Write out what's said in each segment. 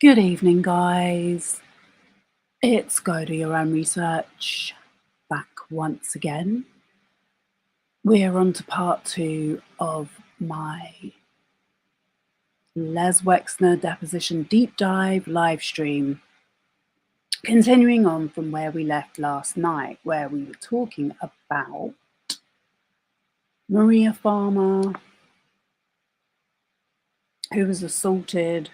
Good evening, guys. It's Go Do Your Own Research back once again. We're on to part 2 of my Les Wexner Deposition Deep Dive live stream. Continuing on from where we left last night, where we were talking about Maria Farmer, who was assaulted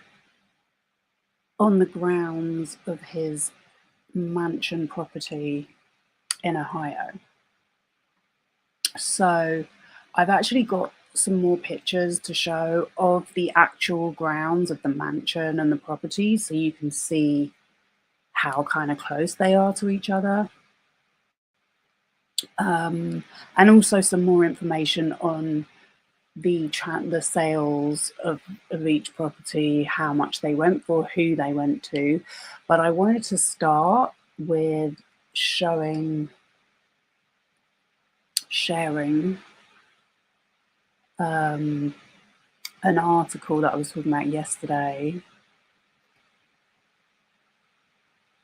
on the grounds of his mansion property in Ohio. So I've actually got some more pictures to show of the actual grounds of the mansion and the property, so you can see how kind of close they are to each other. And also some more information on the sales of each property, how much they went for, who they went to. But I wanted to start with sharing an article that I was talking about yesterday,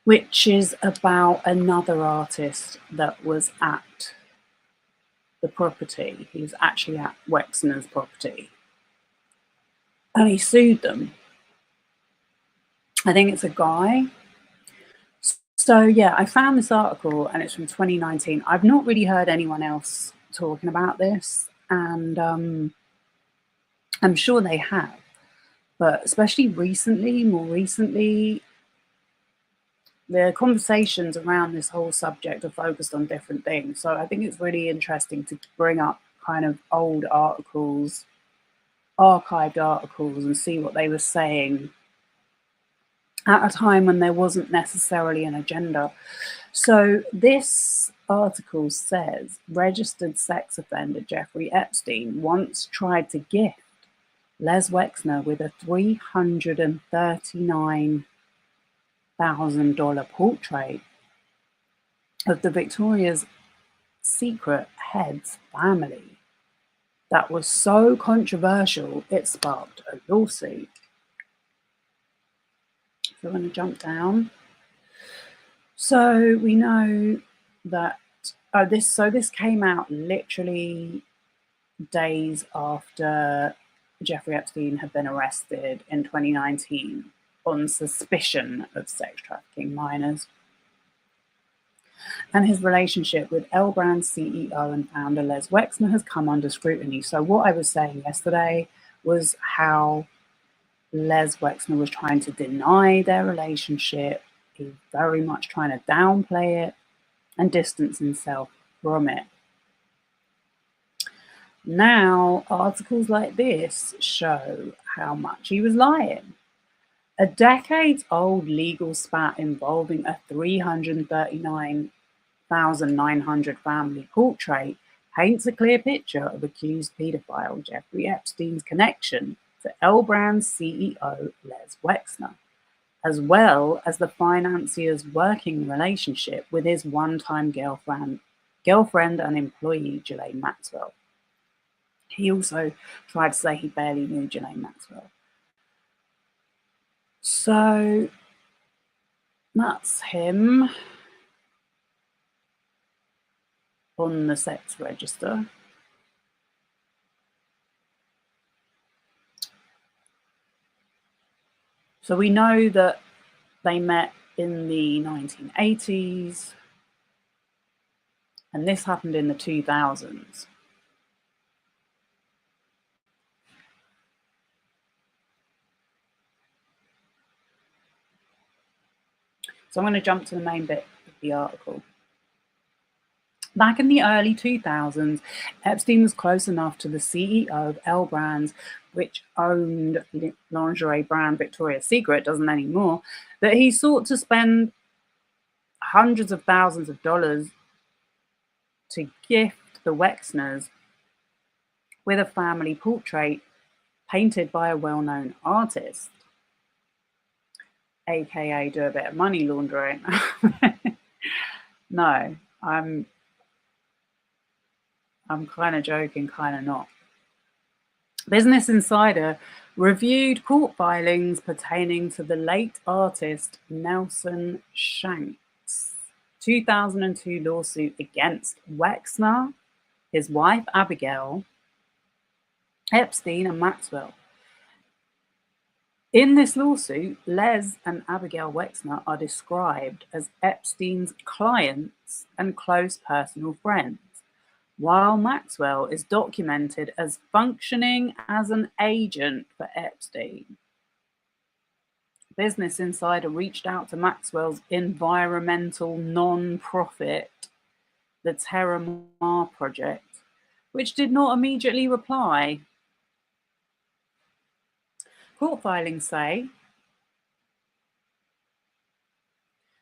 which is about another artist that was at the property. He was actually at Wexner's property, and he sued them. I think it's a guy. So yeah, I found this article and it's from 2019. I've not really heard anyone else talking about this, and I'm sure they have, but especially more recently, the conversations around this whole subject are focused on different things. So I think it's really interesting to bring up kind of old articles, archived articles, and see what they were saying at a time when there wasn't necessarily an agenda. So this article says registered sex offender Jeffrey Epstein once tried to gift Les Wexner with a $339,000 portrait of the Victoria's Secret head's family that was so controversial it sparked a lawsuit. So I'm going to jump down. So we know that this came out literally days after Jeffrey Epstein had been arrested in 2019 on suspicion of sex trafficking minors. And his relationship with L Brand's CEO and founder Les Wexner has come under scrutiny. So what I was saying yesterday was how Les Wexner was trying to deny their relationship. He was very much trying to downplay it and distance himself from it. Now, articles like this show how much he was lying. A decades-old legal spat involving a $339,900 family portrait paints a clear picture of accused paedophile Jeffrey Epstein's connection to L Brand's CEO Les Wexner, as well as the financier's working relationship with his one-time girlfriend and employee Ghislaine Maxwell. He also tried to say he barely knew Ghislaine Maxwell. So that's him on the sex register. So we know that they met in the 1980s, and this happened in the 2000s. So I'm going to jump to the main bit of the article. Back in the early 2000s, Epstein was close enough to the CEO of L Brands, which owned lingerie brand Victoria's Secret, doesn't anymore, that he sought to spend hundreds of thousands of dollars to gift the Wexners with a family portrait painted by a well-known artist, aka do a bit of money laundering. No, I'm kind of joking, kind of not. Business Insider reviewed court filings pertaining to the late artist Nelson Shanks' 2002 lawsuit against Wexner, his wife Abigail, Epstein, and Maxwell. In this lawsuit, Les and Abigail Wexner are described as Epstein's clients and close personal friends, while Maxwell is documented as functioning as an agent for Epstein. Business Insider reached out to Maxwell's environmental non-profit, the Terramar Project, which did not immediately reply. Court filings say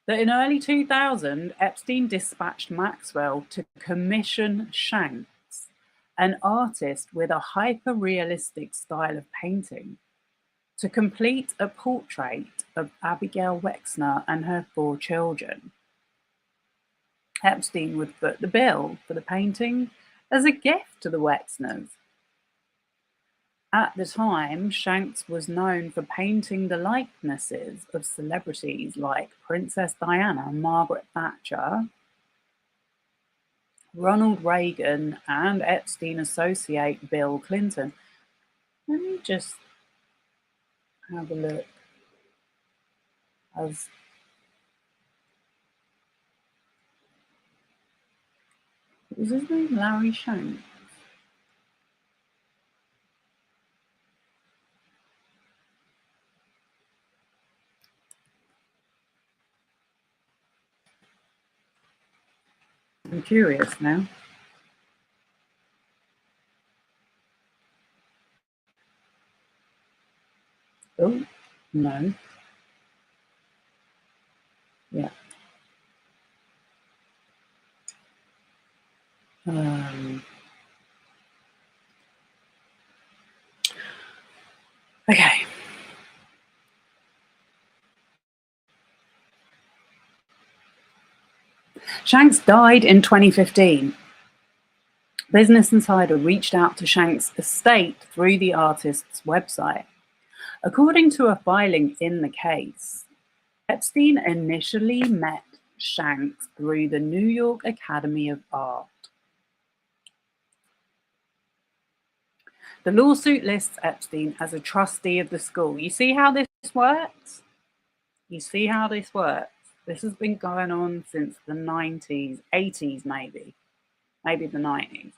that in early 2000, Epstein dispatched Maxwell to commission Shanks, an artist with a hyper-realistic style of painting, to complete a portrait of Abigail Wexner and her 4 children. Epstein would foot the bill for the painting as a gift to the Wexners. At the time, Shanks was known for painting the likenesses of celebrities like Princess Diana, Margaret Thatcher, Ronald Reagan, and Epstein associate Bill Clinton. Let me just have a look. Was his name Larry Shanks? I'm curious now. Oh, no. Yeah. Okay. Shanks died in 2015. Business Insider reached out to Shanks' estate through the artist's website. According to a filing in the case, Epstein initially met Shanks through the New York Academy of Art. The lawsuit lists Epstein as a trustee of the school. You see how this works? You see how this works? This has been going on since the 90s, 80s maybe the 90s.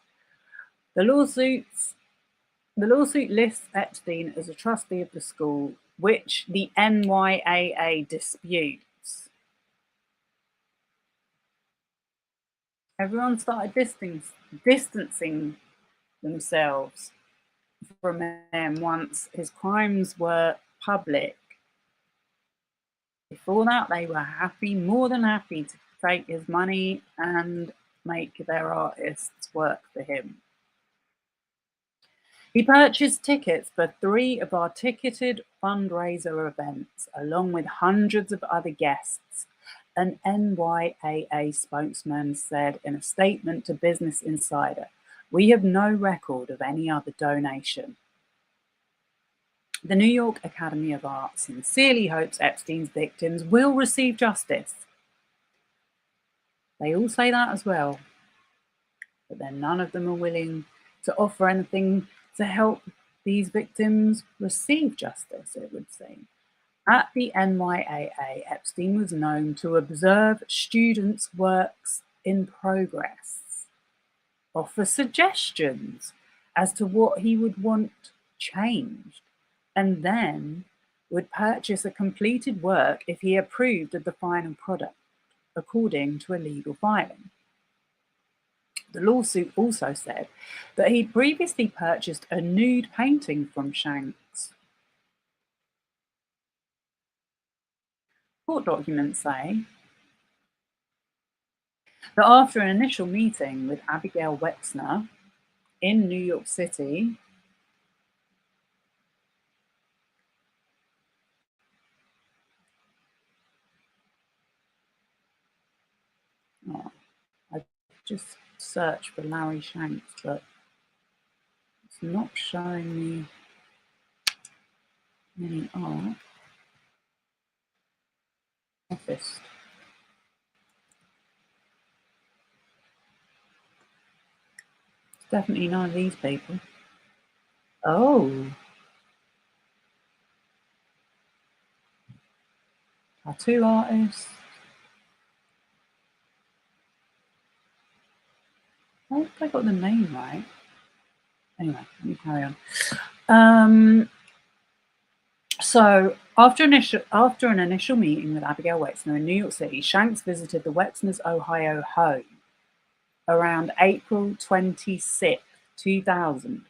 The lawsuit lists Epstein as a trustee of the school, which the NYAA disputes. Everyone started distancing themselves from him once his crimes were public. Before that, they were more than happy to take his money and make their artists work for him. He purchased tickets for 3 of our ticketed fundraiser events, along with hundreds of other guests, an NYAA spokesman said in a statement to Business Insider. We have no record of any other donation. The New York Academy of Art sincerely hopes Epstein's victims will receive justice. They all say that as well, but then none of them are willing to offer anything to help these victims receive justice, it would seem. At the NYAA, Epstein was known to observe students' works in progress, offer suggestions as to what he would want changed, and then would purchase a completed work if he approved of the final product, according to a legal filing. The lawsuit also said that he'd previously purchased a nude painting from Shanks. Court documents say that after an initial meeting with Abigail Wexner in New York City, I just searched for Larry Shanks, but it's not showing me. Many are office. It's definitely none of these people. Oh, tattoo artist. I hope I got the name right. Anyway, let me carry on. So after an initial meeting with Abigail Wexner in New York City, Shanks visited the Wexner's Ohio home around April 26, 2000,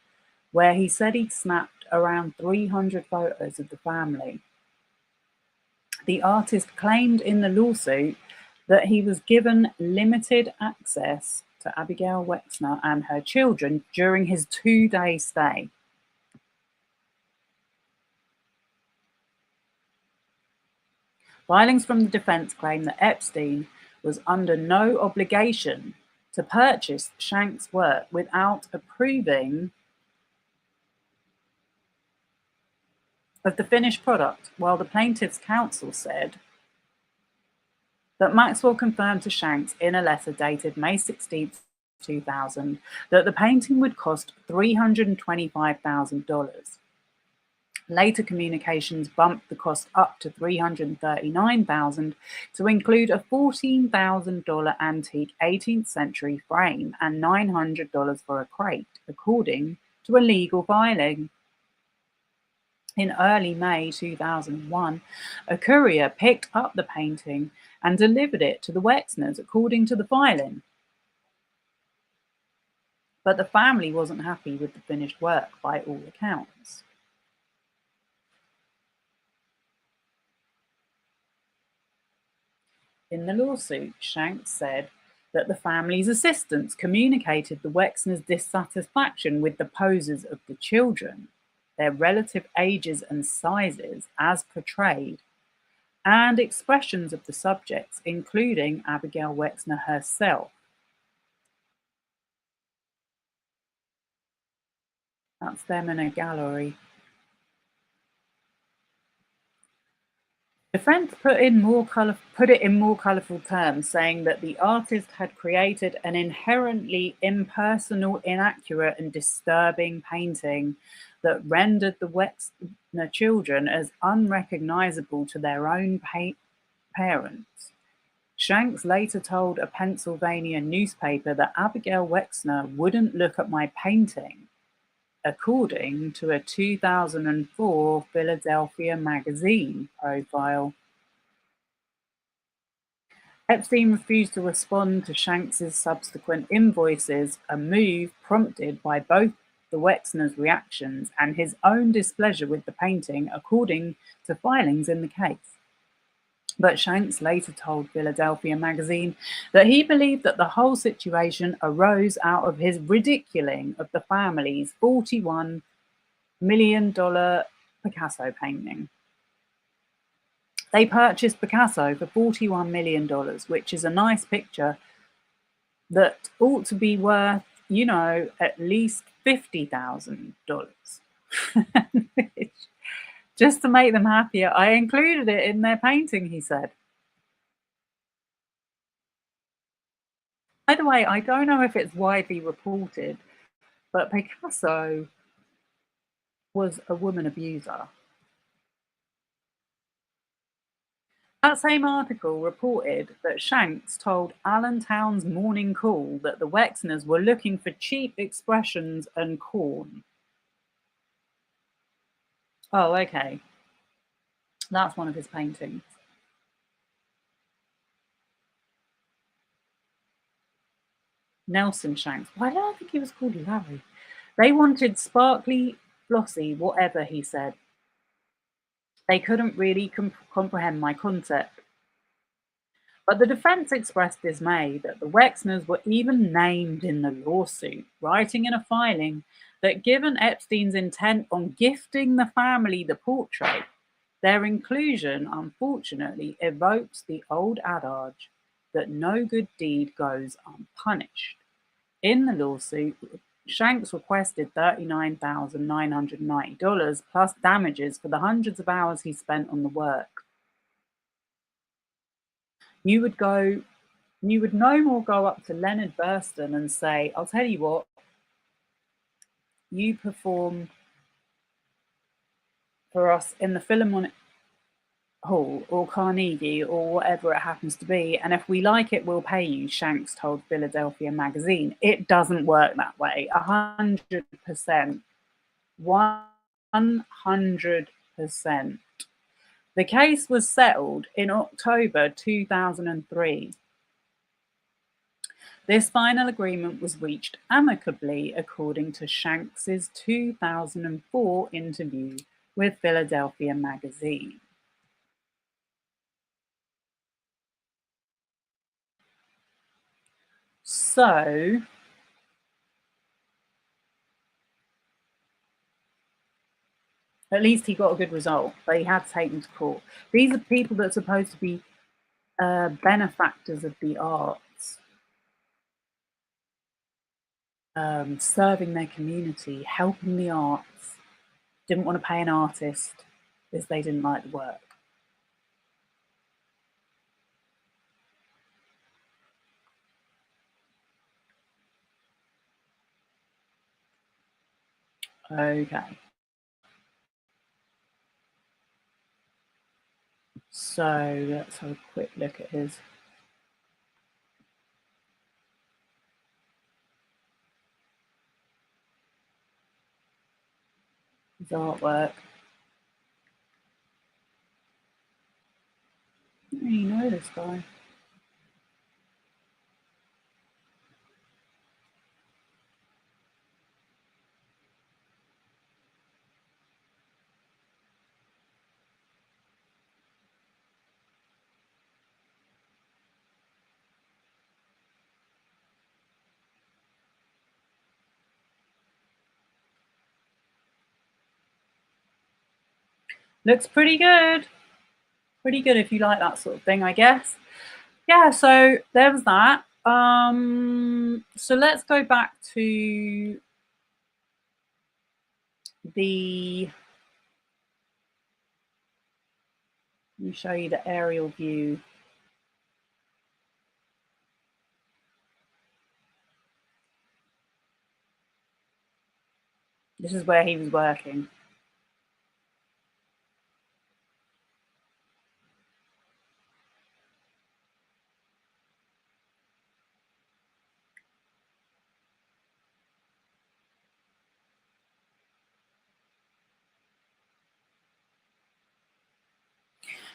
where he said he'd snapped around 300 photos of the family. The artist claimed in the lawsuit that he was given limited access to Abigail Wexner and her children during his 2-day stay. Filings from the defense claim that Epstein was under no obligation to purchase Shanks' work without approving of the finished product, while the plaintiff's counsel said that Maxwell confirmed to Shanks in a letter dated May 16, 2000, that the painting would cost $325,000. Later communications bumped the cost up to $339,000 to include a $14,000 antique 18th century frame and $900 for a crate, according to a legal filing. In early May 2001, a courier picked up the painting and delivered it to the Wexners, according to the filing. But the family wasn't happy with the finished work by all accounts. In the lawsuit, Shanks said that the family's assistants communicated the Wexners' dissatisfaction with the poses of the children, their relative ages and sizes as portrayed, and expressions of the subjects, including Abigail Wexner herself. That's them in a gallery. Defense put it in more colourful terms, saying that the artist had created an inherently impersonal, inaccurate, and disturbing painting that rendered the Wexner children as unrecognisable to their own parents. Shanks later told a Pennsylvania newspaper that Abigail Wexner wouldn't look at my painting, according to a 2004 Philadelphia Magazine profile. Epstein refused to respond to Shanks's subsequent invoices, a move prompted by both the Wexner's reactions and his own displeasure with the painting, according to filings in the case. But Shanks later told Philadelphia Magazine that he believed that the whole situation arose out of his ridiculing of the family's $41 million Picasso painting. They purchased Picasso for $41 million, which is a nice picture that ought to be worth, at least $50,000. Just to make them happier, I included it in their painting, he said. By the way, I don't know if it's widely reported, but Picasso was a woman abuser. That same article reported that Shanks told Allentown's Morning Call that the Wexners were looking for cheap expressions and corn. Oh, okay. That's one of his paintings. Nelson Shanks. Why did I think he was called Larry? They wanted sparkly, flossy, whatever, he said. They couldn't really comprehend my concept. But the defense expressed dismay that the Wexners were even named in the lawsuit, writing in a filing that given Epstein's intent on gifting the family the portrait, their inclusion unfortunately evokes the old adage that no good deed goes unpunished. In the lawsuit, Shanks requested $39,990 plus damages for the hundreds of hours he spent on the work. You would no more go up to Leonard Burston and say, I'll tell you what, you perform for us in the Philharmonic Hall or Carnegie or whatever it happens to be, and if we like it, we'll pay you, Shanks told Philadelphia Magazine. It doesn't work that way. 100%. 100%. The case was settled in October 2003. This final agreement was reached amicably, according to Shanks's 2004 interview with Philadelphia Magazine. So, at least he got a good result, but he had to take them to court. These are people that are supposed to be benefactors of the arts, serving their community, helping the arts, didn't want to pay an artist because they didn't like the work. Okay. So let's have a quick look at his artwork. You know this guy. Looks pretty good. Pretty good if you like that sort of thing, I guess. Yeah, so there was that. So let's go back to the, let me show you the aerial view. This is where he was working.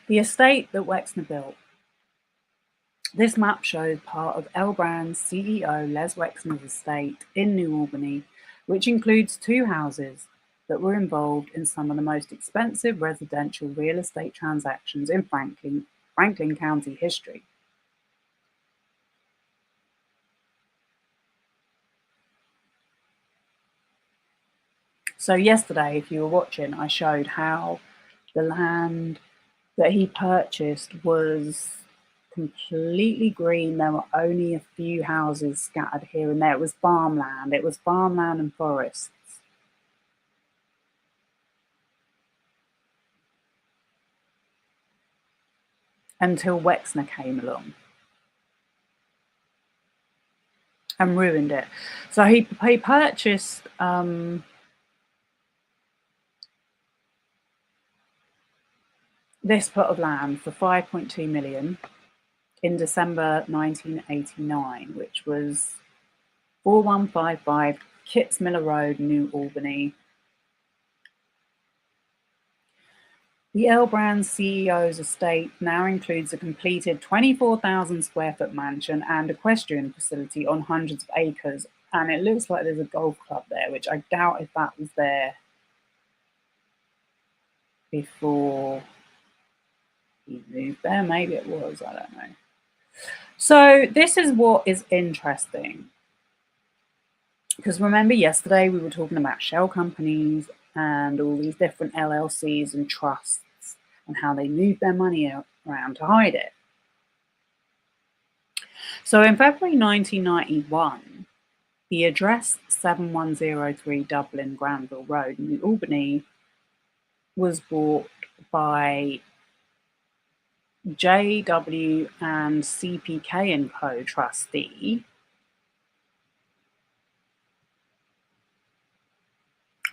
The estate that Wexner built. This map shows part of L Brand's CEO Les Wexner's estate in New Albany, which includes 2 houses that were involved in some of the most expensive residential real estate transactions in Franklin County history. So yesterday, if you were watching, I showed how the land that he purchased was completely green. There were only a few houses scattered here and there. It was farmland. It was farmland and forests. Until Wexner came along and ruined it. So he purchased this plot of land for $5.2 million in December 1989, which was 4155 Kitzmiller Road, New Albany. The L Brand CEO's estate now includes a completed 24,000 square foot mansion and equestrian facility on hundreds of acres. And it looks like there's a golf club there, which I doubt if that was there before he moved there. Maybe it was, I don't know. So this is what is interesting. Because remember yesterday we were talking about shell companies and all these different LLCs and trusts and how they move their money around to hide it. So in February 1991, The address 7103 Dublin Granville Road, New Albany, was bought by JW and CPK and Co. trustee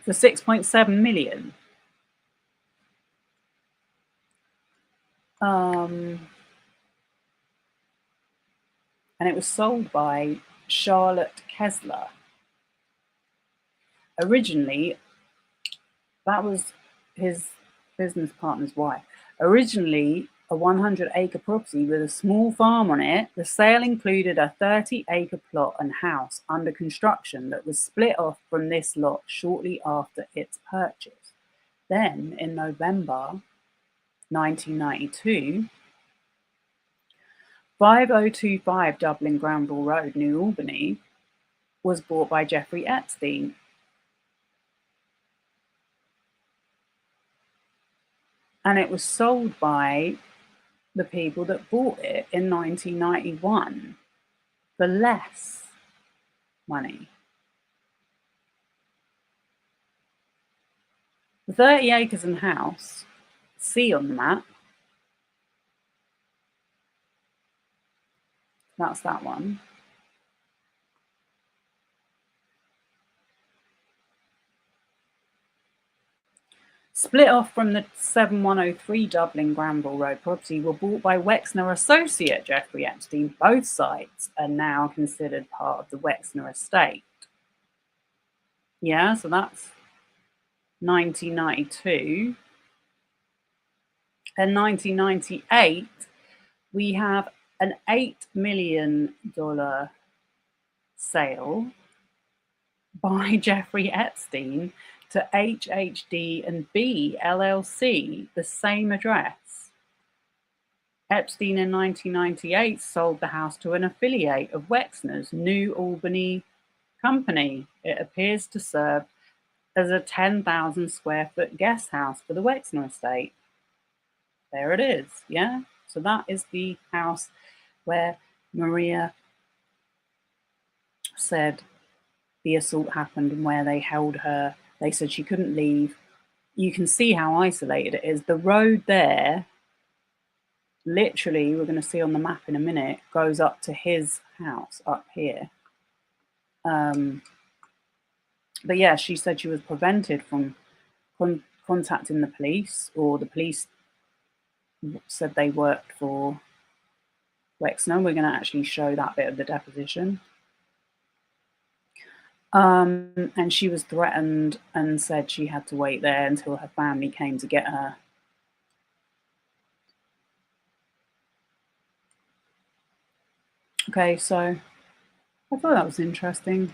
for 6.7 million. And it was sold by Charlotte Kessler. Originally, that was his business partner's wife. Originally, a 100-acre property with a small farm on it, the sale included a 30-acre plot and house under construction that was split off from this lot shortly after its purchase. Then, in November 1992, 5025 Dublin Granville Road, New Albany, was bought by Jeffrey Epstein. And it was sold by the people that bought it in 1991 for less money. The 30 acres and house, see on the map, that's that one. Split off from the 7103 Dublin Granville Road property, were bought by Wexner associate Jeffrey Epstein. Both sites are now considered part of the Wexner estate. Yeah, so that's 1992. In 1998, we have an $8 million sale by Jeffrey Epstein to HHD&B LLC, the same address. Epstein in 1998 sold the house to an affiliate of Wexner's New Albany company. It appears to serve as a 10,000 square foot guest house for the Wexner estate. There it is, yeah? So that is the house where Maria said the assault happened and where they held her. They said she couldn't leave. You can see how isolated it is. The road there, literally, we're going to see on the map in a minute, goes up to his house up here. But yeah, she said she was prevented from contacting the police, or the police said they worked for Wexner. We're going to actually show that bit of the deposition. And she was threatened and said she had to wait there until her family came to get her. Okay, so I thought that was interesting.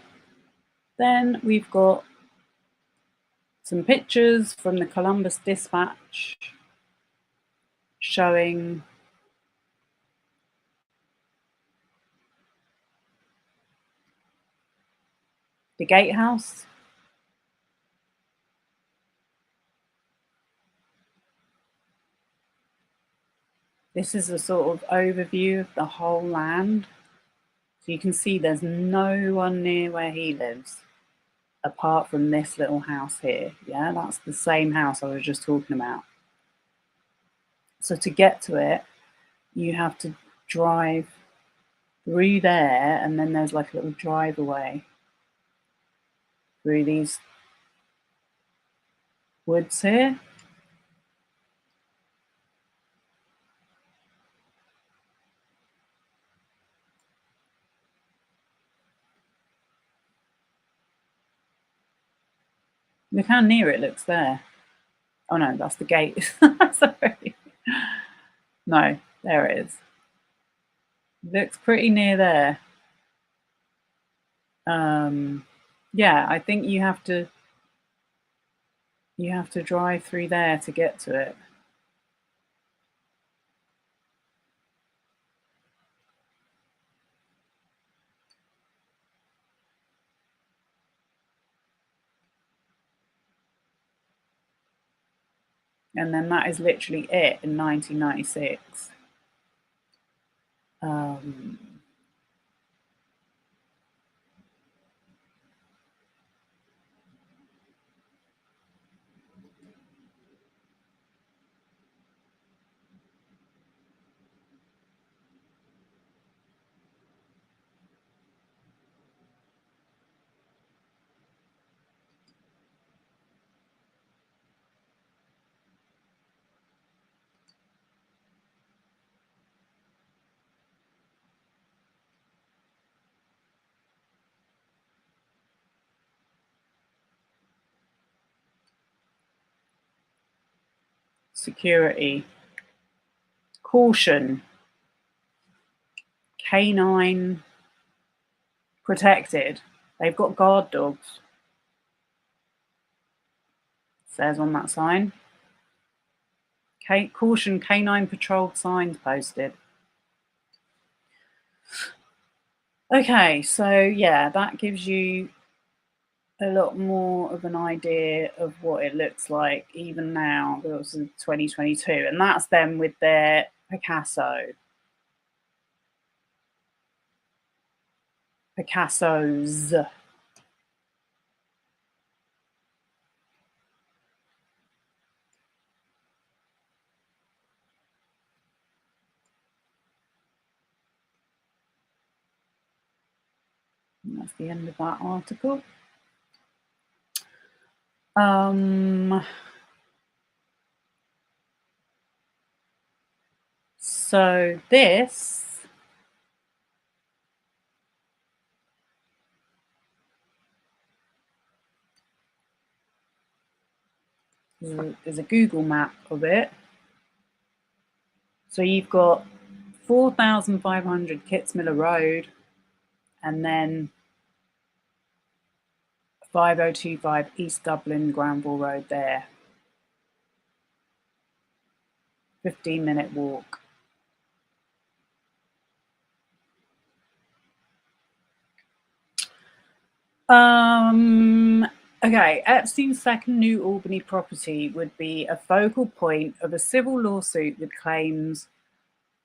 Then we've got some pictures from the Columbus Dispatch showing the gatehouse. This is a sort of overview of the whole land. So you can see there's no one near where he lives, apart from this little house here. Yeah, that's the same house I was just talking about. So to get to it, you have to drive through there, and then there's like a little driveway through these woods here. Look how near it looks there. Oh no, that's the gate. Sorry. No, there it is. Looks pretty near there. Yeah, I think you have to drive through there to get to it. And then that is literally it in 1996. security, caution, canine protected. They've got guard dogs, says on that sign. Caution, canine patrolled signs posted. Okay, so yeah, that gives you a lot more of an idea of what it looks like even now. It was in 2022, and that's them with their Picassos. And that's the end of that article. So this is a Google map of it. So you've got 4,500 Kitzmiller Road, and then 5025 East Dublin Granville Road there. 15-minute walk. Okay, Epstein's second New Albany property would be a focal point of a civil lawsuit with claims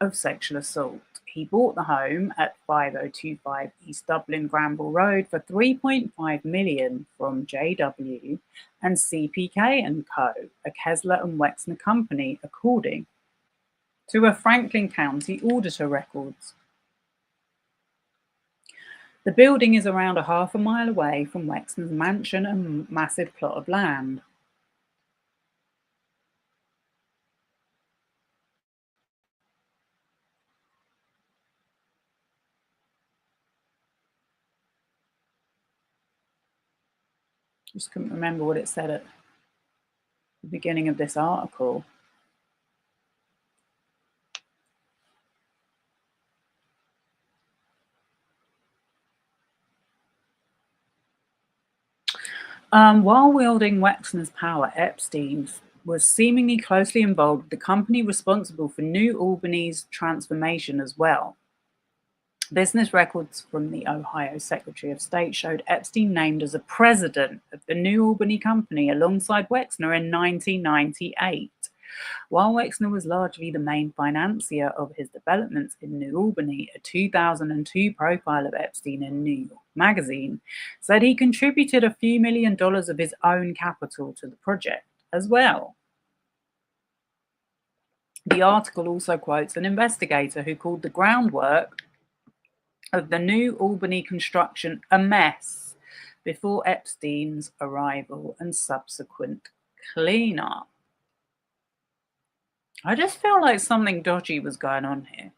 of sexual assault. He bought the home at 5025 East Dublin Granville Road for $3.5 million from JW and CPK and Co., a Kessler and Wexner company, according to a Franklin County auditor records. The building is around a half a mile away from Wexner's mansion and massive plot of land. Just couldn't remember what it said at the beginning of this article. While wielding Wexner's power, Epstein was seemingly closely involved with the company responsible for New Albany's transformation as well. Business records from the Ohio Secretary of State showed Epstein named as a president of the New Albany company alongside Wexner in 1998. While Wexner was largely the main financier of his developments in New Albany, a 2002 profile of Epstein in New York Magazine said he contributed a few $1 million of his own capital to the project as well. The article also quotes an investigator who called the groundwork of the New Albany construction a mess before Epstein's arrival and subsequent cleanup. I just feel like something dodgy was going on here.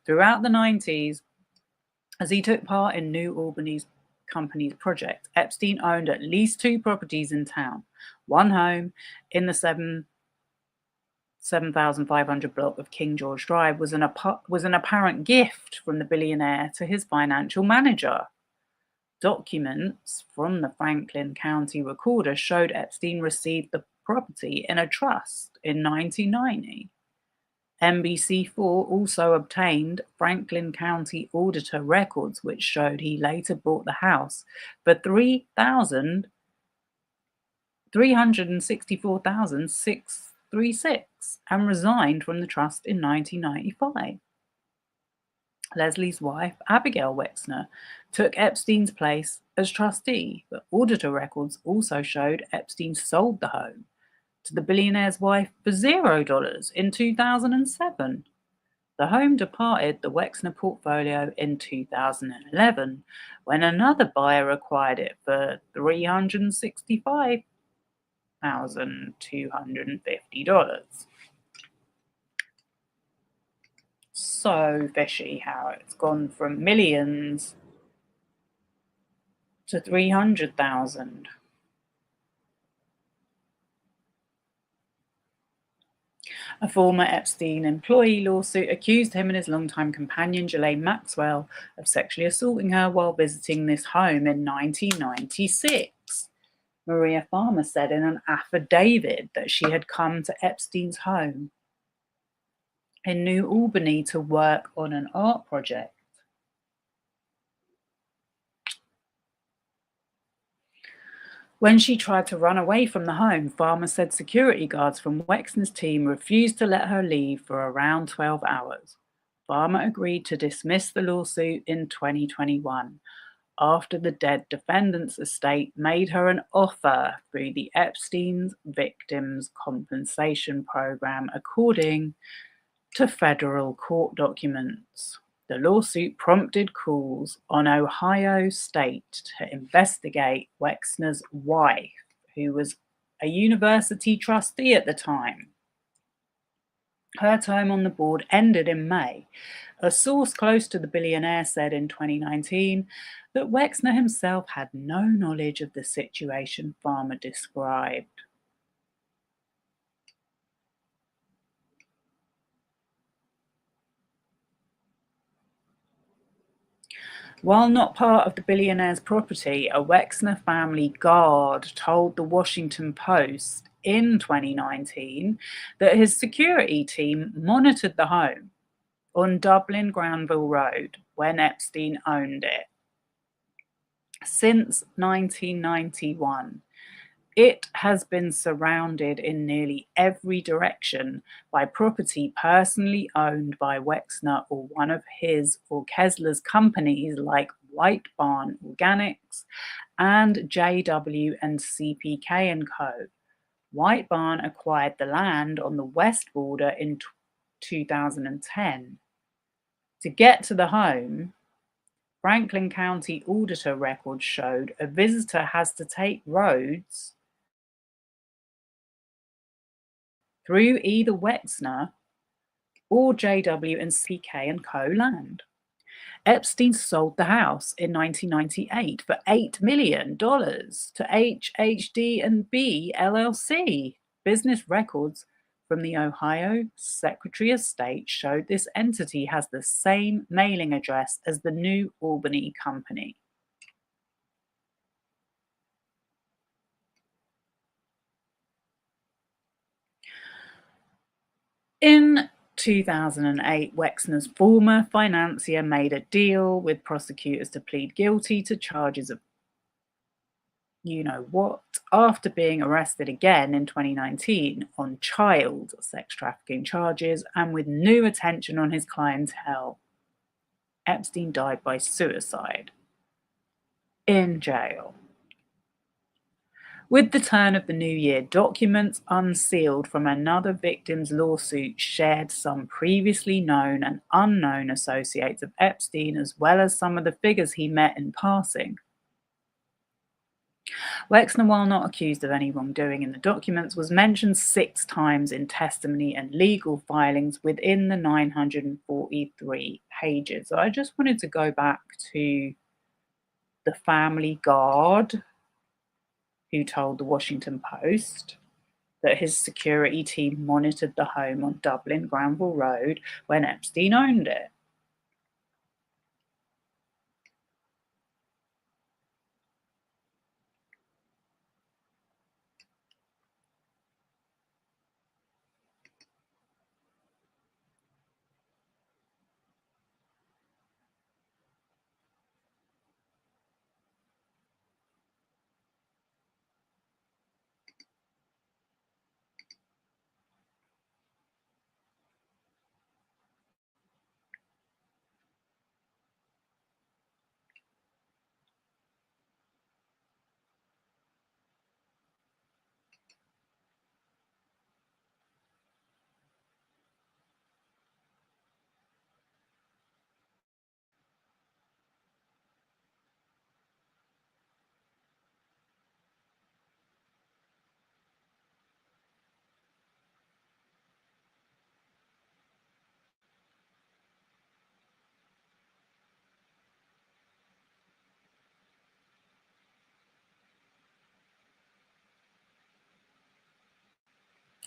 Throughout the 90s, as he took part in New Albany's company's project, Epstein owned at least 2 properties in town. One home in the 7,500 block of King George Drive was an apparent gift from the billionaire to his financial manager. Documents from the Franklin County recorder showed Epstein received the property in a trust in 1990. NBC4 also obtained Franklin County auditor records, which showed he later bought the house for $364,636 and resigned from the trust in 1995. Leslie's wife, Abigail Wexner, took Epstein's place as trustee, but auditor records also showed Epstein sold the home to the billionaire's wife for $0 in 2007. The home departed the Wexner portfolio in 2011 when another buyer acquired it for $365,250. So fishy how it's gone from millions to 300,000. A former Epstein employee lawsuit accused him and his longtime companion, Ghislaine Maxwell, of sexually assaulting her while visiting this home in 1996. Maria Farmer said in an affidavit that she had come to Epstein's home in New Albany to work on an art project. When she tried to run away from the home, Farmer said security guards from Wexner's team refused to let her leave for around 12 hours. Farmer agreed to dismiss the lawsuit in 2021 after the dead defendant's estate made her an offer through the Epstein's Victims Compensation Program, according to federal court documents. The lawsuit prompted calls on Ohio State to investigate Wexner's wife, who was a university trustee at the time. Her time on the board ended in May. A source close to the billionaire said in 2019 that Wexner himself had no knowledge of the situation Farmer described. While not part of the billionaire's property, a Wexner family guard told the Washington Post in 2019 that his security team monitored the home on Dublin Granville Road when Epstein owned it. Since 1991, it has been surrounded in nearly every direction by property personally owned by Wexner or one of his or Kessler's companies like White Barn Organics and JW and CPK & Co. White Barn acquired the land on the west border in 2010. To get to the home, Franklin County auditor records showed a visitor has to take roads through either Wexner or JW and CK & Co. land. Epstein sold the house in 1998 for $8 million to HHD&B LLC. Business records from the Ohio Secretary of State showed this entity has the same mailing address as the New Albany company. In 2008, Wexner's former financier made a deal with prosecutors to plead guilty to charges of you-know-what after being arrested again in 2019 on child sex trafficking charges and with new attention on his clientele. Epstein died by suicide in jail. With the turn of the new year, documents unsealed from another victim's lawsuit shared some previously known and unknown associates of Epstein, as well as some of the figures he met in passing. Wexner, while not accused of any wrongdoing in the documents, was mentioned 6 times in testimony and legal filings within the 943 pages. So I just wanted to go back to the family guard who told the Washington Post that his security team monitored the home on Dublin Granville Road when Epstein owned it.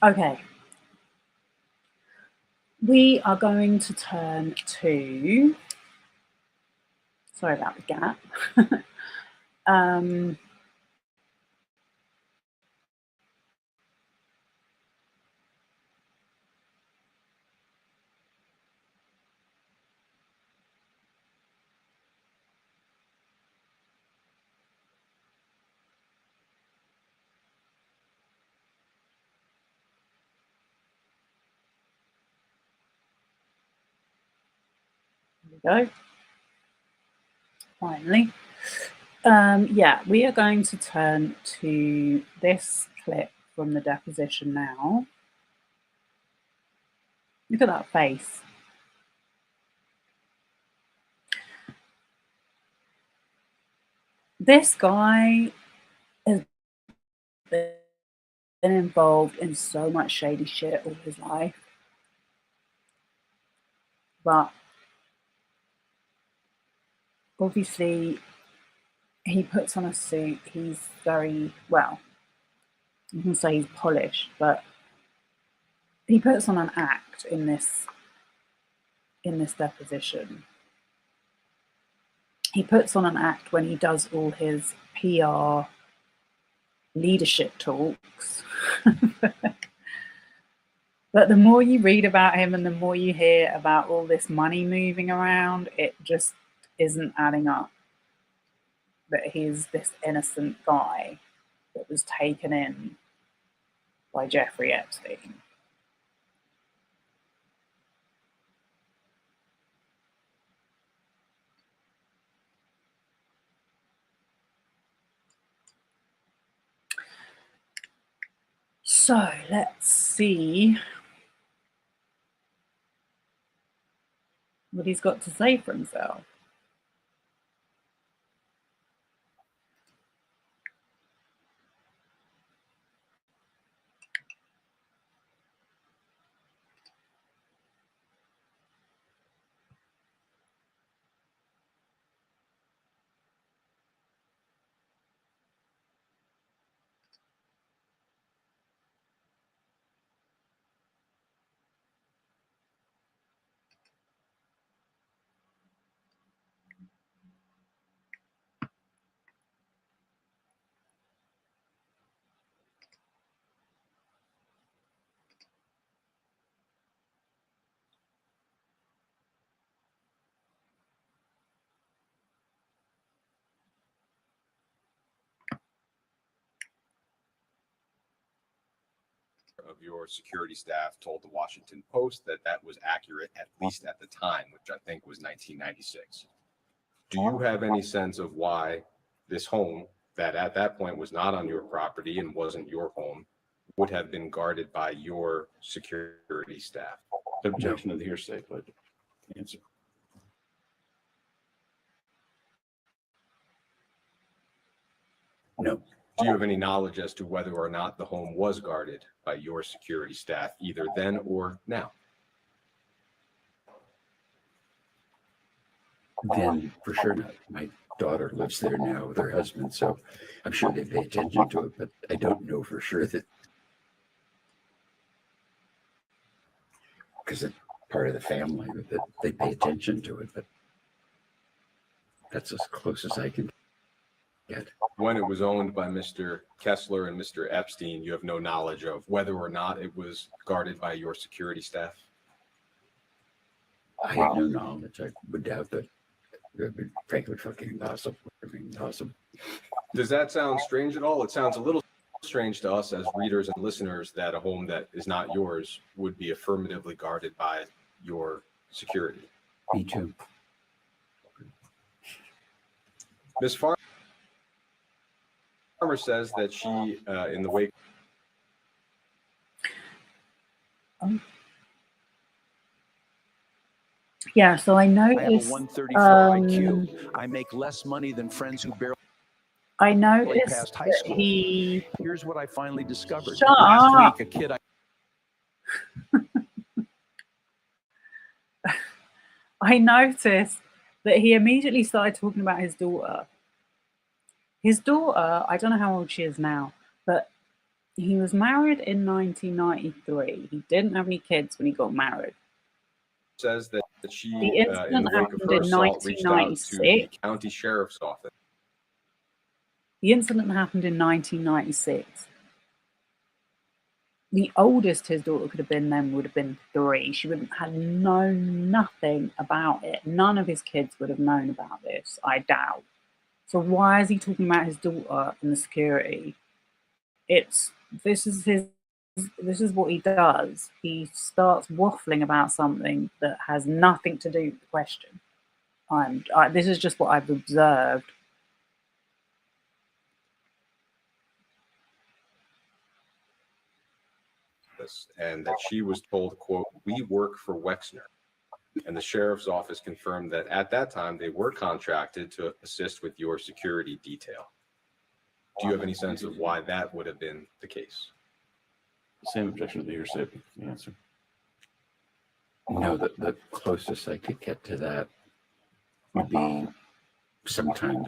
Okay, we are going to turn to, sorry about the gap. There we go. Finally. Yeah, we are going to turn to this clip from the deposition now. Look at that face. This guy has been involved in so much shady shit all his life. But obviously, he puts on a suit. He's very, well, you can say he's polished, but he puts on an act in this deposition. He puts on an act when he does all his PR leadership talks. But the more you read about him and the more you hear about all this money moving around, it just isn't adding up. That he's this innocent guy that was taken in by Jeffrey Epstein. So let's see what he's got to say for himself. Of your security staff told the Washington Post that that was accurate, at least at the time, which I think was 1996. Do you have any sense of why this home, that at that point was not on your property and wasn't your home, would have been guarded by your security staff? Objection to the hearsay, but answer. No. Do you have any knowledge as to whether or not the home was guarded by your security staff, either then or now? Then for sure not. My daughter lives there now with her husband, so I'm sure they pay attention to it, but I don't know for sure that, because it's part of the family, that they pay attention to it, but that's as close as I can get. When it was owned by Mr. Kessler and Mr. Epstein, you have no knowledge of whether or not it was guarded by your security staff? I have no knowledge. I would doubt that. Frankly, fucking gossip. Does that sound strange at all? It sounds a little strange to us as readers and listeners that a home that is not yours would be affirmatively guarded by your security. Me too. Ms. Farmer says that she, in the wake. Yeah, so I noticed. I have a 134 IQ. I make less money than friends who barely I noticed passed high school. Here's what I finally discovered. Shut Last up. week, a kid. I noticed that he immediately started talking about his daughter. His daughter, I don't know how old she is now, but he was married in 1993. He didn't have any kids when he got married. says that she, The in incident the wake of happened her in assault, reached out to the 1996. county sheriff's office. The incident happened in 1996. The oldest his daughter could have been then would have been 3. She would have known nothing about it. None of his kids would have known about this, I doubt. So why is he talking about his daughter and the security? This is what he does. He starts waffling about something that has nothing to do with the question. This is just what I've observed. And that she was told, quote, "We work for Wexner." And the sheriff's office confirmed that at that time they were contracted to assist with your security detail. Do you have any sense of why that would have been the case? Same objection to hearsay. The answer. No, the closest I could get to that would be sometime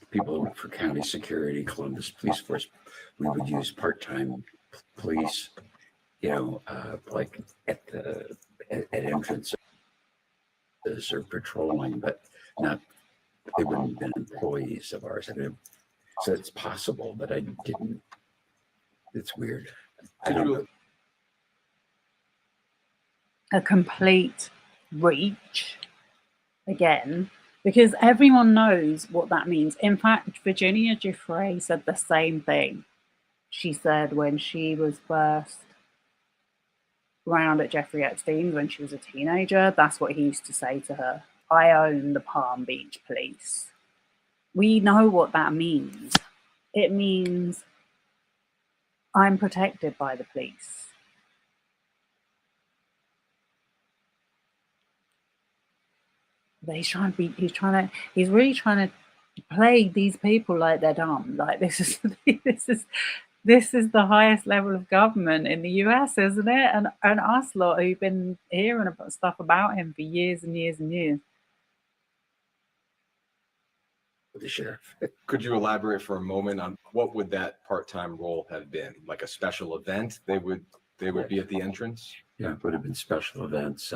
people who work for county security, Columbus Police Force. We would use part-time police, like at entrances or patrolling, but not. They wouldn't have been employees of ours. So it's possible, but I didn't. It's weird. I don't know. A complete reach again, because everyone knows what that means. In fact, Virginia Giuffre said the same thing. She said when she was first around at Jeffrey Epstein's when she was a teenager, that's what he used to say to her. I own the Palm Beach Police. We know what that means. It means I'm protected by the police. But he's really trying to play these people like they're dumb. Like this is the highest level of government in the US, isn't it? And us lot who've been hearing about stuff about him for years and years and years. The sheriff. Could you elaborate for a moment on what would that part-time role have been? Like a special event? They would be at the entrance? Yeah, it would have been special events.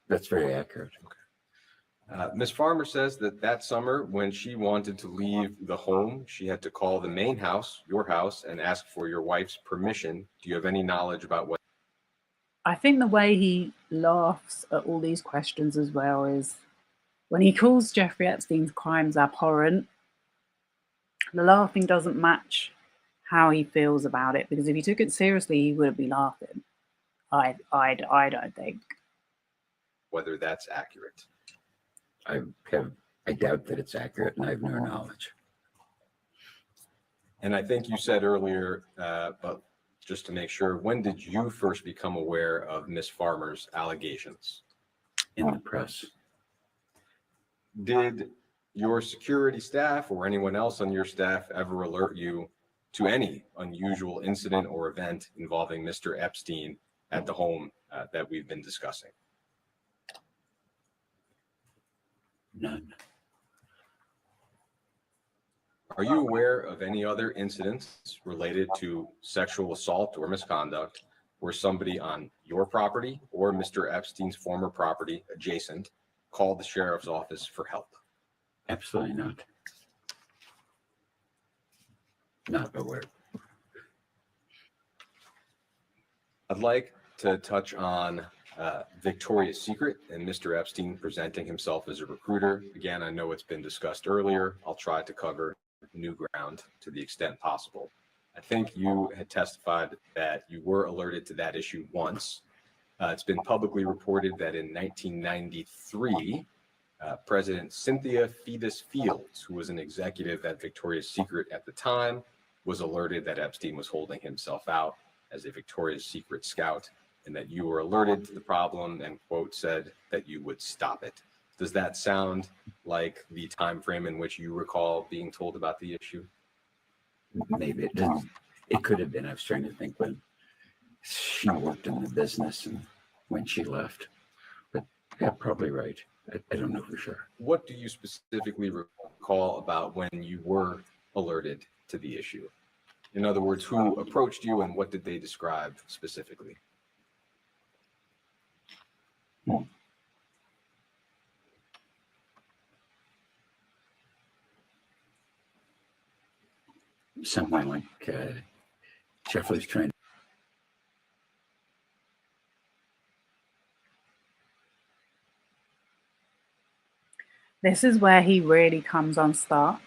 That's very accurate. Okay. Ms. Farmer says that summer when she wanted to leave the home, she had to call the main house, your house, and ask for your wife's permission. Do you have any knowledge about what? I think the way he laughs at all these questions as well is when he calls Jeffrey Epstein's crimes abhorrent, the laughing doesn't match how he feels about it, because if he took it seriously, he wouldn't be laughing. I don't think. Whether that's accurate. I doubt that it's accurate, and I have no knowledge. And I think you said earlier, but just to make sure, when did you first become aware of Ms. Farmer's allegations? In the press. Did your security staff or anyone else on your staff ever alert you to any unusual incident or event involving Mr. Epstein at the home that we've been discussing? None. Are you aware of any other incidents related to sexual assault or misconduct where somebody on your property or Mr. Epstein's former property adjacent called the sheriff's office for help? Absolutely not. Not aware. I'd like to touch on Victoria's Secret and Mr. Epstein presenting himself as a recruiter. Again, I know it's been discussed earlier. I'll try to cover new ground to the extent possible. I think you had testified that you were alerted to that issue once. It's been publicly reported that in 1993, President Cynthia Phoebus Fields, who was an executive at Victoria's Secret at the time, was alerted that Epstein was holding himself out as a Victoria's Secret scout, and that you were alerted to the problem and, quote, said that you would stop it. Does that sound like the time frame in which you recall being told about the issue? Maybe it didn't. It could have been. I was trying to think when she worked in the business and when she left. But yeah, probably right. I don't know for sure. What do you specifically recall about when you were alerted to the issue? In other words, who approached you and what did they describe specifically? Something like Jeffrey's trying. This is where he really comes unstuck,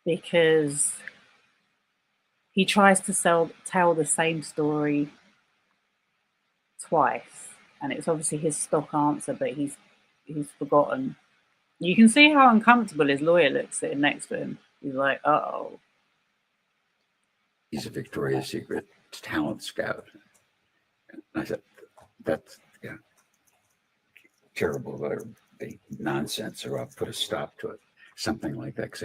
because he tries to tell the same story twice, and it's obviously his stock answer, but he's forgotten. You can see how uncomfortable his lawyer looks sitting next to him. He's like, "Uh-oh." He's a Victoria's Secret talent scout. And I said, that's terrible, the nonsense, or I'll put a stop to it. Something like that, because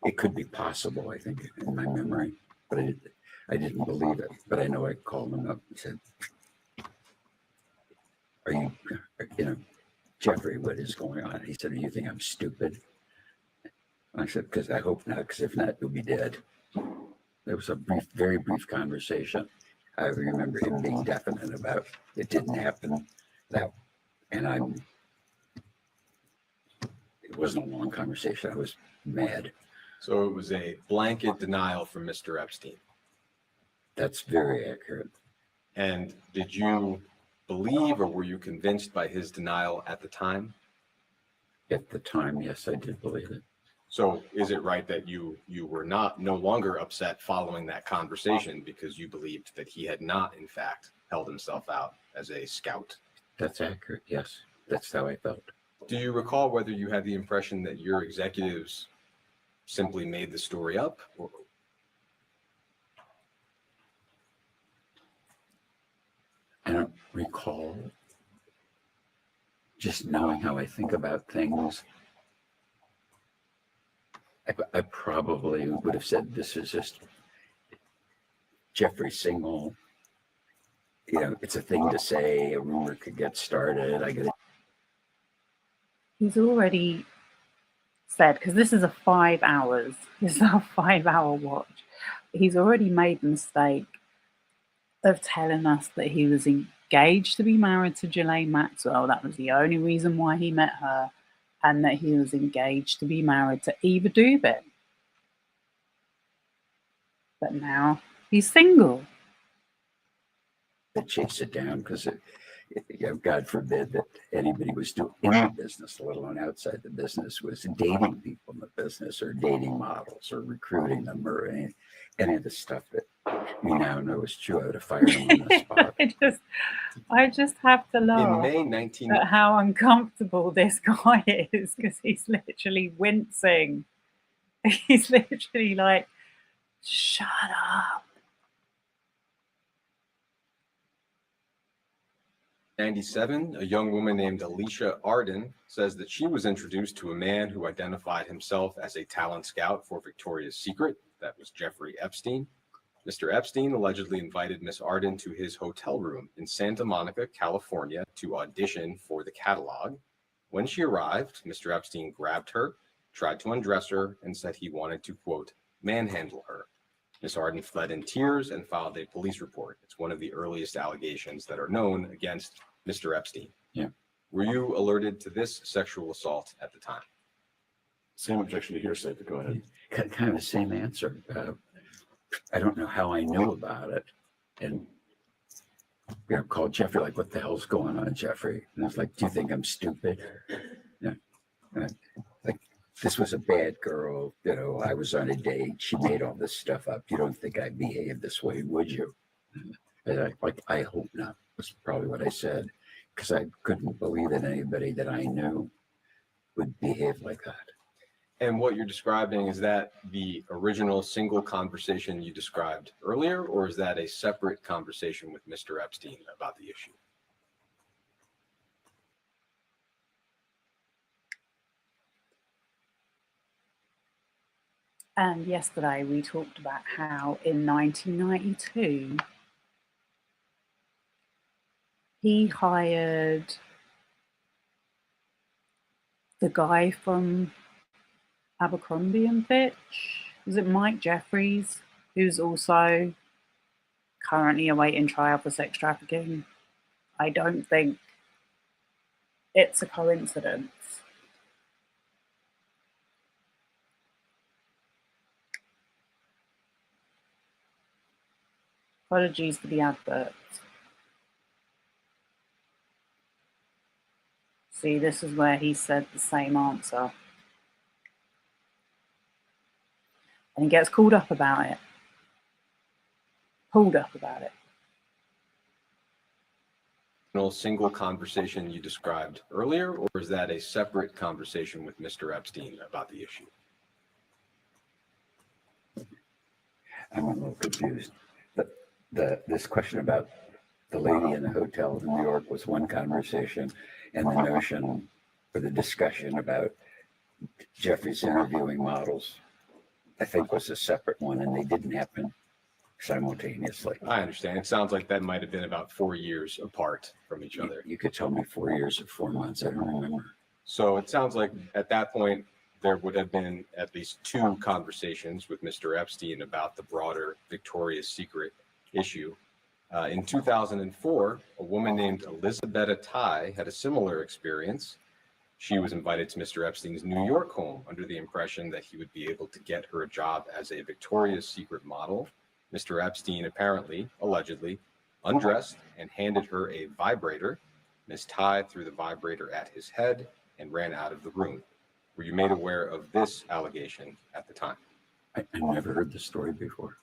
it could be possible, I think, in my memory, but I didn't believe it. But I know I called him up and said, are you Jeffrey, what is going on? He said, do you think I'm stupid? I said, because I hope not, because if not, you'll be dead. There was a very brief conversation. I remember him being definite about it didn't happen. It wasn't a long conversation. I was mad. So it was a blanket denial from Mr. Epstein. That's very accurate. And did you believe, or were you convinced by his denial at the time? At the time, yes, I did believe it. So is it right that you were no longer upset following that conversation because you believed that he had not, in fact, held himself out as a scout? That's accurate, yes. That's how I felt. Do you recall whether you had the impression that your executives simply made the story up? I don't recall. Just knowing how I think about things, I probably would have said this is just Jeffrey Single. It's a thing to say. A rumor could get started. He's already said, because this is a 5 hours, this is a 5-hour watch. He's already made the mistake of telling us that he was engaged to be married to Ghislaine Maxwell. That was the only reason why he met her, and that he was engaged to be married to Eva Dubin. But now he's single. To chase it down, because God forbid that anybody was doing in the business, let alone outside the business, was dating people in the business or dating models or recruiting them or any of the stuff that we now know is true. I would have fired him on the spot. I just have to laugh In May at how uncomfortable this guy is, because he's literally wincing. He's literally like, shut up. 1997, a young woman named Alicia Arden says that she was introduced to a man who identified himself as a talent scout for Victoria's Secret. That was Jeffrey Epstein. Mr. Epstein allegedly invited Miss Arden to his hotel room in Santa Monica, California, to audition for the catalog. When she arrived, Mr. Epstein grabbed her, tried to undress her, and said he wanted to, quote, manhandle her. Miss Arden fled in tears and filed a police report. It's one of the earliest allegations that are known against Mr. Epstein. Yeah. Were you alerted to this sexual assault at the time? Same objection to hearsay, but go ahead. Kind of the same answer. I don't know how I knew about it. And called Jeffrey, like, what the hell's going on, Jeffrey? And I was like, do you think I'm stupid? Yeah. Like, this was a bad girl. I was on a date. She made all this stuff up. You don't think I behaved this way, would you? And I hope not, was probably what I said, because I couldn't believe that anybody that I knew would behave like that. And what you're describing, is that the original single conversation you described earlier, or is that a separate conversation with Mr. Epstein about the issue? And yesterday we talked about how in 1992 he hired the guy from Abercrombie and Fitch, Was it Mike Jeffries, who's also currently awaiting trial for sex trafficking? I don't think it's a coincidence. Apologies for the adverts. See, this is where he said the same answer. And he gets called up about it. Pulled up about it. Single conversation you described earlier, or is that a separate conversation with Mr. Epstein about the issue? I'm a little confused. But this question about the lady in the hotel in New York was one conversation, and the notion or the discussion about Jeffrey's interviewing models, I think, was a separate one, and they didn't happen simultaneously. I understand. It sounds like that might have been about 4 years apart from each other. You could tell me 4 years or 4 months. I don't remember. So it sounds like at that point, there would have been at least 2 conversations with Mr. Epstein about the broader Victoria's Secret issue. In 2004, a woman named Elizabeth Tai had a similar experience. She was invited to Mr. Epstein's New York home under the impression that he would be able to get her a job as a Victoria's Secret model. Mr. Epstein apparently, allegedly, undressed and handed her a vibrator. Ms. Tai threw the vibrator at his head and ran out of the room. Were you made aware of this allegation at the time? I never heard the story before.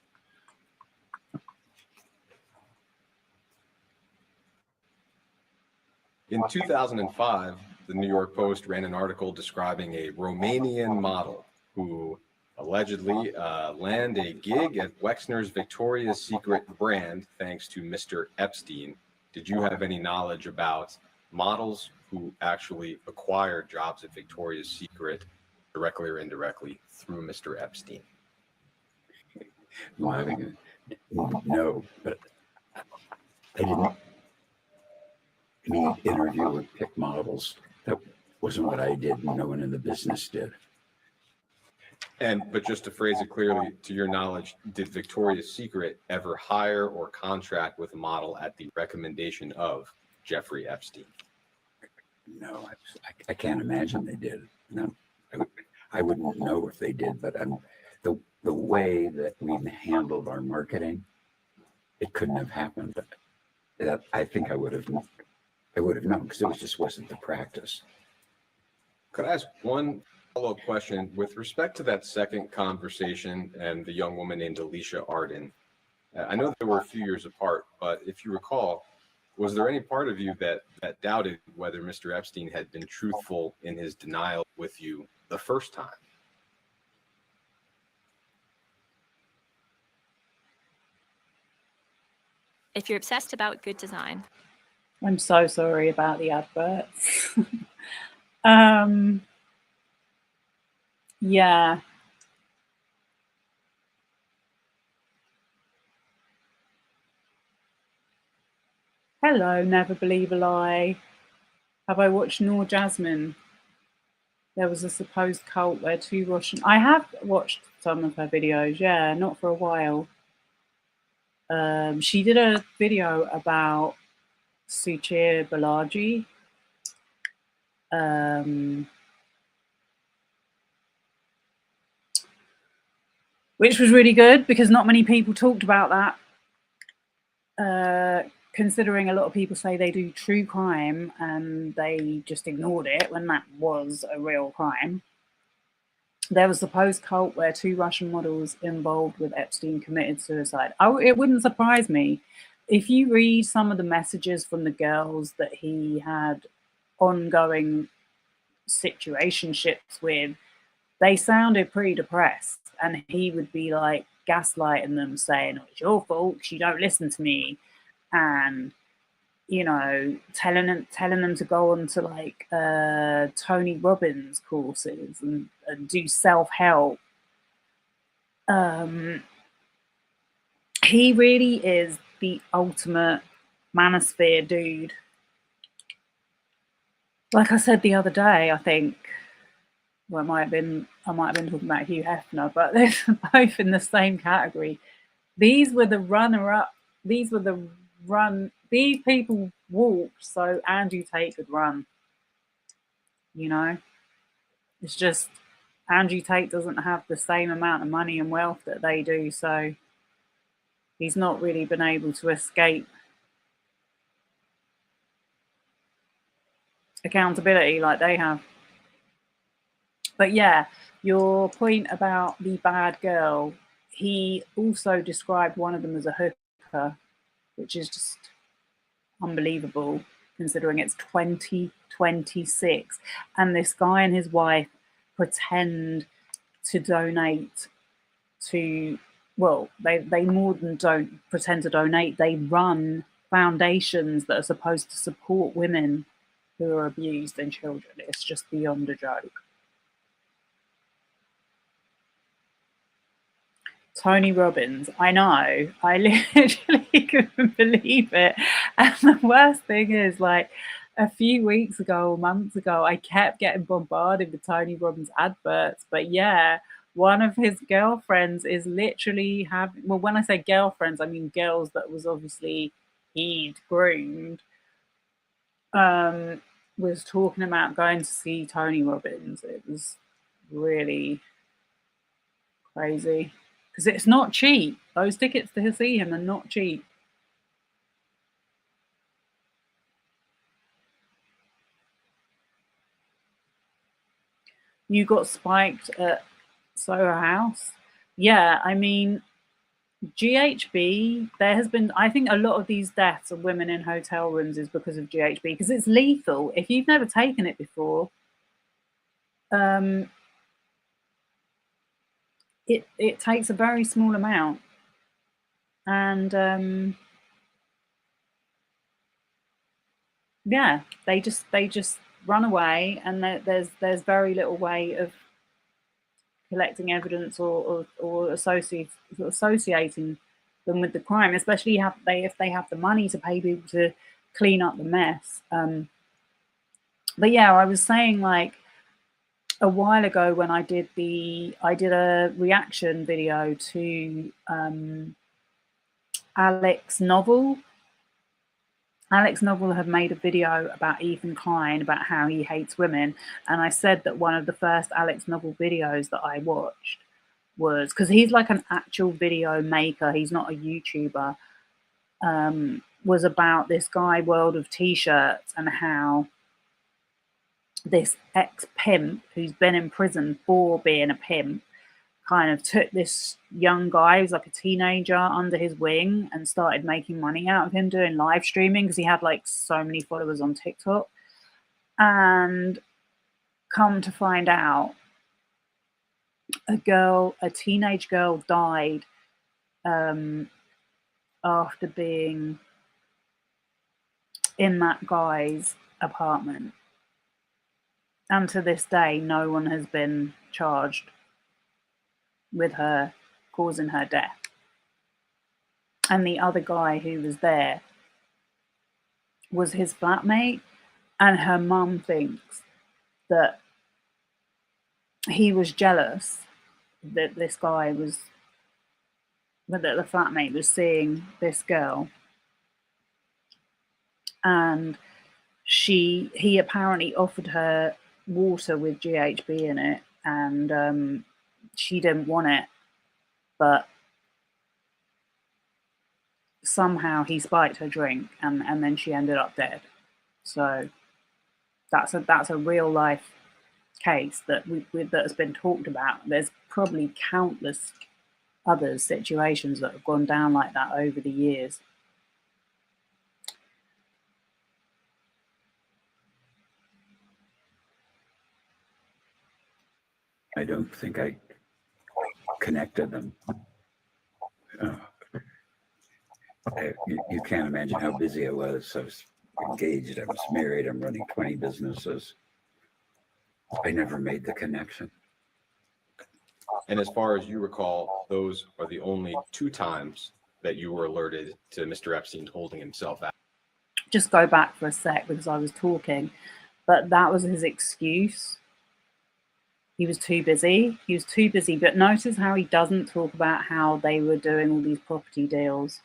In 2005, the New York Post ran an article describing a Romanian model who allegedly landed a gig at Wexner's Victoria's Secret brand thanks to Mr. Epstein. Did you have any knowledge about models who actually acquired jobs at Victoria's Secret directly or indirectly through Mr. Epstein? No, but I didn't. Any interview with pick models, that wasn't what I did. No one in the business did. But just to phrase it clearly, to your knowledge, did Victoria's Secret ever hire or contract with a model at the recommendation of Jeffrey Epstein? No, I can't imagine they did. No, I wouldn't know if they did, but the way that we handled our marketing, it couldn't have happened. That I think I would have known because it just wasn't the practice. Could I ask one follow-up question with respect to that second conversation and the young woman named Alicia Arden? I know they were a few years apart, but if you recall, was there any part of you that doubted whether Mr. Epstein had been truthful in his denial with you the first time? If you're obsessed about good design. I'm so sorry about the adverts. Yeah. Hello, Never Believe a Lie. Have I watched Noor Jasmine? There was a supposed cult where 2 Russian... I have watched some of her videos, yeah, not for a while. She did a video about Suchir Balaji. Which was really good because not many people talked about that. Considering a lot of people say they do true crime and they just ignored it when that was a real crime. There was a supposed cult where 2 Russian models involved with Epstein committed suicide. It wouldn't surprise me. If you read some of the messages from the girls that he had ongoing situationships with, they sounded pretty depressed. And he would be like gaslighting them, saying, "Oh, it's your fault, you don't listen to me." And, you know, telling them to go on to like Tony Robbins courses and do self-help. He really is the ultimate manosphere dude. Like I said the other day, I think well, I might have been talking about Hugh Hefner, but they're both in the same category. These were the runner-up. These people walked so Andrew Tate could run. You know, it's just Andrew Tate doesn't have the same amount of money and wealth that they do, so he's not really been able to escape accountability like they have. But yeah, your point about the bad girl, he also described one of them as a hooker, which is just unbelievable considering it's 2026 and this guy and his wife pretend to donate to, well, they more than don't pretend to donate, they run foundations that are supposed to support women who are abused and children. It's just beyond a joke. Tony Robbins, I know, I literally couldn't believe it. And the worst thing is, like, a few weeks ago or months ago, I kept getting bombarded with Tony Robbins adverts. But yeah, one of his girlfriends is literally having, well, when I say girlfriends, I mean girls that was obviously he'd groomed, was talking about going to see Tony Robbins. It was really crazy. Because it's not cheap. Those tickets to see him are not cheap. You got spiked at Soho House. Yeah, I mean, GHB, there has been, I think a lot of these deaths of women in hotel rooms is because of GHB, because it's lethal. If you've never taken it before, it takes a very small amount. And yeah, they just run away, and there's very little way of collecting evidence or associating them with the crime, especially if they have the money to pay people to clean up the mess. But yeah, I was saying, like, a while ago when I did a reaction video to Alex Novel. Alex Novel had made a video about Ethan Klein, about how he hates women. And I said that one of the first Alex Novel videos that I watched was, because he's like an actual video maker, he's not a YouTuber, was about this guy, World of T-shirts, and how this ex-pimp who's been in prison for being a pimp kind of took this young guy who's like a teenager under his wing and started making money out of him doing live streaming, because he had like so many followers on TikTok. And come to find out, a teenage girl died after being in that guy's apartment. And to this day, no one has been charged with her causing her death. And the other guy who was there was his flatmate, and her mum thinks that he was jealous that this guy was, that the flatmate was seeing this girl, and he apparently offered her water with GHB in it, and she didn't want it, but somehow he spiked her drink, and then she ended up dead. So that's a real life case that that has been talked about. There's probably countless other situations that have gone down like that over the years. I don't think I connected them. You can't imagine how busy I was. I was engaged, I was married, I'm running 20 businesses. I never made the connection. And as far as you recall, those are the only 2 times that you were alerted to Mr. Epstein holding himself out. Just go back for a sec because I was talking, but that was his excuse. He was too busy. He was too busy. But notice how he doesn't talk about how they were doing all these property deals.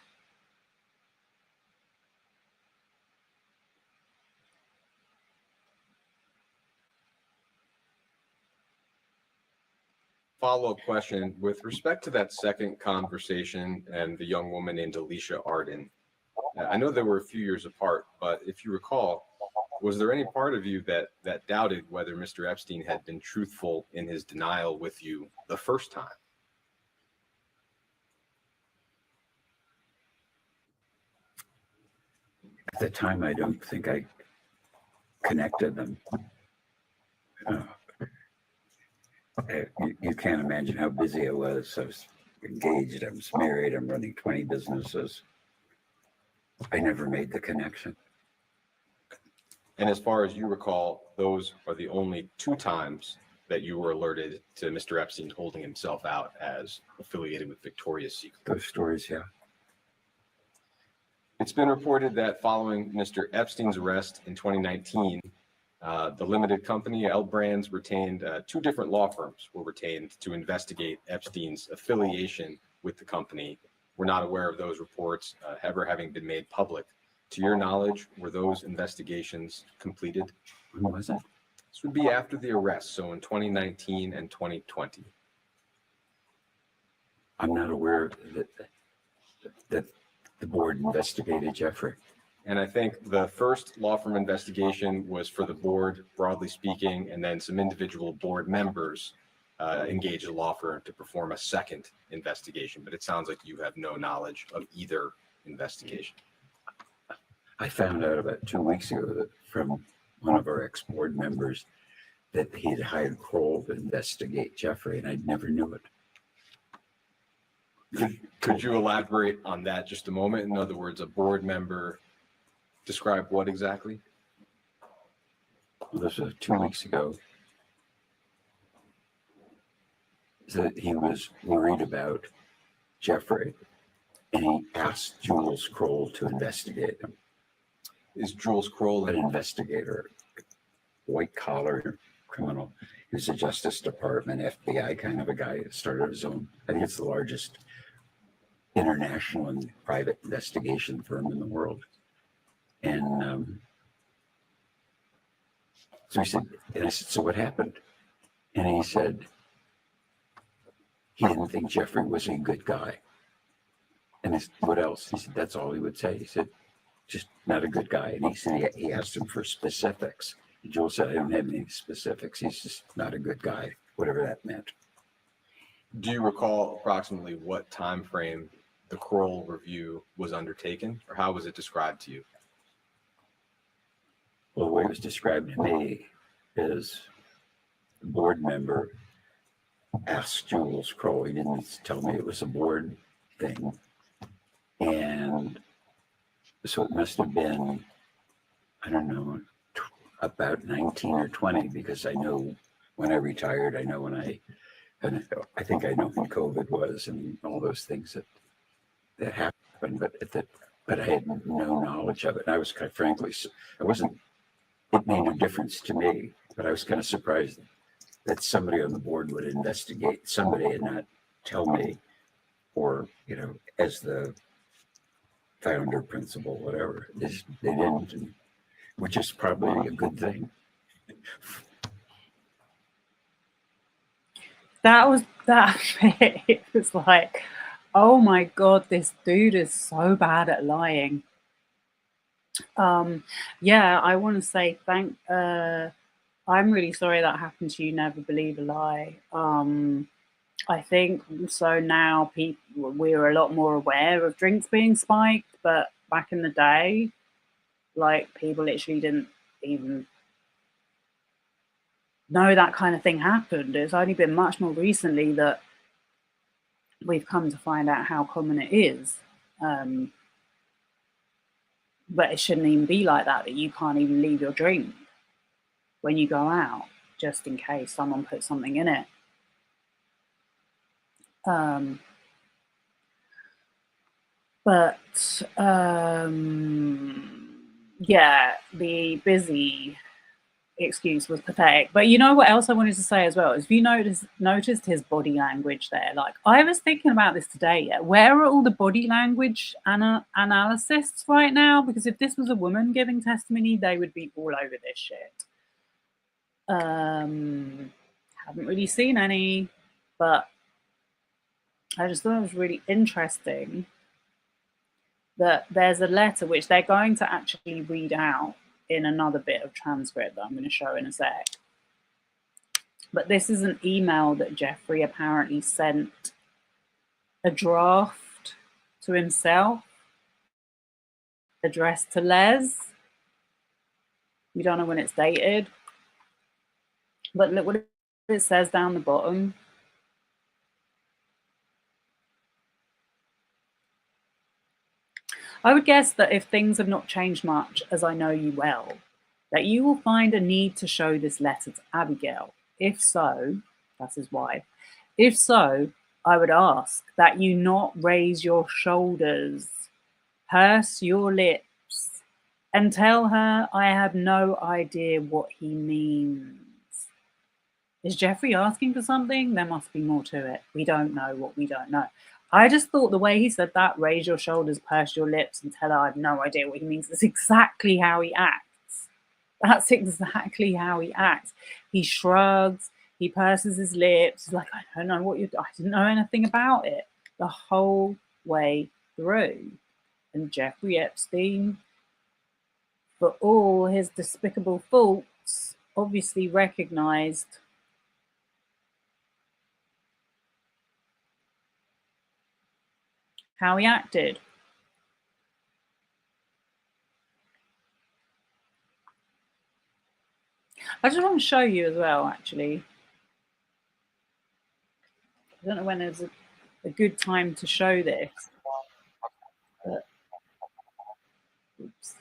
Follow-up question with respect to that second conversation and the young woman named Alicia Arden. I know they were a few years apart, but if you recall, was there any part of you that doubted whether Mr. Epstein had been truthful in his denial with you the first time? At the time, I don't think I connected them. You can't imagine how busy I was. I was engaged, I was married, I'm running 20 businesses. I never made the connection. And as far as you recall, those are the only 2 times that you were alerted to Mr. Epstein holding himself out as affiliated with Victoria's Secret. Those stories, yeah. It's been reported that following Mr. Epstein's arrest in 2019, the limited company, L Brands, retained 2 different law firms were retained to investigate Epstein's affiliation with the company. We're not aware of those reports ever having been made public. To your knowledge, were those investigations completed? When was it? This would be after the arrest, so in 2019 and 2020. I'm not aware that the board investigated Jeffrey. And I think the first law firm investigation was for the board, broadly speaking, and then some individual board members engaged a law firm to perform a second investigation. But it sounds like you have no knowledge of either investigation. I found out about 2 weeks ago that from one of our ex-board members that he had hired Kroll to investigate Jeffrey, and I never knew it. Could you elaborate on that just a moment? In other words, a board member describe what exactly? Well, this was 2 weeks ago. That he was worried about Jeffrey, and he asked Jules Kroll to investigate him. Is Jules Kroll An investigator, white collar criminal. He was a Justice Department, FBI kind of a guy that started his own. I think it's the largest international and private investigation firm in the world. And so he said, and I said, so what happened? And he said, he didn't think Jeffrey was a good guy. And I said, what else? He said, that's all he would say. He said, just not a good guy. And he said, he asked him for specifics. And Joel said, I don't have any specifics. He's just not a good guy, whatever that meant. Do you recall approximately what time frame the Kroll review was undertaken, or how was it described to you? Well, the way it was described to me is the board member asked Jules Kroll. He didn't tell me it was a board thing. And so it must have been, I don't know, about 19 or 20, because I know when I retired, I know when and I think I know when COVID was and all those things that happened, but I had no knowledge of it. And I was quite frankly, it made no difference to me, but I was kind of surprised that somebody on the board would investigate somebody and not tell me, or, as the founder, principal, whatever. They didn't, which is probably a good thing. That bit, it was like, oh my God, this dude is so bad at lying. Yeah, I want to say I'm really sorry that happened to you. Never believe a lie. I think so now we're a lot more aware of drinks being spiked, but back in the day, like, people literally didn't even know that kind of thing happened. It's only been much more recently that we've come to find out how common it is. But it shouldn't even be like that you can't even leave your drink when you go out, just in case someone puts something in it. Yeah, the busy excuse was pathetic. But you know what else I wanted to say as well is, if you noticed his body language there, like I was thinking about this today. Yeah, where are all the body language analysts right now? Because if this was a woman giving testimony, they would be all over this shit. Haven't really seen any, but I just thought it was really interesting that there's a letter which they're going to actually read out in another bit of transcript that I'm going to show in a sec. But this is an email that Jeffrey apparently sent a draft to himself, addressed to Les. We don't know when it's dated. But look what it says down the bottom. I would guess that if things have not changed much, as I know you well, that you will find a need to show this letter to Abigail. If so, that's his wife. If so, I would ask that you not raise your shoulders, purse your lips, and tell her I have no idea what he means. Is Jeffrey asking for something? There must be more to it. We don't know what we don't know. I just thought the way he said that, raise your shoulders, purse your lips, and tell her I have no idea what he means, is exactly how he acts. That's exactly how he acts. He shrugs, he purses his lips, he's like, I don't know what I didn't know anything about it the whole way through. And Jeffrey Epstein, for all his despicable faults, obviously recognized how he acted. I just want to show you as well, actually. I don't know when there's a good time to show this. But, oops.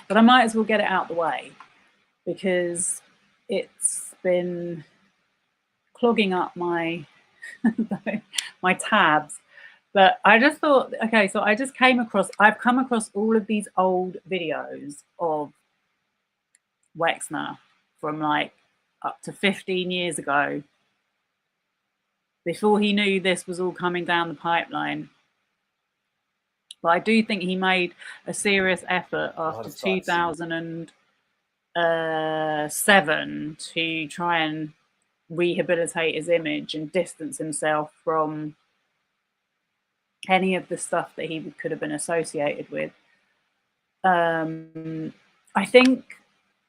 But I might as well get it out the way, because it's been clogging up my my tabs. But I just thought, okay, so I've come across all of these old videos of Wexner from like up to 15 years ago, before he knew this was all coming down the pipeline. But I do think he made a serious effort after 2007 to try and rehabilitate his image and distance himself from any of the stuff that he could have been associated with. I think,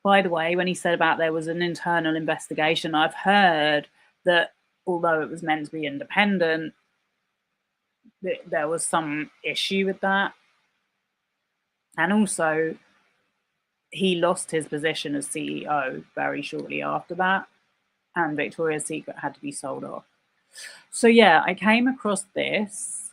by the way, when he said about there was an internal investigation, I've heard that although it was meant to be independent, there was some issue with that. And also, he lost his position as CEO very shortly after that, and Victoria's Secret had to be sold off. So yeah, I came across this,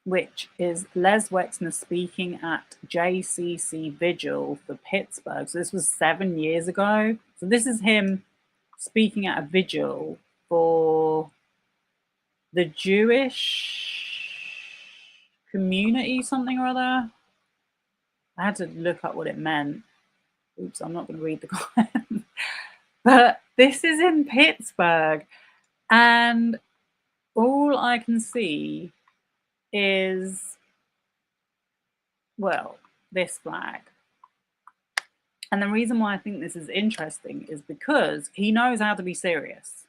which is Les Wexner speaking at JCC Vigil for Pittsburgh. So this was 7 years ago. So this is him speaking at a vigil for the Jewish community, something or other. I had to look up what it meant. Oops, I'm not going to read the comment. But this is in Pittsburgh, and all I can see is, well, this flag. And the reason why I think this is interesting is because he knows how to be serious.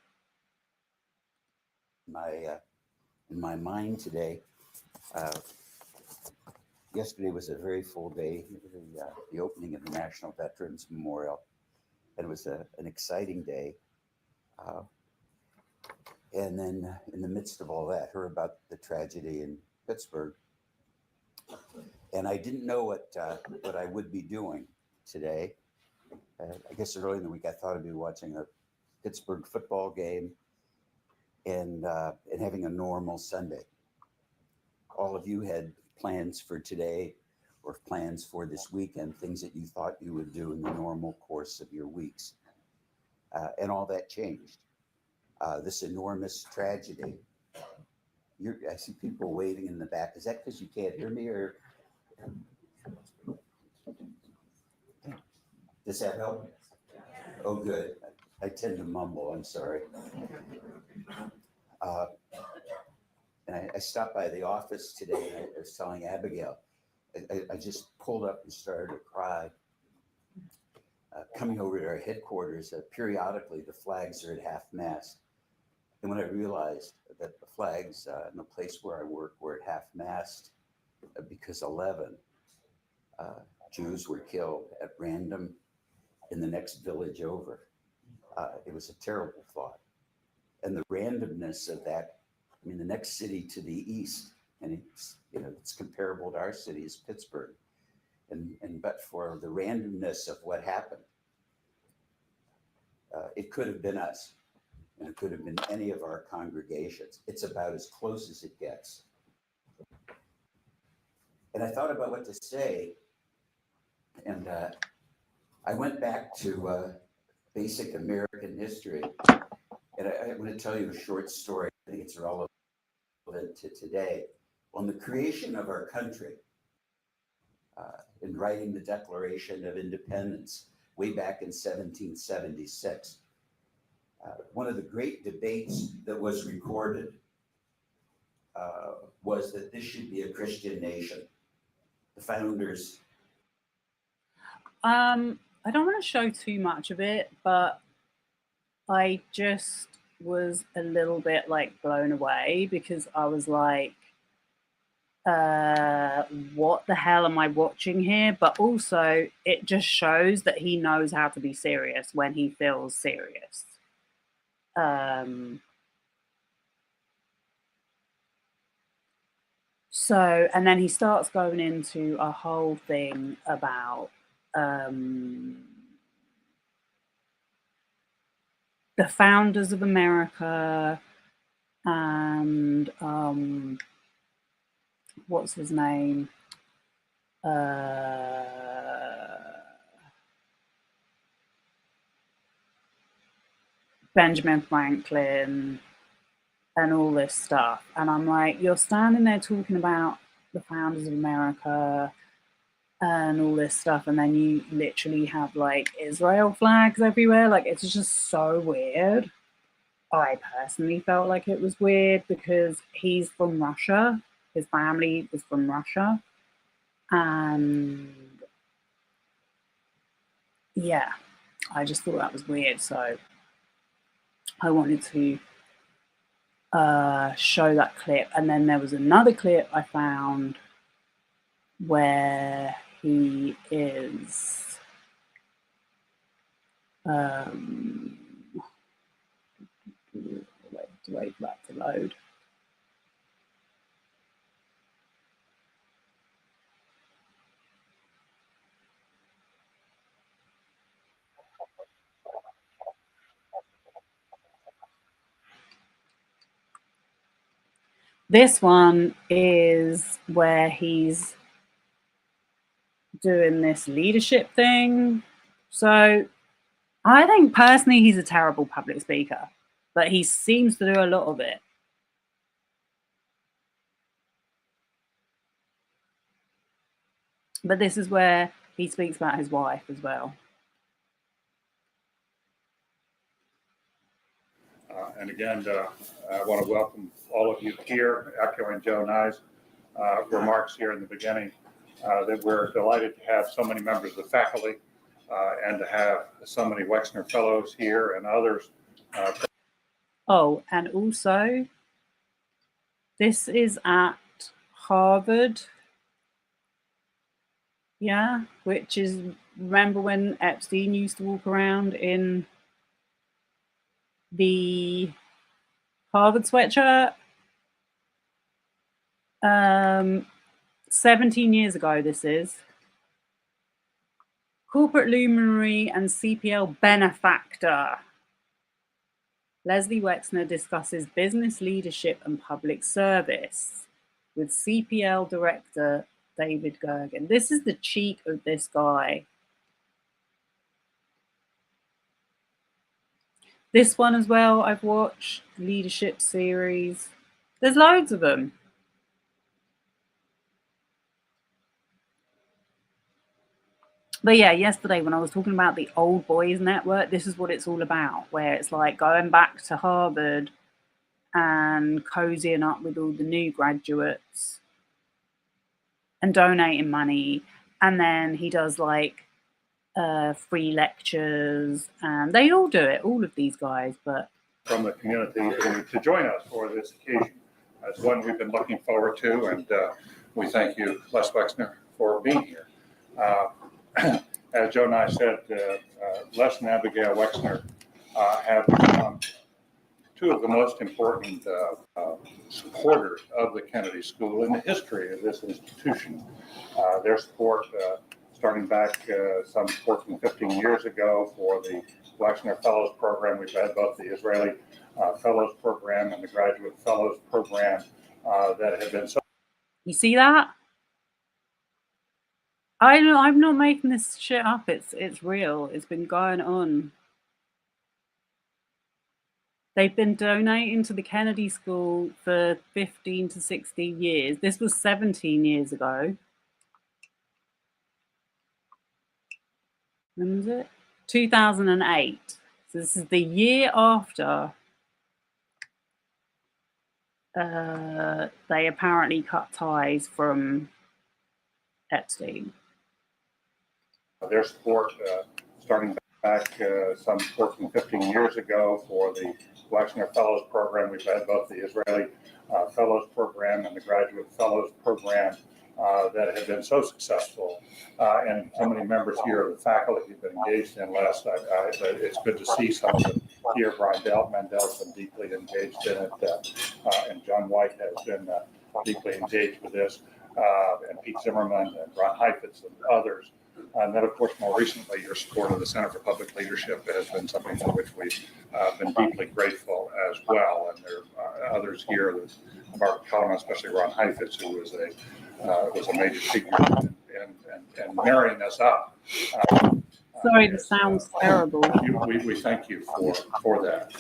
In my mind today, yesterday was a very full day, the opening of the National Veterans Memorial, and it was an exciting day. And then in the midst of all that, heard about the tragedy in Pittsburgh. And I didn't know what I would be doing today. I guess early in the week, I thought I'd be watching a Pittsburgh football game and having a normal Sunday. All of you had plans for today or plans for this weekend, things that you thought you would do in the normal course of your weeks. And all that changed. This enormous tragedy I see people waving in the back. Is that because you can't hear me, or does that help? Oh, good. I tend to mumble. I'm sorry. And I stopped by the office today, and I was telling Abigail, I just pulled up and started to cry. Coming over to our headquarters, periodically the flags are at half mast. And when I realized that the flags in the place where I work were at half mast because 11 Jews were killed at random in the next village over, it was a terrible thought. And the randomness of that, I mean, the next city to the east, and it's comparable to our city, is Pittsburgh. And but for the randomness of what happened, it could have been us, and it could have been any of our congregations. It's about as close as it gets. And I thought about what to say, and I went back to basic American history, and I'm going to tell you a short story. I think it's relevant to today. On the creation of our country, in writing the Declaration of Independence way back in 1776, one of the great debates that was recorded was that this should be a Christian nation. The founders. I don't want to show too much of it, but I just was a little bit like blown away because I was like, what the hell am I watching here? But also it just shows that he knows how to be serious when he feels serious. So, and then he starts going into a whole thing about the founders of America and what's his name? Benjamin Franklin and all this stuff. And I'm like, you're standing there talking about the founders of America and all this stuff, and then you literally have like Israel flags everywhere. Like, it's just so weird. I personally felt like it was weird because he's from Russia. His family is from Russia. And yeah, I just thought that was weird. So I wanted to show that clip. And then there was another clip I found where he is wait for that to load. This one is where he's doing this leadership thing. So I think personally he's a terrible public speaker, but he seems to do a lot of it. But this is where he speaks about his wife as well. And again, I want to welcome all of you here, echoing Joe Nye's remarks here in the beginning, that we're delighted to have so many members of the faculty and to have so many Wexner Fellows here and others. Oh, and also, this is at Harvard. Yeah, which is, remember when Epstein used to walk around in the Harvard sweatshirt? 17 years ago, this is. Corporate luminary and CPL benefactor. Leslie Wexner discusses business leadership and public service with CPL director David Gergen. This is the cheek of this guy. This one as well, I've watched, leadership series. There's loads of them. But yeah, yesterday when I was talking about the old boys network, this is what it's all about, where it's like going back to Harvard and cozying up with all the new graduates and donating money. And then he does like free lectures, and they all do it, all of these guys. But from the community to join us for this occasion. It's one we've been looking forward to, and we thank you, Les Wexner, for being here. As Joe and I said, Les and Abigail Wexner have become two of the most important supporters of the Kennedy School in the history of this institution. Their support starting back some 14, 15 years ago for the Wexner Fellows Program. We've had both the Israeli Fellows Program and the Graduate Fellows Program that have been so. You see that? I'm not making this shit up. It's real. It's been going on. They've been donating to the Kennedy School for 15 to 16 years. This was 17 years ago. When was it? 2008. So this is the year after they apparently cut ties from Epstein. Their support starting back some 14, 15 years ago for the Wexner Fellows Program. We've had both the Israeli Fellows Program and the Graduate Fellows Program that have been so successful, and so many members here of the faculty have been engaged in. It's good to see some of them here. Brian Mandel's been deeply engaged in it, and John White has been deeply engaged with this, and Pete Zimmerman and Ron Heifetz and others. And then, of course, more recently, your support of the Center for Public Leadership has been something for which we've been deeply grateful as well. And there are others here, Mark Kellerman, especially Ron Heifetz, who was a major figure in marrying us up. Sorry, this sounds terrible. We thank you for that.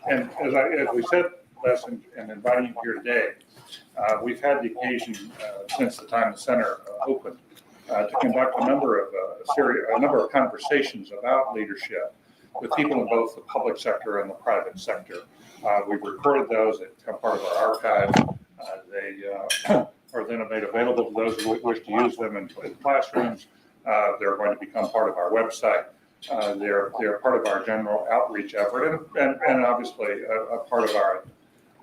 And as we said, Les, and inviting you here today, we've had the occasion since the time the center opened to conduct a number of conversations about leadership with people in both the public sector and the private sector. We've recorded those that become part of our archives. They are then made available to those who wish to use them in classrooms. They're going to become part of our website. They're part of our general outreach effort, and obviously a part of our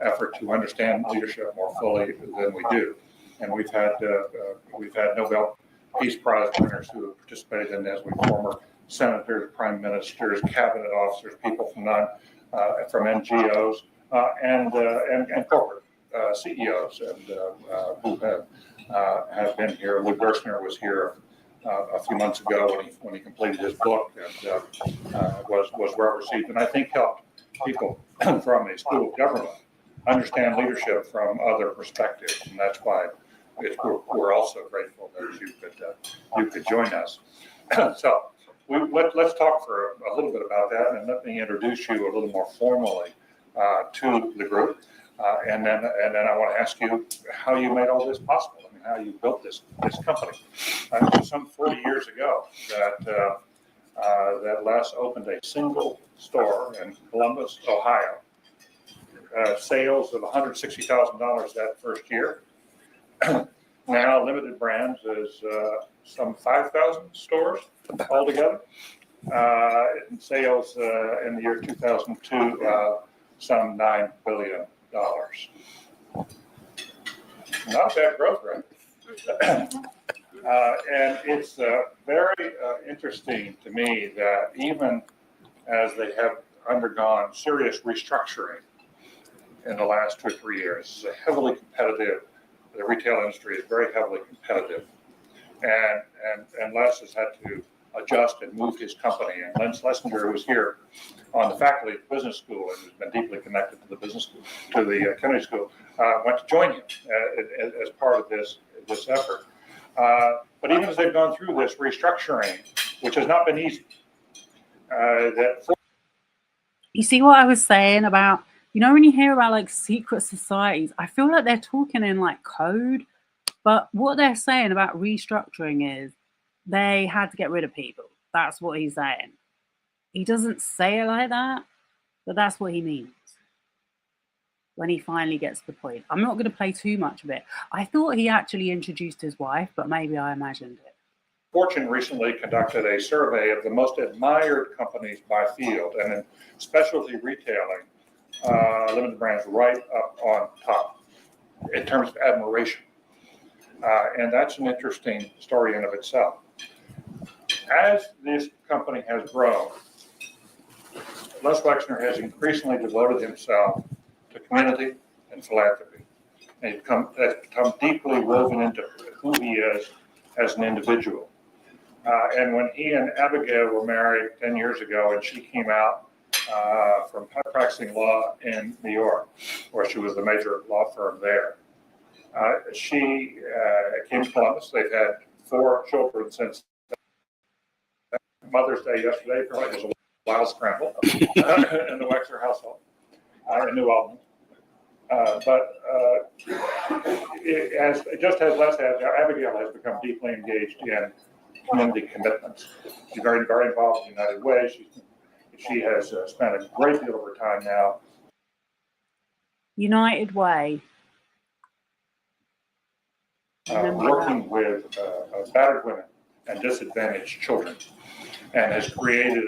effort to understand leadership more fully than we do. And we've had Nobel Peace Prize winners who have participated in this. We've former senators, prime ministers, cabinet officers, people from NGOs and corporate CEOs who have been here. Lou Gerstner was here a few months ago when he completed his book and was well received, and I think helped people from a school of government understand leadership from other perspectives, and that's why we're also grateful that you could join us. So let's talk for a little bit about that, and let me introduce you a little more formally to the group, and then I want to ask you how you made all this possible. I mean, how you built this company. It was some 40 years ago that Les opened a single store in Columbus, Ohio. Sales of $160,000 that first year. Now Limited Brands is some 5,000 stores altogether. And sales in the year 2002, some $9 billion. Not a bad growth rate. And it's very interesting to me that even as they have undergone serious restructuring in the last 2 or 3 years, it's heavily competitive. The retail industry is very heavily competitive, and Les has had to adjust and move his company. And Len Schlesinger, who was here on the faculty of business school and has been deeply connected to the business school, to the Kennedy School, went to join him as part of this effort. But even as they've gone through this restructuring, which has not been easy, you see what I was saying about You know, when you hear about like secret societies, I feel like they're talking in like code, but what they're saying about restructuring is they had to get rid of people. That's what he's saying. He doesn't say it like that, but that's what he means when he finally gets to the point. I'm not going to play too much of it. I thought he actually introduced his wife, but maybe I imagined it. Fortune recently conducted a survey of the most admired companies by field, and in specialty retailing, limited brands right up on top in terms of admiration. And that's an interesting story in of itself. As this company has grown, Les Wexner has increasingly devoted himself to community and philanthropy. And has become deeply woven into who he is as an individual. And when he and Abigail were married 10 years ago, and she came out from practicing law in New York, where she was the major law firm there, she came to Columbus. They've had 4 children since Mother's Day yesterday. Probably was a wild scramble in the Wexner household in New Albany. Just as Les has, Abigail has become deeply engaged in community commitments. She's very, very involved in United Way. She has spent a great deal of her time now. United Way. Working with battered women and disadvantaged children, and has created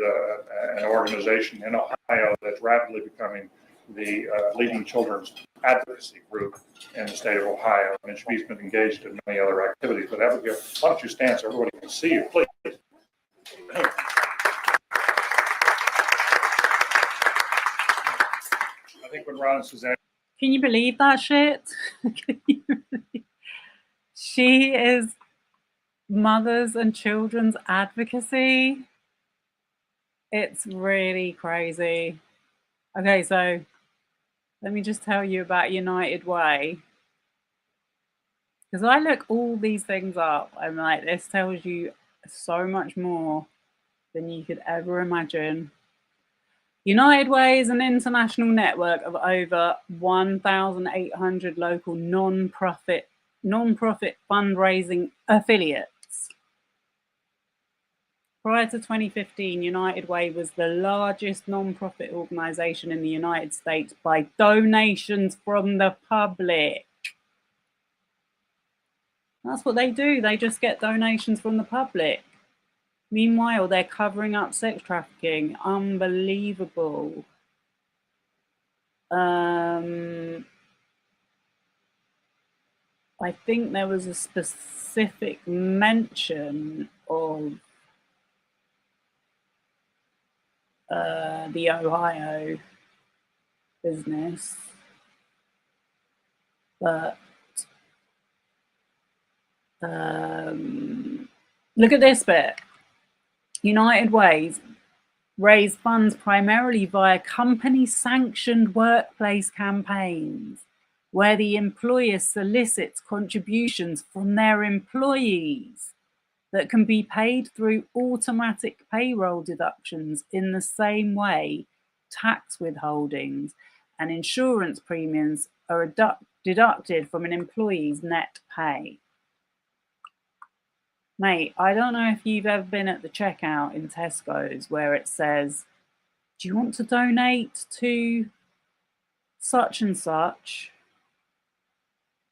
an organization in Ohio that's rapidly becoming the leading children's advocacy group in the state of Ohio. And she's been engaged in many other activities. But Abigail, why don't you stand so everybody can see you, please? I think when Ron and Suzanne. Can you believe that shit? She is mothers and children's advocacy. It's really crazy. Okay, so let me just tell you about United Way. Because I look all these things up. I'm like, this tells you so much more than you could ever imagine. United Way is an international network of over 1,800 local non-profit fundraising affiliates. Prior to 2015, United Way was the largest non-profit organization in the United States by donations from the public. That's what they do. They just get donations from the public. Meanwhile, they're covering up sex trafficking. Unbelievable. I think there was a specific mention of the Ohio business, but look at this bit. United Ways raise funds primarily via company-sanctioned workplace campaigns, where the employer solicits contributions from their employees that can be paid through automatic payroll deductions in the same way tax withholdings and insurance premiums are deducted from an employee's net pay. Mate, I don't know if you've ever been at the checkout in Tesco's where it says, do you want to donate to such and such?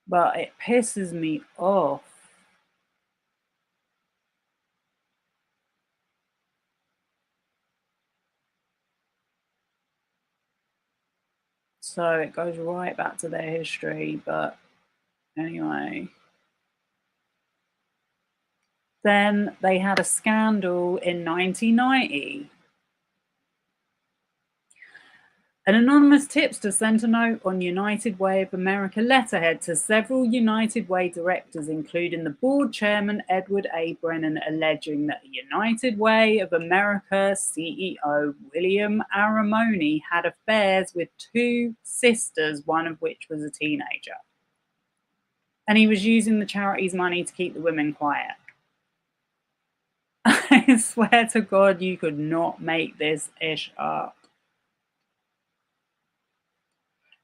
But it pisses me off. So it goes right back to their history, but anyway. Then they had a scandal in 1990. An anonymous tipster sent a note on United Way of America letterhead to several United Way directors, including the board chairman Edward A. Brennan, alleging that the United Way of America CEO William Aramoni had affairs with 2 sisters, one of which was a teenager. And he was using the charity's money to keep the women quiet. I swear to God, you could not make this ish up.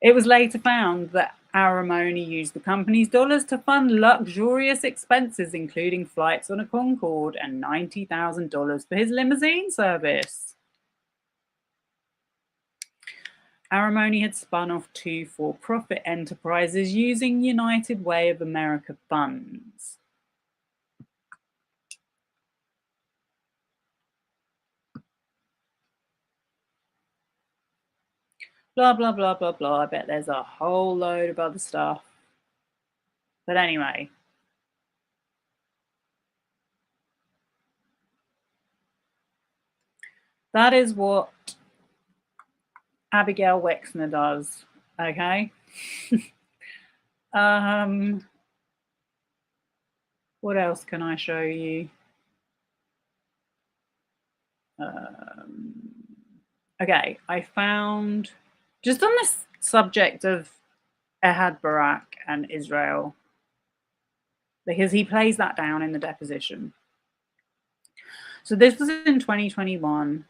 It was later found that Aramoni used the company's dollars to fund luxurious expenses, including flights on a Concorde and $90,000 for his limousine service. Aramoni had spun off 2 for-profit enterprises using United Way of America funds. Blah, blah, blah, blah, blah. I bet there's a whole load of other stuff. But anyway. That is what Abigail Wexner does, okay? What else can I show you? Okay, I found, just on this subject of Ehud Barak and Israel, because he plays that down in the deposition. So this was in 2021.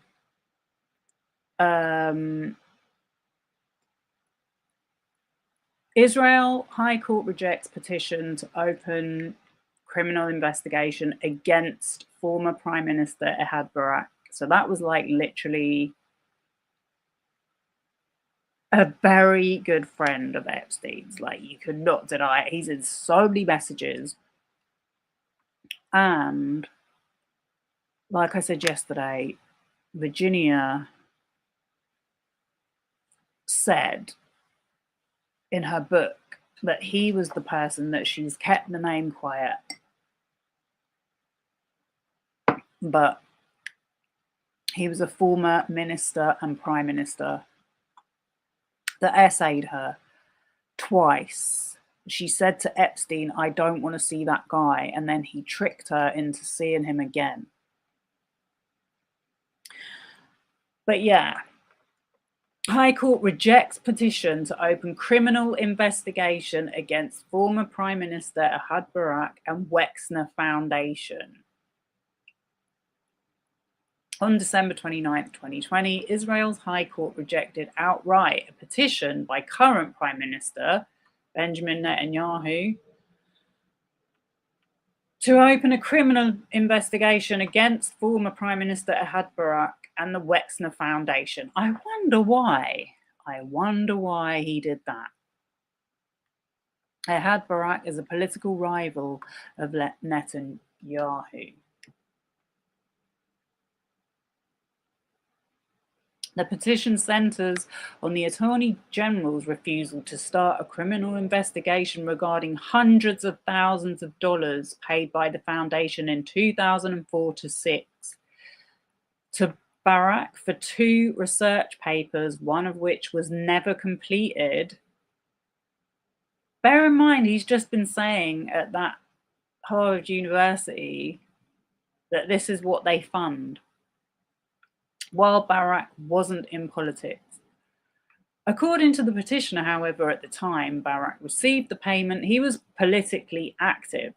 Israel High Court rejects petition to open criminal investigation against former Prime Minister Ehud Barak. So that was like literally a very good friend of Epstein's. Like, you could not deny it. He's in so many messages. And like I said yesterday, Virginia said in her book that he was the person that she's kept the name quiet. But he was a former minister and prime minister that essayed her twice. She said to Epstein, I don't want to see that guy. And then he tricked her into seeing him again. But yeah, High Court rejects petition to open criminal investigation against former Prime Minister Ehud Barak and Wexner Foundation. On December 29th, 2020, Israel's High Court rejected outright a petition by current Prime Minister Benjamin Netanyahu to open a criminal investigation against former Prime Minister Ehud Barak and the Wexner Foundation. I wonder why. I wonder why he did that. Ehud Barak is a political rival of Netanyahu. The petition centers on the Attorney General's refusal to start a criminal investigation regarding hundreds of thousands of dollars paid by the foundation in 2004 to 6 to Barak for 2 research papers, one of which was never completed. Bear in mind, he's just been saying at that Harvard University that this is what they fund, while Barak wasn't in politics. According to the petitioner, however, at the time Barak received the payment, he was politically active.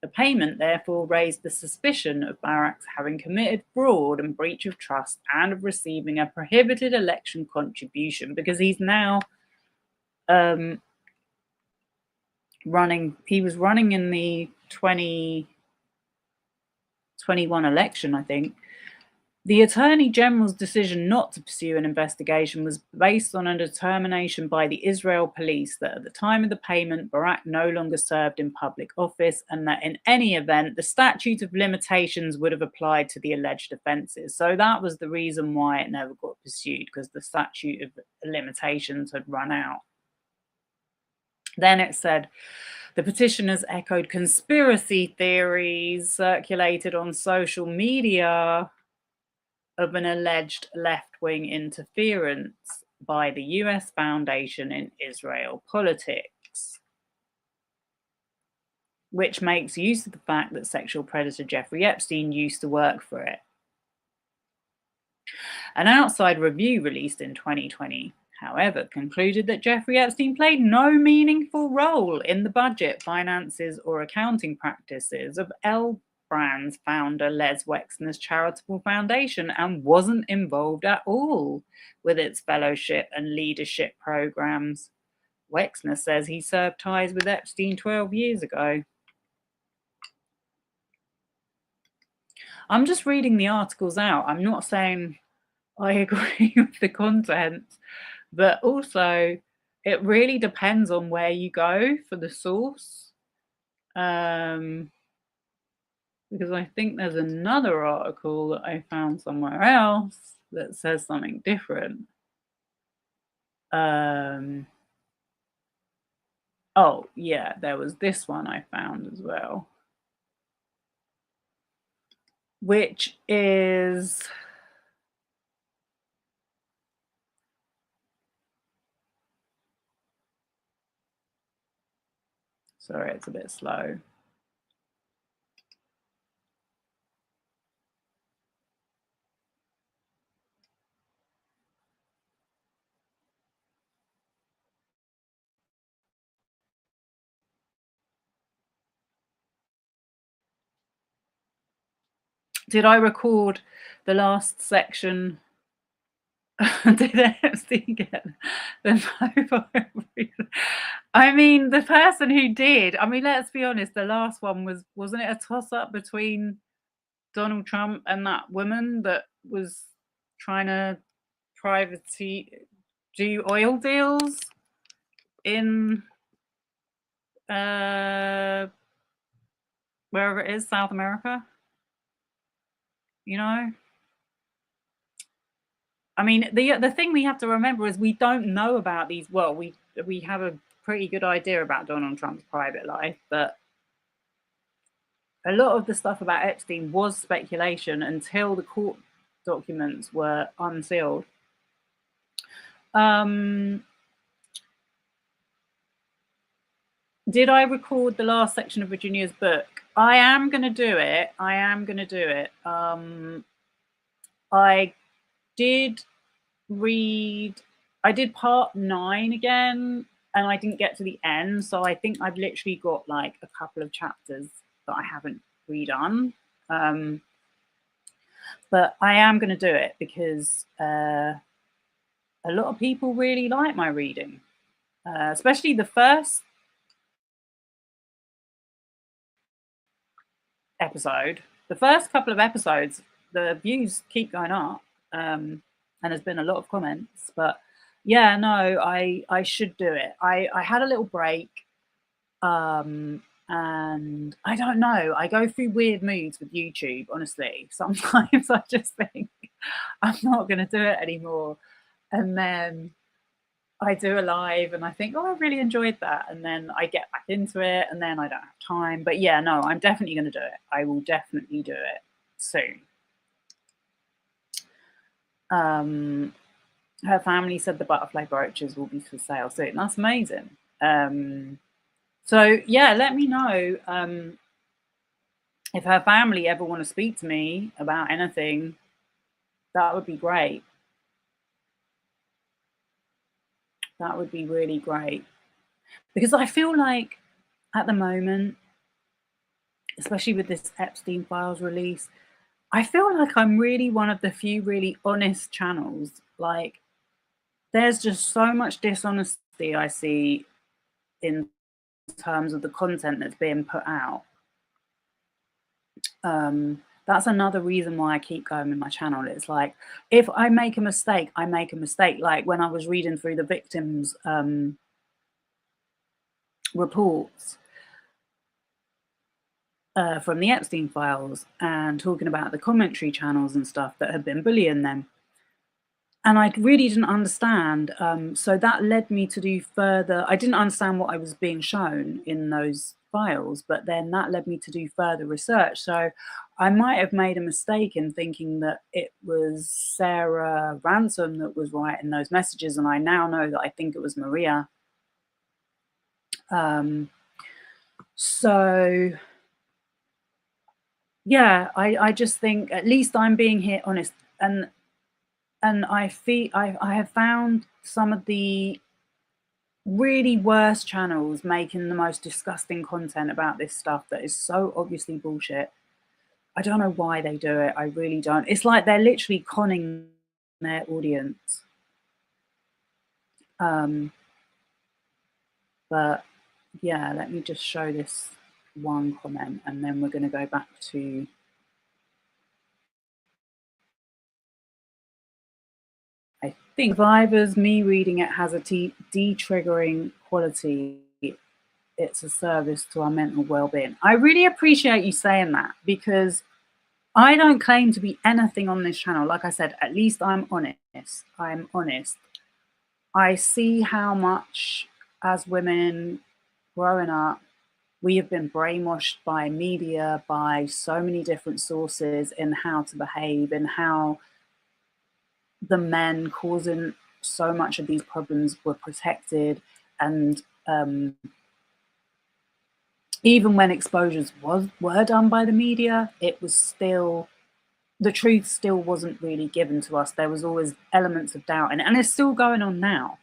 The payment therefore raised the suspicion of Barak's having committed fraud and breach of trust and of receiving a prohibited election contribution, because he's now running. He was running in the 2021 election, I think. The Attorney General's decision not to pursue an investigation was based on a determination by the Israel police that at the time of the payment, Barak no longer served in public office, and that in any event, the statute of limitations would have applied to the alleged offences. So that was the reason why it never got pursued, because the statute of limitations had run out. Then it said, the petitioners echoed conspiracy theories circulated on social media of an alleged left-wing interference by the US Foundation in Israel politics, which makes use of the fact that sexual predator Jeffrey Epstein used to work for it. An outside review released in 2020, however, concluded that Jeffrey Epstein played no meaningful role in the budget, finances, or accounting practices of Brands founder Les Wexner's charitable foundation and wasn't involved at all with its fellowship and leadership programs. Wexner says he severed ties with Epstein 12 years ago. I'm just reading the articles out. I'm not saying I agree with the content, but also it really depends on where you go for the source. Because I think there's another article that I found somewhere else that says something different. Oh, yeah, there was this one I found as well, which is sorry, it's a bit slow. Did I record the last section? Did Epstein get the Nobel? I mean, the person who did, I mean, let's be honest, the last one wasn't it a toss-up between Donald Trump and that woman that was trying to do oil deals in wherever it is, South America? You know? I mean, the thing we have to remember is we don't know about these. Well, we have a pretty good idea about Donald Trump's private life, but a lot of the stuff about Epstein was speculation until the court documents were unsealed. Did I record the last section of Virginia's book? I am going to do it. I did part 9 again, and I didn't get to the end, so I think I've literally got like a couple of chapters that I haven't redone. But I am going to do it because a lot of people really like my reading, especially the first episode. The first couple of episodes, the views keep going up, and there's been a lot of comments. But yeah, no, I should do it. I had a little break, and I don't know. I go through weird moods with YouTube. Honestly, sometimes I just think I'm not going to do it anymore, and then I do a live and I think, oh, I really enjoyed that. And then I get back into it and then I don't have time. But yeah, no, I'm definitely going to do it. I will definitely do it soon. Her family said the butterfly brooches will be for sale soon. That's amazing. So yeah, let me know if her family ever want to speak to me about anything. That would be great. That would be really great. Because I feel like at the moment, especially with this Epstein Files release, I feel like I'm really one of the few really honest channels. Like, there's just so much dishonesty I see in terms of the content that's being put out. That's another reason why I keep going with my channel. It's like, if I make a mistake, I make a mistake. Like when I was reading through the victims' reports from the Epstein files and talking about the commentary channels and stuff that had been bullying them. And I really didn't understand. So that led me to do further. I didn't understand what I was being shown in those files, but then that led me to do further research. So I might have made a mistake in thinking that it was Sarah Ransom that was writing those messages. And I now know that I think it was Maria. So yeah, I just think at least I'm being here honest. And I have found some of the really worst channels making the most disgusting content about this stuff that is so obviously bullshit. I don't know why they do it. I really don't. It's like they're literally conning their audience. But yeah, let me just show this one comment and then we're going to go back to I think Survivors, me reading it has a de-triggering quality. It's a service to our mental well-being. I really appreciate you saying that because I don't claim to be anything on this channel. Like I said, at least I'm honest. I'm honest. I see how much as women growing up, we have been brainwashed by media, by so many different sources in how to behave and how the men causing so much of these problems were protected. And even when exposures were done by the media, it was still, the truth still wasn't really given to us. There was always elements of doubt, and it's still going on now.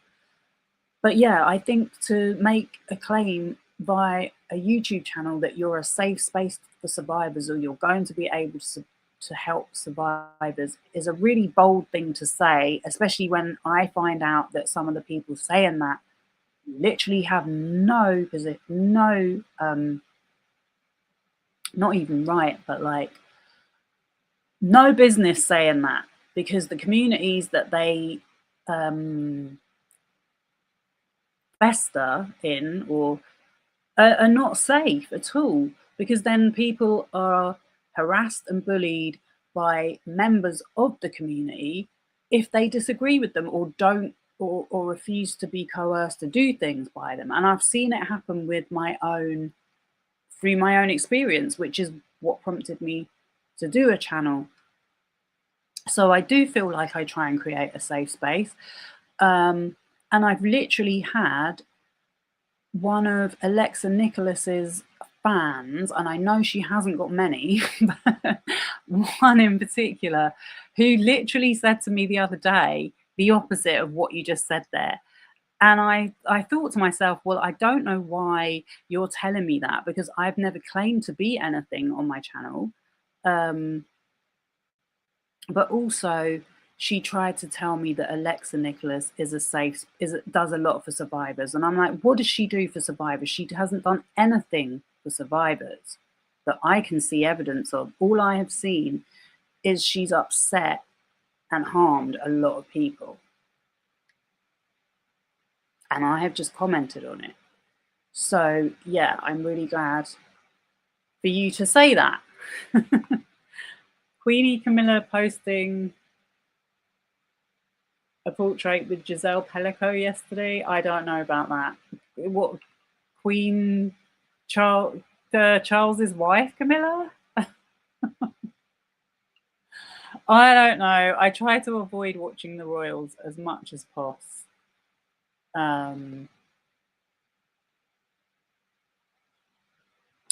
But yeah, I think to make a claim by a YouTube channel that you're a safe space for survivors or you're going to be able to help survivors is a really bold thing to say, especially when I find out that some of the people saying that literally have no not even right, but like no business saying that, because the communities that they fester in or are not safe at all, because then people are harassed and bullied by members of the community if they disagree with them or don't or refuse to be coerced to do things by them. And I've seen it happen with through my own experience, which is what prompted me to do a channel. So I do feel like I try and create a safe space. And I've literally had one of Alexa Nicholas's fans, and I know she hasn't got many, but one in particular, who literally said to me the other day the opposite of what you just said there. And I thought to myself, well, I don't know why you're telling me that, because I've never claimed to be anything on my channel. But also, she tried to tell me that Alexa Nicholas does a lot for survivors. And I'm like, what does she do for survivors? She hasn't done anything for survivors that I can see evidence of. All I have seen is she's upset and harmed a lot of people. And I have just commented on it. So yeah, I'm really glad for you to say that. Queenie Camilla posting a portrait with Giselle Pellico yesterday. I don't know about that. What, Queen Charles's wife, Camilla? I don't know. I try to avoid watching the royals as much as possible.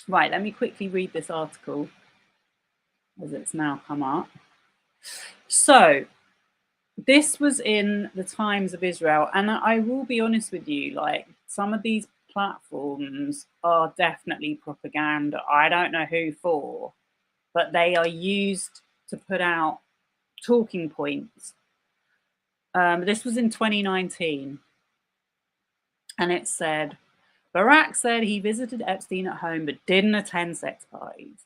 Right, let me quickly read this article as it's now come up. So this was in the Times of Israel, and I will be honest with you, like some of these platforms are definitely propaganda. I don't know who for, but they are used to put out talking points. This was in 2019, and it said, Barack said he visited Epstein at home but didn't attend sex parties.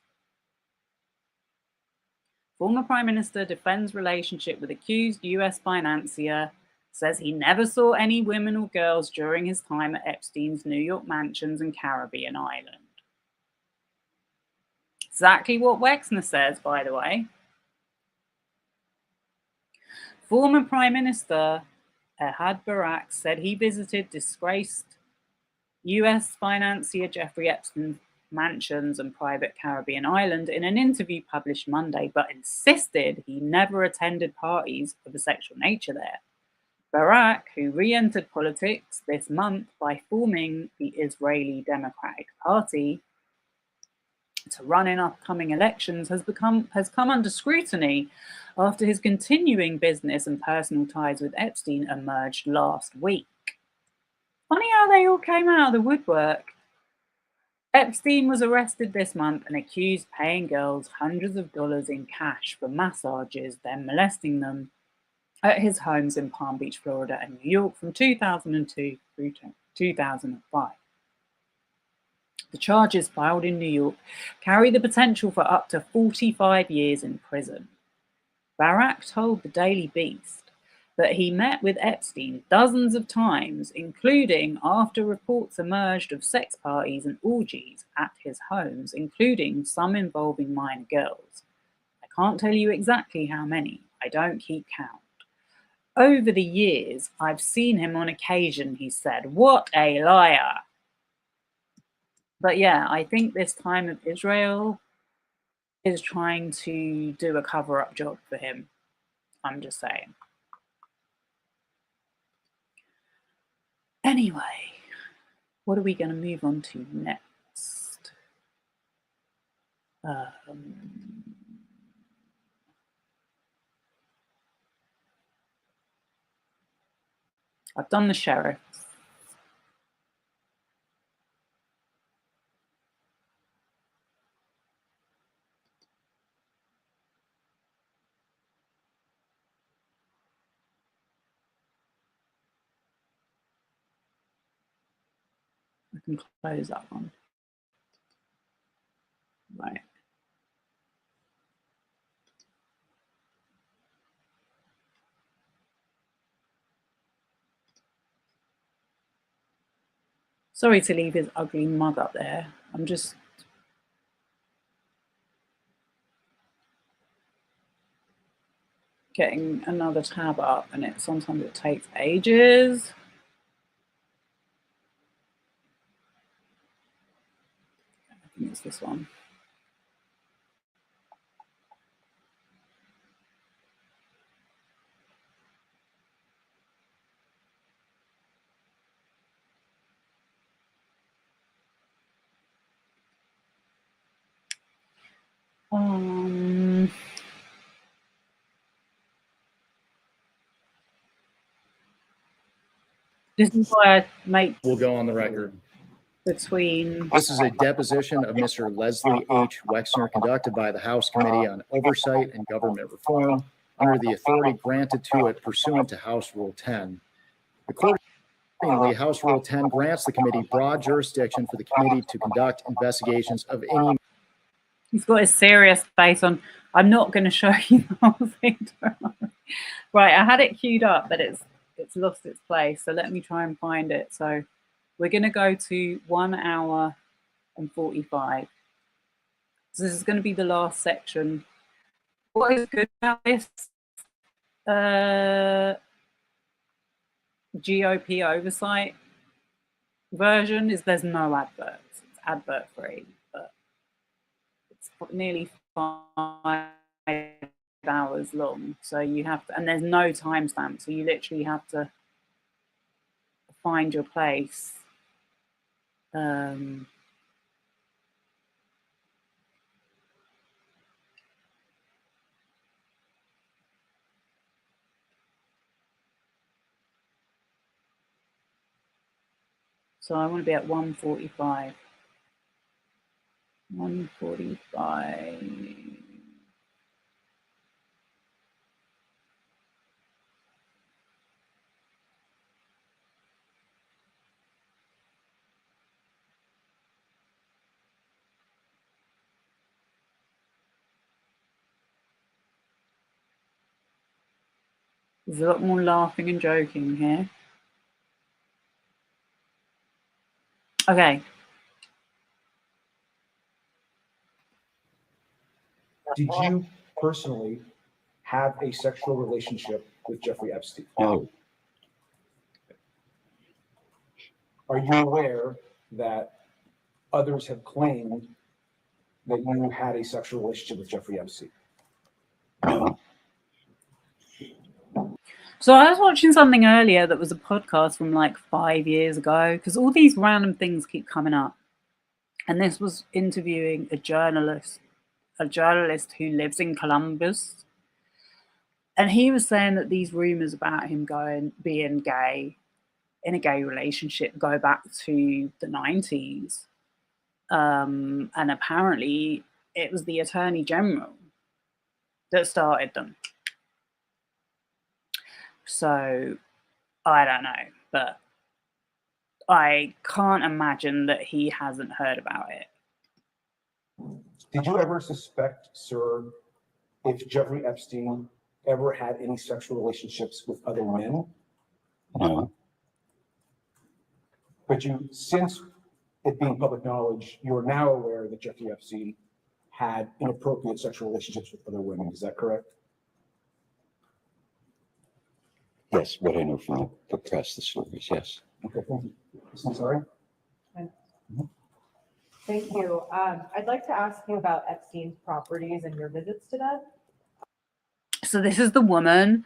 Former Prime Minister defends relationship with accused US financier, says he never saw any women or girls during his time at Epstein's New York mansions and Caribbean island. Exactly what Wexner says, by the way. Former Prime Minister Ehud Barak said he visited disgraced US financier Jeffrey Epstein's mansions and private Caribbean island in an interview published Monday, but insisted he never attended parties of a sexual nature there. Barak, who re-entered politics this month by forming the Israeli Democratic Party to run in upcoming elections, has come under scrutiny after his continuing business and personal ties with Epstein emerged last week. Funny how they all came out of the woodwork. Epstein was arrested this month and accused paying girls hundreds of dollars in cash for massages, then molesting them at his homes in Palm Beach, Florida and New York from 2002 through 2005. The charges filed in New York carry the potential for up to 45 years in prison. Barak told the Daily Beast that he met with Epstein dozens of times, including after reports emerged of sex parties and orgies at his homes, including some involving minor girls. I can't tell you exactly how many. I don't keep count. Over the years, I've seen him on occasion, he said. What a liar. But yeah, I think this time of Israel is trying to do a cover-up job for him. I'm just saying. Anyway, what are we going to move on to next? I've done the sheriff. I can close that one. Right. Sorry to leave his ugly mug up there. I'm just getting another tab up and sometimes it takes ages. I think it's this one. This is why I make We'll go on the record. between. This is a deposition of Mr. Leslie H. Wexner conducted by the House Committee on Oversight and Government Reform under the authority granted to it pursuant to House Rule 10. Accordingly, House Rule 10 grants the committee broad jurisdiction for the committee to conduct investigations of any. He's got his serious face on. I'm not going to show you the whole thing. Right, I had it queued up, but it's lost its place. So let me try and find it. So we're going to go to 1 hour and 45. So this is going to be the last section. What is good about this GOP oversight version is there's no adverts. It's advert free, but it's nearly 5 hours long. So you have to, and there's no timestamp. So you literally have to find your place. So I want to be at 1:45. 1:45. There's a lot more laughing and joking here. Okay. Did you personally have a sexual relationship with Jeffrey Epstein? No. Are you aware that others have claimed that you had a sexual relationship with Jeffrey Epstein? No. So I was watching something earlier that was a podcast from like 5 years ago, because all these random things keep coming up. And this was interviewing a journalist who lives in Columbus. And he was saying that these rumors about him being gay, in a gay relationship, go back to the 90s. And apparently it was the Attorney General that started them. So I don't know, but I can't imagine that he hasn't heard about it. Did you ever suspect, sir, if Jeffrey Epstein ever had any sexual relationships with other men? No, But you, since it being public knowledge, you are now aware that Jeffrey Epstein had inappropriate sexual relationships with other women. Is that correct? yes, what I know from the press, the stories, yes. Okay, thank you. I'm sorry. Thank you. I'd like to ask you about Epstein's properties and your visits to them. So this is the woman.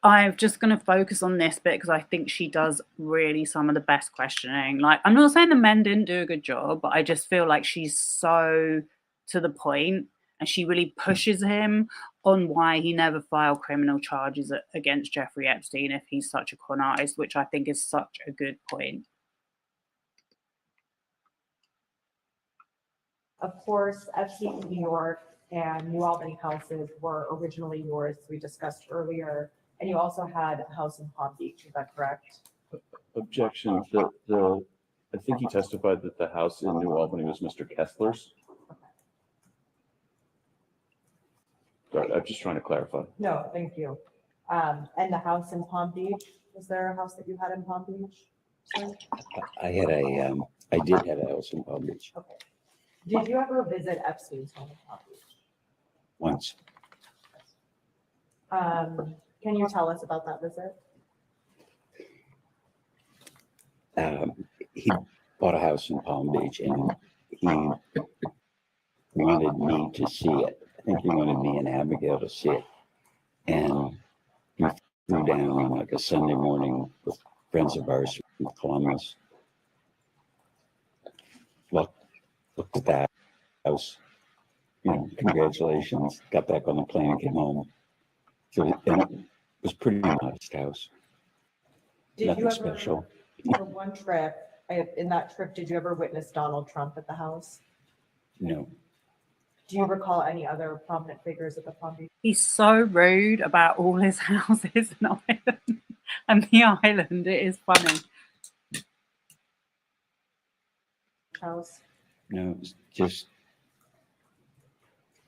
I'm just going to focus on this bit because I think she does really some of the best questioning. Like, I'm not saying the men didn't do a good job, but I just feel like she's so to the point and she really pushes him on why he never filed criminal charges against Jeffrey Epstein if he's such a con artist, which I think is such a good point. Of course, Epstein, New York, and New Albany houses were originally yours, we discussed earlier, and you also had a house in Palm Beach, is that correct? Objection. I think he testified that the house in New Albany was Mr. Kessler's. Sorry, I'm just trying to clarify. No, thank you. And the house in Palm Beach, was there a house that you had in Palm Beach? Sir? I did have a house in Palm Beach Okay. Did you ever visit Epstein's home in Palm Beach? once. Can you tell us about that visit? He bought a house in Palm Beach and he wanted me to see it. I think he wanted me and Abigail to see it. And we flew down on like a Sunday morning with friends of ours from Columbus. Looked at that house, congratulations. Got back on the plane and came home. So and it was pretty modest house. Did Nothing you ever, special. for one trip, in that trip, did you ever witness Donald Trump at the house? No. Do you recall any other prominent figures at the Palm Beach He's so rude about all his houses and island and the island. It is funny. house? No, it was just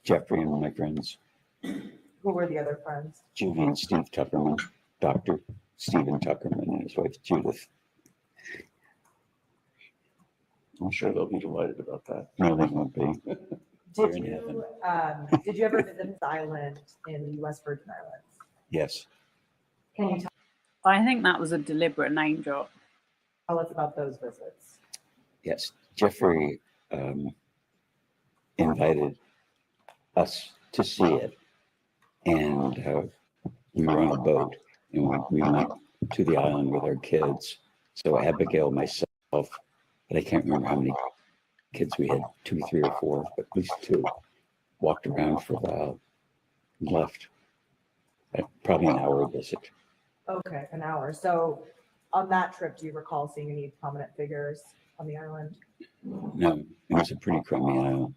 Jeffrey and my friends, Who were the other friends? Judy and Steve Tuckerman, Dr. Stephen Tuckerman and his wife Judith. I'm sure they'll be delighted about that. No, they won't be. Did you ever visit his island in the U.S. Virgin Islands? Yes. Can you I think that was a deliberate name drop. tell us about those visits? Yes. Jeffrey invited us to see it. And we were on a boat and we went to the island with our kids. So Abigail, myself, but I can't remember how many kids we had, 2, 3, or 4, but at least 2, walked around for a while and left. Probably an hour visit. Okay, an hour. So on that trip, do you recall seeing any prominent figures on the island? No, it was a pretty crummy island.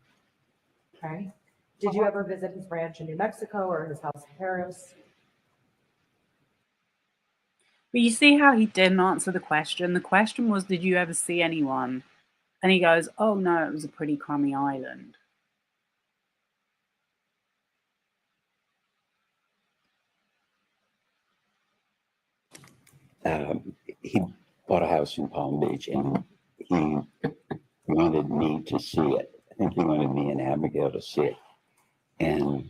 Okay. Did you ever visit his ranch in New Mexico or his house in Paris? But you see how he didn't answer the question? The question was, did you ever see anyone? And he goes, oh no, it was a pretty crummy island. He bought a house in Palm Beach and he wanted me to see it. I think he wanted me and Abigail to see it. And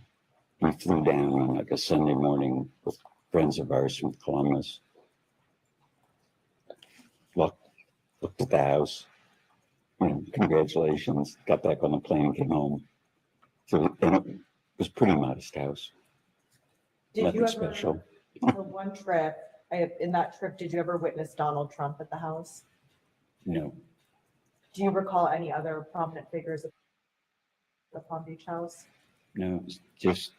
we flew down on like a Sunday morning with friends of ours from Columbus. Looked at the house, congratulations. Got back on the plane and came home. So and it was pretty modest house. Did Nothing you ever, special. for one trip, in that trip, did you ever witness Donald Trump at the house? No. Do you recall any other prominent figures at the Palm Beach house? No, it was just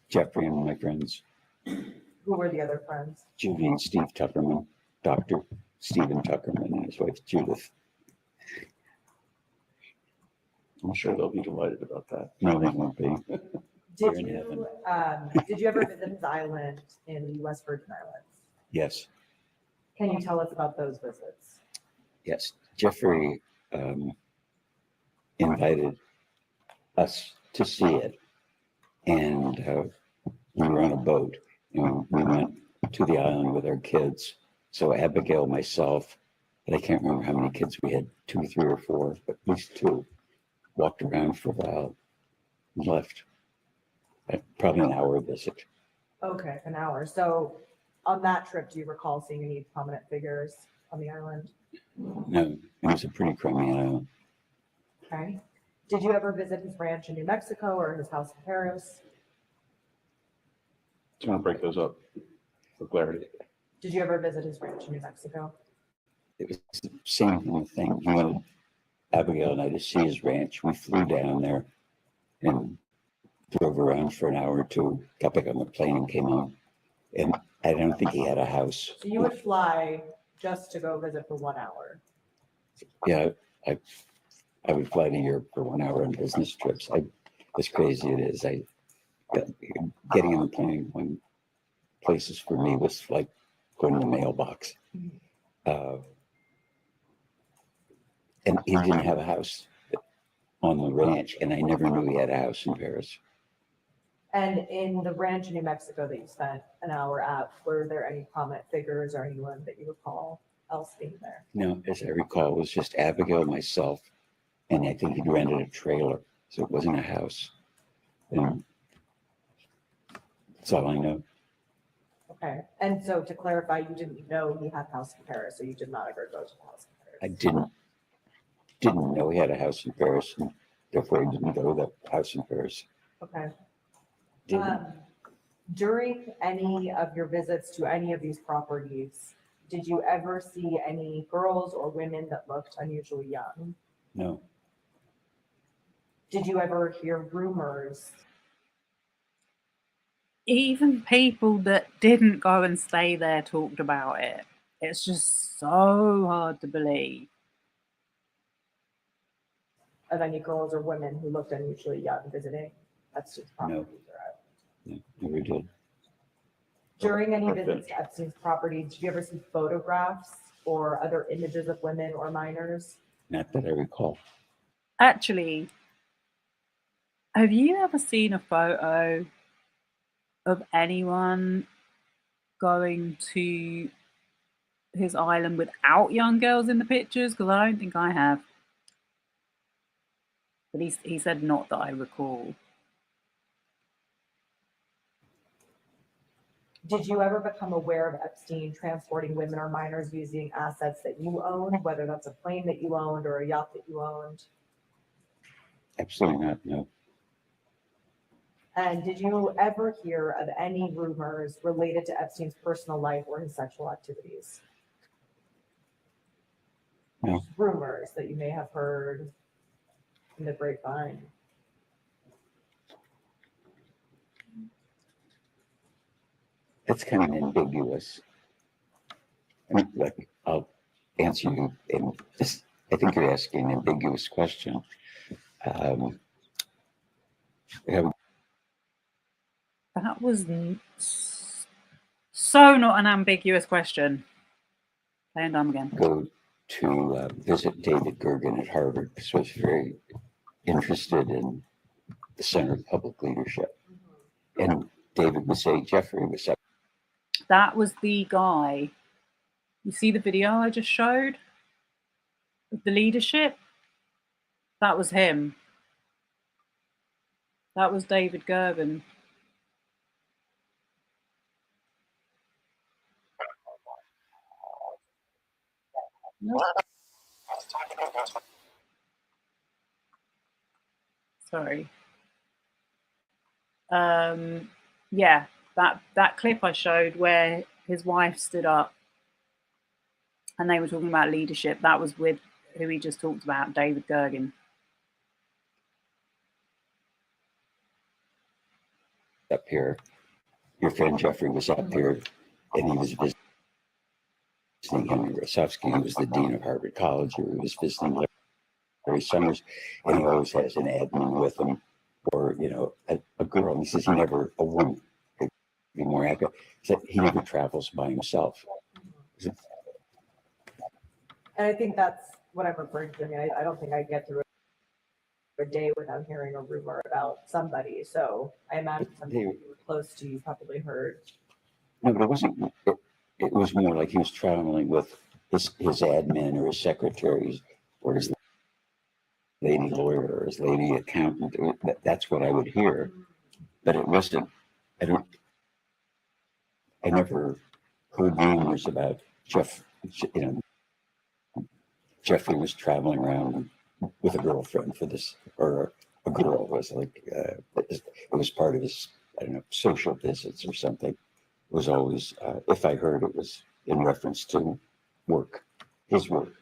Jeffrey and my friends, Who were the other friends? Judy and Steve Tuckerman, Dr. Stephen Tuckerman and his wife Judith. I'm sure they'll be delighted about that. No, they won't be. Did in did you ever visit his island in the West Virgin Islands? Yes, Can you tell us about those visits? yes. Jeffrey invited us to see it. And we were on a boat and we went to the island with our kids. So Abigail, myself, and I can't remember how many kids we had, 2, 3, or 4, but at least 2, walked around for a while and left. Probably an hour visit. Okay, an hour. So on that trip, do you recall seeing any prominent figures on the island? No, it was a pretty crummy island. Okay. Did you ever visit his ranch in New Mexico or his house in Paris? Do you want to break those up for clarity? Did you ever visit his ranch in New Mexico? It was the same thing. He wanted Abigail and I to see his ranch. We flew down there and drove around for an hour or 2, got back on the plane and came home. And I don't think he had a house. So you would fly just to go visit for 1 hour? Yeah, I would fly to Europe for 1 hour on business trips. As crazy it is, getting on the plane when places for me was like going to the mailbox. And he didn't have a house on the ranch, and I never knew he had a house in Paris. And in the ranch in New Mexico that you spent an hour at, were there any prominent figures or anyone that you recall else being there? No, as I recall, it was just Abigail, myself, and I think he'd rented a trailer, so it wasn't a house. And that's all I know. Okay. And so to clarify, you didn't know he had a house in Paris, so you did not ever go to the house in Paris? I didn't know he had a house in Paris, and therefore I didn't go to that house in Paris. Okay. Didn't. During any of your visits to any of these properties, did you ever see any girls or women that looked unusually young? No. Did you ever hear rumors? Even people that didn't go and stay there talked about it. It's just so hard to believe. Of any girls or women who looked unusually young visiting Epstein's properties? No, never did. During any visits to Epstein's property, did you ever see photographs or other images of women or minors? Not that I recall. Actually, have you ever seen a photo of anyone going to his island without young girls in the pictures? Because I don't think I have. But he said not that I recall. Did you ever become aware of Epstein transporting women or minors using assets that you owned, whether that's a plane that you owned or a yacht that you owned? Absolutely not, no. And did you ever hear of any rumors related to Epstein's personal life or his sexual activities? No. Rumors that you may have heard in the grapevine. That's kind of ambiguous. I mean, like, I'll answer you in this. I think you're asking an ambiguous question. That was so not an ambiguous question. Play and dumb again. Go to visit David Gergen at Harvard because I was very interested in the Center of Public Leadership. And David would say Jeffrey was up. That was the guy. You see the video I just showed? Of the leadership? That was him. That was David Gergen. Nope. Sorry. Yeah, that clip I showed where his wife stood up and they were talking about leadership, that was with who he just talked about, David Gergen. Up here. Your friend Jeffrey was up here and he was visiting Henry Rosofsky, who was the dean of Harvard College, who was visiting. Summers, and he always has an admin with him, or a girl. And he says he never a woman. To be more accurate, he said he never travels by himself. And I think that's what I'm referring to. I mean, I don't think I get through a day without hearing a rumor about somebody. So I imagine some people who were close to you probably heard. No, but it wasn't. It was more like he was traveling with his admin or his secretaries or his lady lawyer or his lady accountant. That's what I would hear, but it wasn't. I never heard rumors about Jeff. Jeffrey was traveling around with a girlfriend for this, or a girl was like, it was part of his, I don't know, social visits or something. It was always, if I heard, it was in reference to work, his work.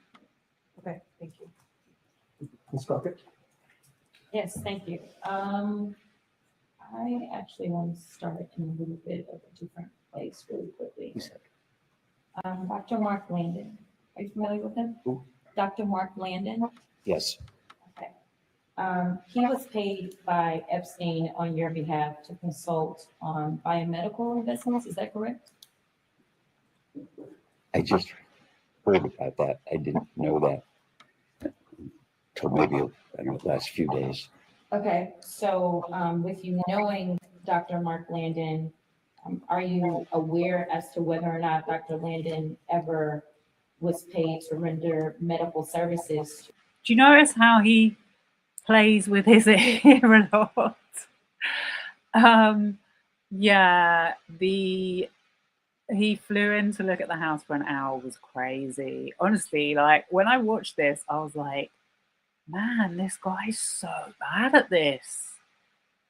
Okay, thank you. Ms. Crockett? Yes, thank you. I actually want to start in a little bit of a different place really quickly. Dr. Mark Landon, are you familiar with him? Who? Dr. Mark Landon. Yes. Okay. He was paid by Epstein on your behalf to consult on biomedical investments. Is that correct? I just heard about that. I didn't know that till maybe, I don't know, the last few days. Okay, so with you knowing Dr. Mark Landon, are you aware as to whether or not Dr. Landon ever was paid to render medical services? Do you notice how he plays with his ear a lot? Yeah, he flew in to look at the house for an hour was crazy. Honestly, like when I watched this, I was like, man, this guy's so bad at this.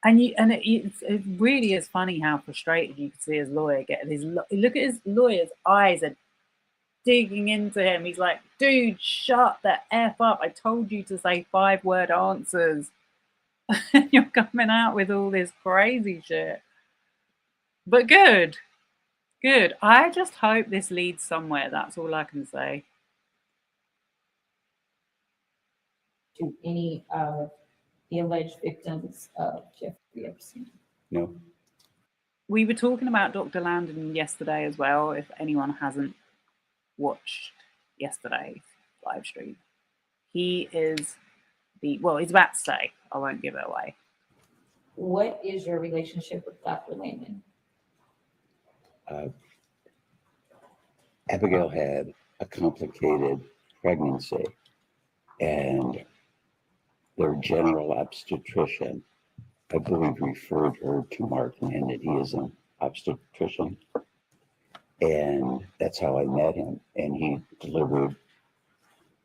And it really is funny how frustrated you can see his lawyer get. Look at his lawyer's eyes are digging into him. He's like, dude, shut the F up. I told you to say 5-word answers. You're coming out with all this crazy shit. But good. I just hope this leads somewhere. That's all I can say. To any of the alleged victims of Jeffrey Epstein? No. We were talking about Dr. Landon yesterday as well, if anyone hasn't watched yesterday's live stream. He is he's about to say, I won't give it away. What is your relationship with Dr. Landon? Abigail had a complicated pregnancy, and their general obstetrician, I believe, referred her to Mark Landon. He is an obstetrician, and that's how I met him, and he delivered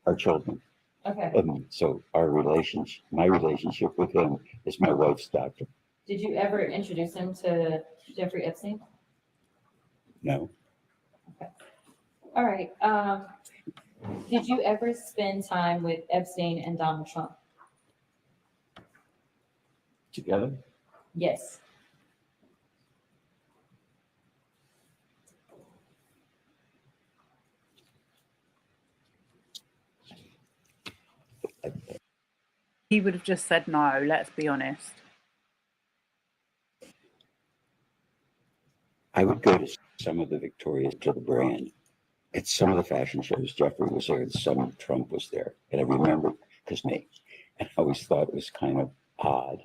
our children. Okay. So my relationship with him is my wife's doctor. Did you ever introduce him to Jeffrey Epstein? No. Okay. All right. Did you ever spend time with Epstein and Donald Trump? Together? Yes. He would have just said no, let's be honest. I would go to some of the Victoria's to the brand. At some of the fashion shows, Jeffrey was there, some Trump was there. And I remember, and I always thought it was kind of odd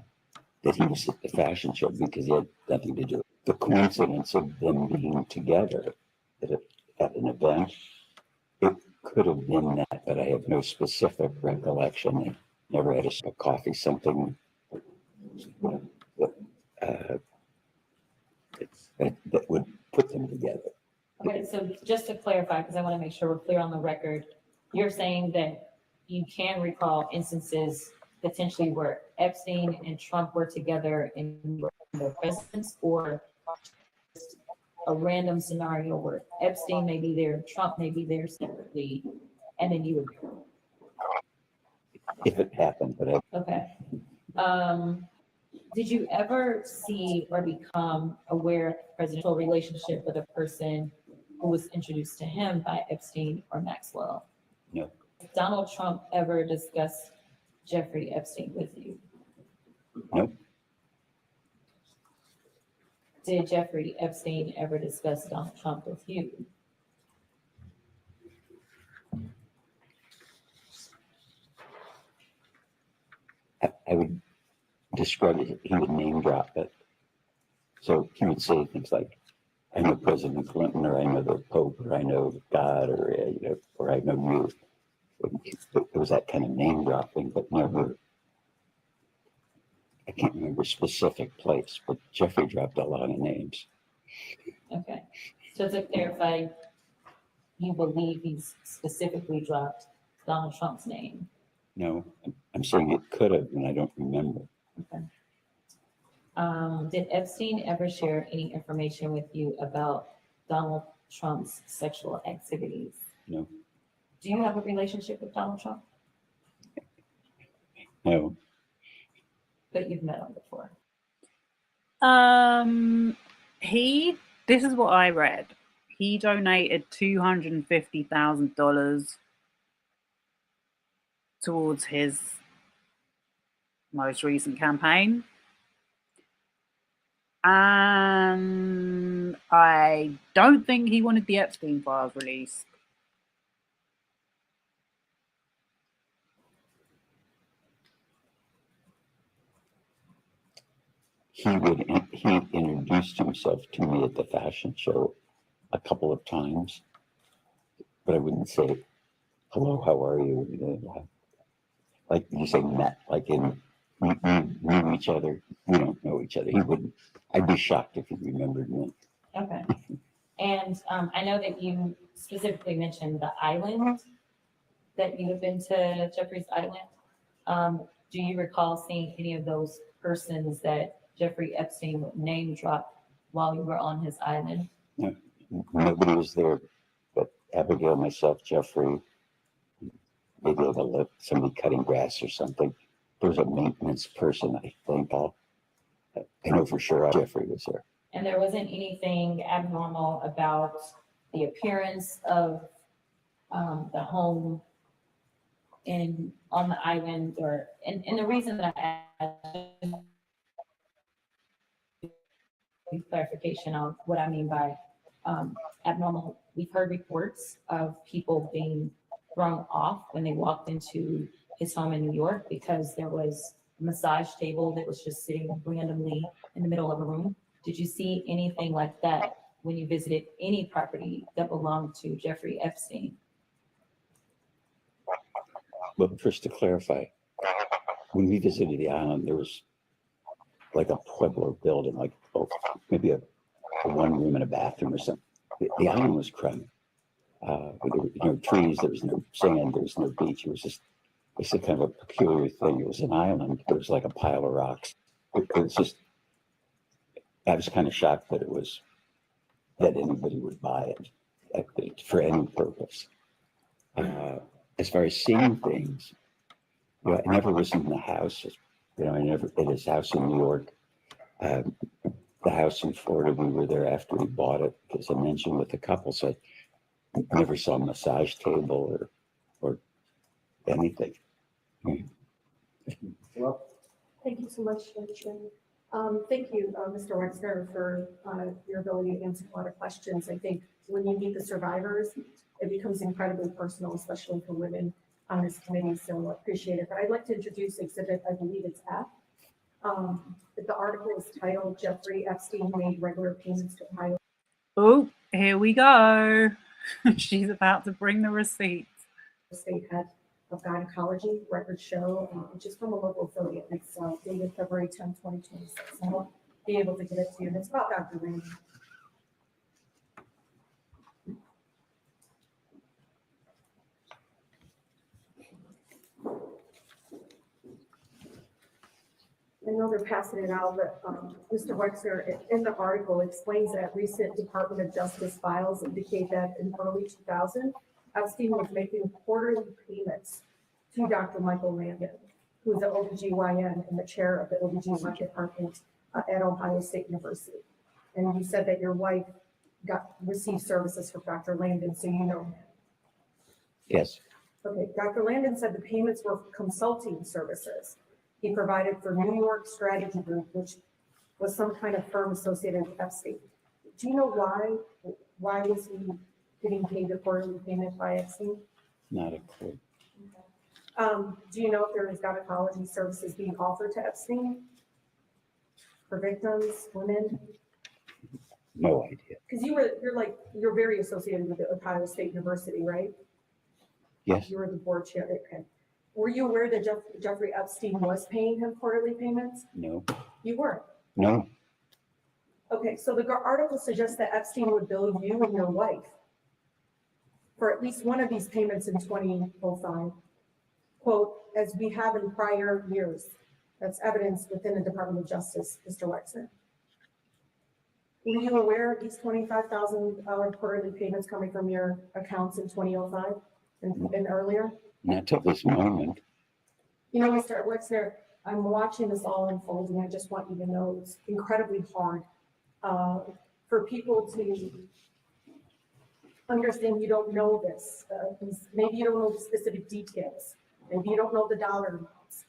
that he was at the fashion show because he had nothing to do. The coincidence of them being together at an event, it could have been that, but I have no specific recollection. They never had a coffee, something that would put them together. Okay, so just to clarify, because I want to make sure we're clear on the record, you're saying that you can recall instances potentially where Epstein and Trump were together in their residence, or a random scenario where Epstein may be there, Trump may be there separately, and then you would. If it happened, but Okay. Did you ever see or become aware of a presidential relationship with a person who was introduced to him by Epstein or Maxwell? No. Donald Trump ever discussed Jeffrey Epstein with you? Nope. Did Jeffrey Epstein ever discuss Donald Trump with you? I would describe it, he would name drop it. So he would say things like, I know President Clinton, or I know the Pope, or I know God, or, or I know you. It was that kind of name dropping, but never, I can't remember a specific place, but Jeffrey dropped a lot of names. Okay, so to clarify, you believe he's specifically dropped Donald Trump's name? No, I'm saying it could have, and I don't remember. Okay. Did Epstein ever share any information with you about Donald Trump's sexual activities? No. Do you have a relationship with Donald Trump? No. But you've met him before. This is what I read. He donated $250,000 towards his most recent campaign. And I don't think he wanted the Epstein files released. He introduced himself to me at the fashion show a couple of times, but I wouldn't say, hello, how are you? Like you say, met, like in, we knew each other, we don't know each other. He wouldn't, I'd be shocked if he remembered me. Okay. And I know that you specifically mentioned the island, that you have been to Jeffrey's Island. Do you recall seeing any of those persons that Jeffrey Epstein would name drop while you were on his island? No, nobody was there but Abigail, myself, Jeffrey, maybe somebody cutting grass or something. There was a maintenance person, I think. I know for sure Jeffrey was there. And there wasn't anything abnormal about the appearance of the home on the island, and the reason that I asked clarification on what I mean by abnormal. We've heard reports of people being thrown off when they walked into his home in New York because there was a massage table that was just sitting randomly in the middle of a room. Did you see anything like that when you visited any property that belonged to Jeffrey Epstein? But first to clarify, when we visited the island, there was like a Pueblo building, like maybe a one room and a bathroom or something. The island was crummy. There were no trees, there was no sand, there was no beach. It was a kind of a peculiar thing. It was an island, but it was like a pile of rocks. It was just, I was kind of shocked that that anybody would buy it for any purpose. As far as seeing things, I never was in the house. I never at his house in New York. The house in Florida, we were there after we bought it, as I mentioned, with the couple. So I never saw a massage table or anything. Well, thank you so much, Chairman. Thank you, Mr. Wexner, for your ability to answer a lot of questions. I think when you meet the survivors, it becomes incredibly personal, especially for women on this committee. So I appreciate it. But I'd like to introduce exhibit, I believe it's F. The article is titled "Jeffrey Epstein Made Regular Payments to Ohio." Oh, here we go. She's about to bring the receipts. State head of gynecology records show, which is from a local affiliate. It's dated February 10, 2026. So I'll be able to get it to you. And it's about Dr. Randy. I know they're passing it out, but Mr. Wexner, in the article, explains that recent Department of Justice files indicate that in early 2000, Epstein was making quarterly payments to Dr. Michael Landon, who is the OBGYN and the chair of the OBGYN department at Ohio State University. And you said that your wife received services from Dr. Landon, so you know him. Yes. Okay, Dr. Landon said the payments were consulting services he provided for New York Strategy Group, which was some kind of firm associated with Epstein. Do you know why? Why was he getting paid a quarterly payment by Epstein? Not a clue. Do you know if there was gynecology services being offered to Epstein for victims, women? No idea. Because you're very associated with the Ohio State University, right? Yes. You were the board chair. Okay. Were you aware that Jeffrey Epstein was paying him quarterly payments? No. You weren't. No. Okay, so the article suggests that Epstein would bill you and your wife for at least one of these payments in 2005. Quote, as we have in prior years. That's evidence within the Department of Justice, Mr. Wexner. Were you aware of these $25,000 quarterly payments coming from your accounts in 2005 and earlier? Not till this moment. You know, Mr. Wexner, I'm watching this all unfold, and I just want you to know it's incredibly hard for people to understand you don't know this. Maybe you don't know the specific details. Maybe you don't know the dollar amounts.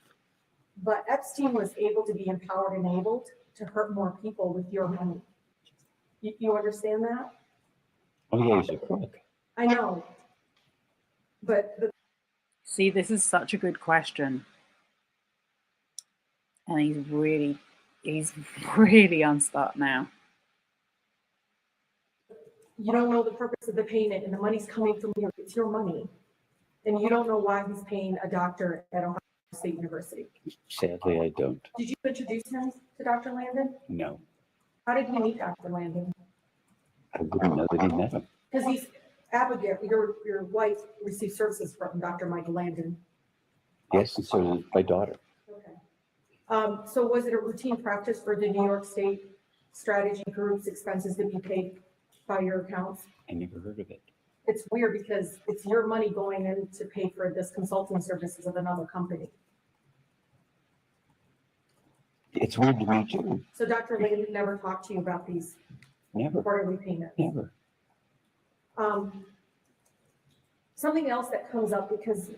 But Epstein was able to be empowered and enabled to hurt more people with your money. You understand that? Oh, yeah, he's a crook. I know. But See, this is such a good question. And he's really unstuck now. you don't know the purpose of the payment, and the money's coming from you. It's your money. And you don't know why he's paying a doctor at Ohio State University. Sadly, I don't. Did you introduce him to Dr. Landon? No. How did you meet Dr. Landon? I wouldn't know that he met him. Because he's Abigail, your wife received services from Dr. Michael Landon. Yes, and so did my daughter. Okay. So was it a routine practice for the New York State Strategy Group's expenses to be paid by your accounts? I never heard of it. It's weird because it's your money going in to pay for this consulting services of another company. It's weird to me too. So Dr. Landon never talked to you about these Never. quarterly payments? Never. Something else that comes up, because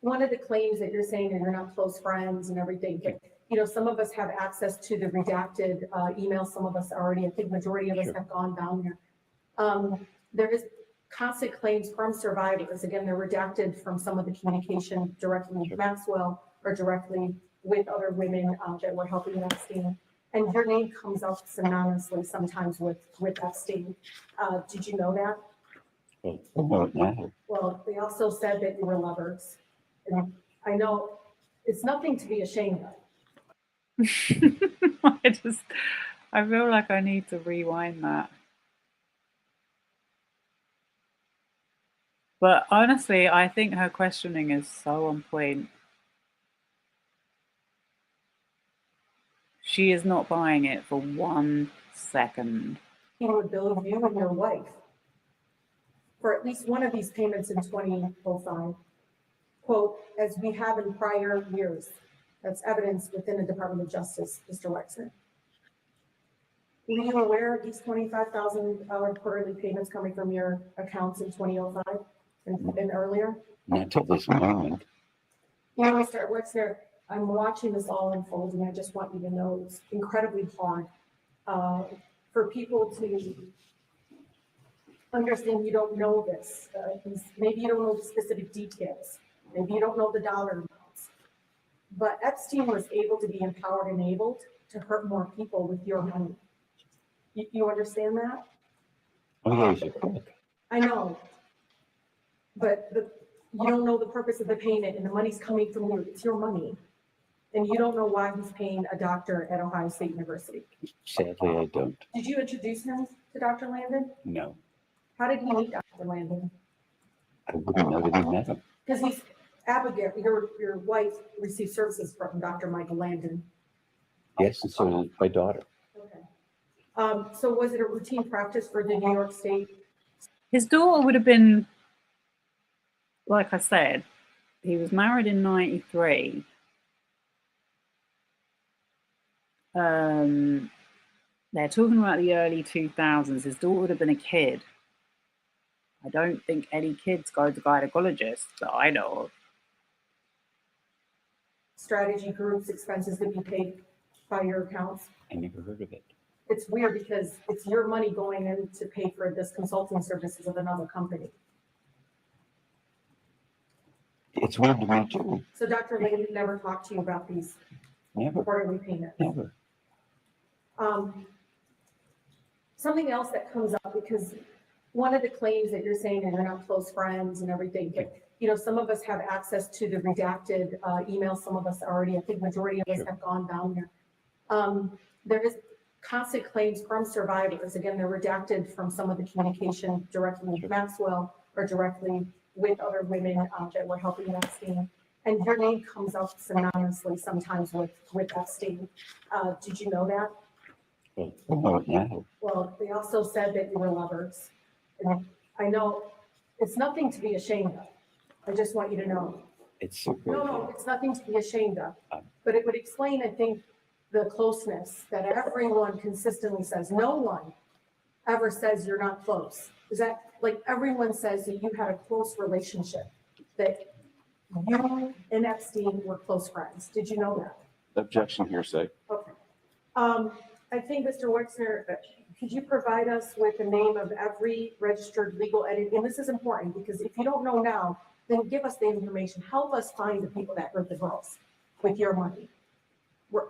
one of the claims that you're saying that you're not close friends and everything, but you know, some of us have access to the redacted emails. Some of us already, I think majority of us have gone down there. There is constant claims from survivors. Again, they're redacted from some of the communication directly with Maxwell or directly with other women that were helping Epstein. And your name comes up synonymously sometimes with Epstein. Did you know that? Well, no, no. Well, they also said that you were lovers. And I know it's nothing to be ashamed of. I feel like I need to rewind that. But honestly, I think her questioning is so on point. She is not buying it for 1 second. He would bill you and your wife for at least one of these payments in 2005. Quote, as we have in prior years. That's evidence within the Department of Justice, Mr. Wexner. Were you aware of these $25,000 quarterly payments coming from your accounts in 2005 and earlier? Not till this moment. You know, Mr. Wexner, I'm watching this all unfold, and I just want you to know it's incredibly hard for people to understand you don't know this. Maybe you don't know the specific details. Maybe you don't know the dollar amounts. But Epstein was able to be empowered and enabled to hurt more people with your money. You understand that? Oh, yeah, he's a crook. I know. But you don't know the purpose of the payment, and the money's coming from you. It's your money. And you don't know why he's paying a doctor at Ohio State University. Sadly, I don't. Did you introduce him to Dr. Landon? No. How did you meet Dr. Landon? I wouldn't know that he met him. Because he's Abigail, your wife received services from Dr. Michael Landon. Yes, and so did my daughter. Okay. So was it a routine practice for the New York State? His daughter would have been, like I said, he was married in 93. They're talking about the early 2000s. His daughter would have been a kid. I don't think any kids go to gynecologists that I know of. Strategy groups, expenses to be paid by your accounts. I never heard of it. It's weird because it's your money going in to pay for this consulting services of another company. It's weird to me too. So Dr. Lane never talked to you about these Never, quarterly payments. never. Something else that comes up, because one of the claims that you're saying that you're not close friends and everything, but you know, some of us have access to the redacted emails. Some of us already, I think majority of us have gone down there. There is constant claims from survivors. Again, they're redacted from some of the communication directly with Maxwell or directly with other women that were helping Epstein. And your name comes up synonymously sometimes with Epstein. Did you know that? Oh, no. Well, they also said that you were lovers. And I know it's nothing to be ashamed of. I just want you to know. It's super. No, it's nothing to be ashamed of. But it would explain, I think, the closeness that everyone consistently says. No one ever says you're not close. Is that like everyone says that you had a close relationship, that you and Epstein were close friends? Did you know that? Objection, hearsay. Okay. I think, Mr. Wexner, could you provide us with the name of every registered legal entity? And this is important because if you don't know now, then give us the information. Help us find the people that hurt the girls with your money.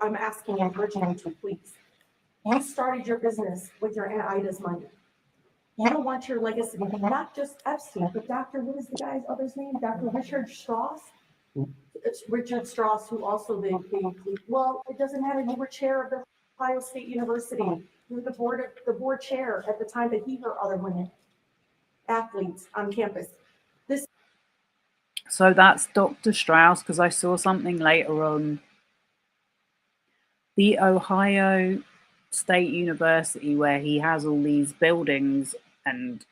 I'm asking and urging you to, please. You started your business with your Aunt Ida's money. You don't want your legacy to be not just Epstein, but Dr. What is the guy's other's name? Dr. Richard Strauss? It's Richard Strauss, who also well, it doesn't matter. You were chair of the Ohio State University. You were the board chair at the time that he hurt other women, athletes on campus. So that's Dr. Strauss, because I saw something later on. The Ohio State University, where he has all these buildings and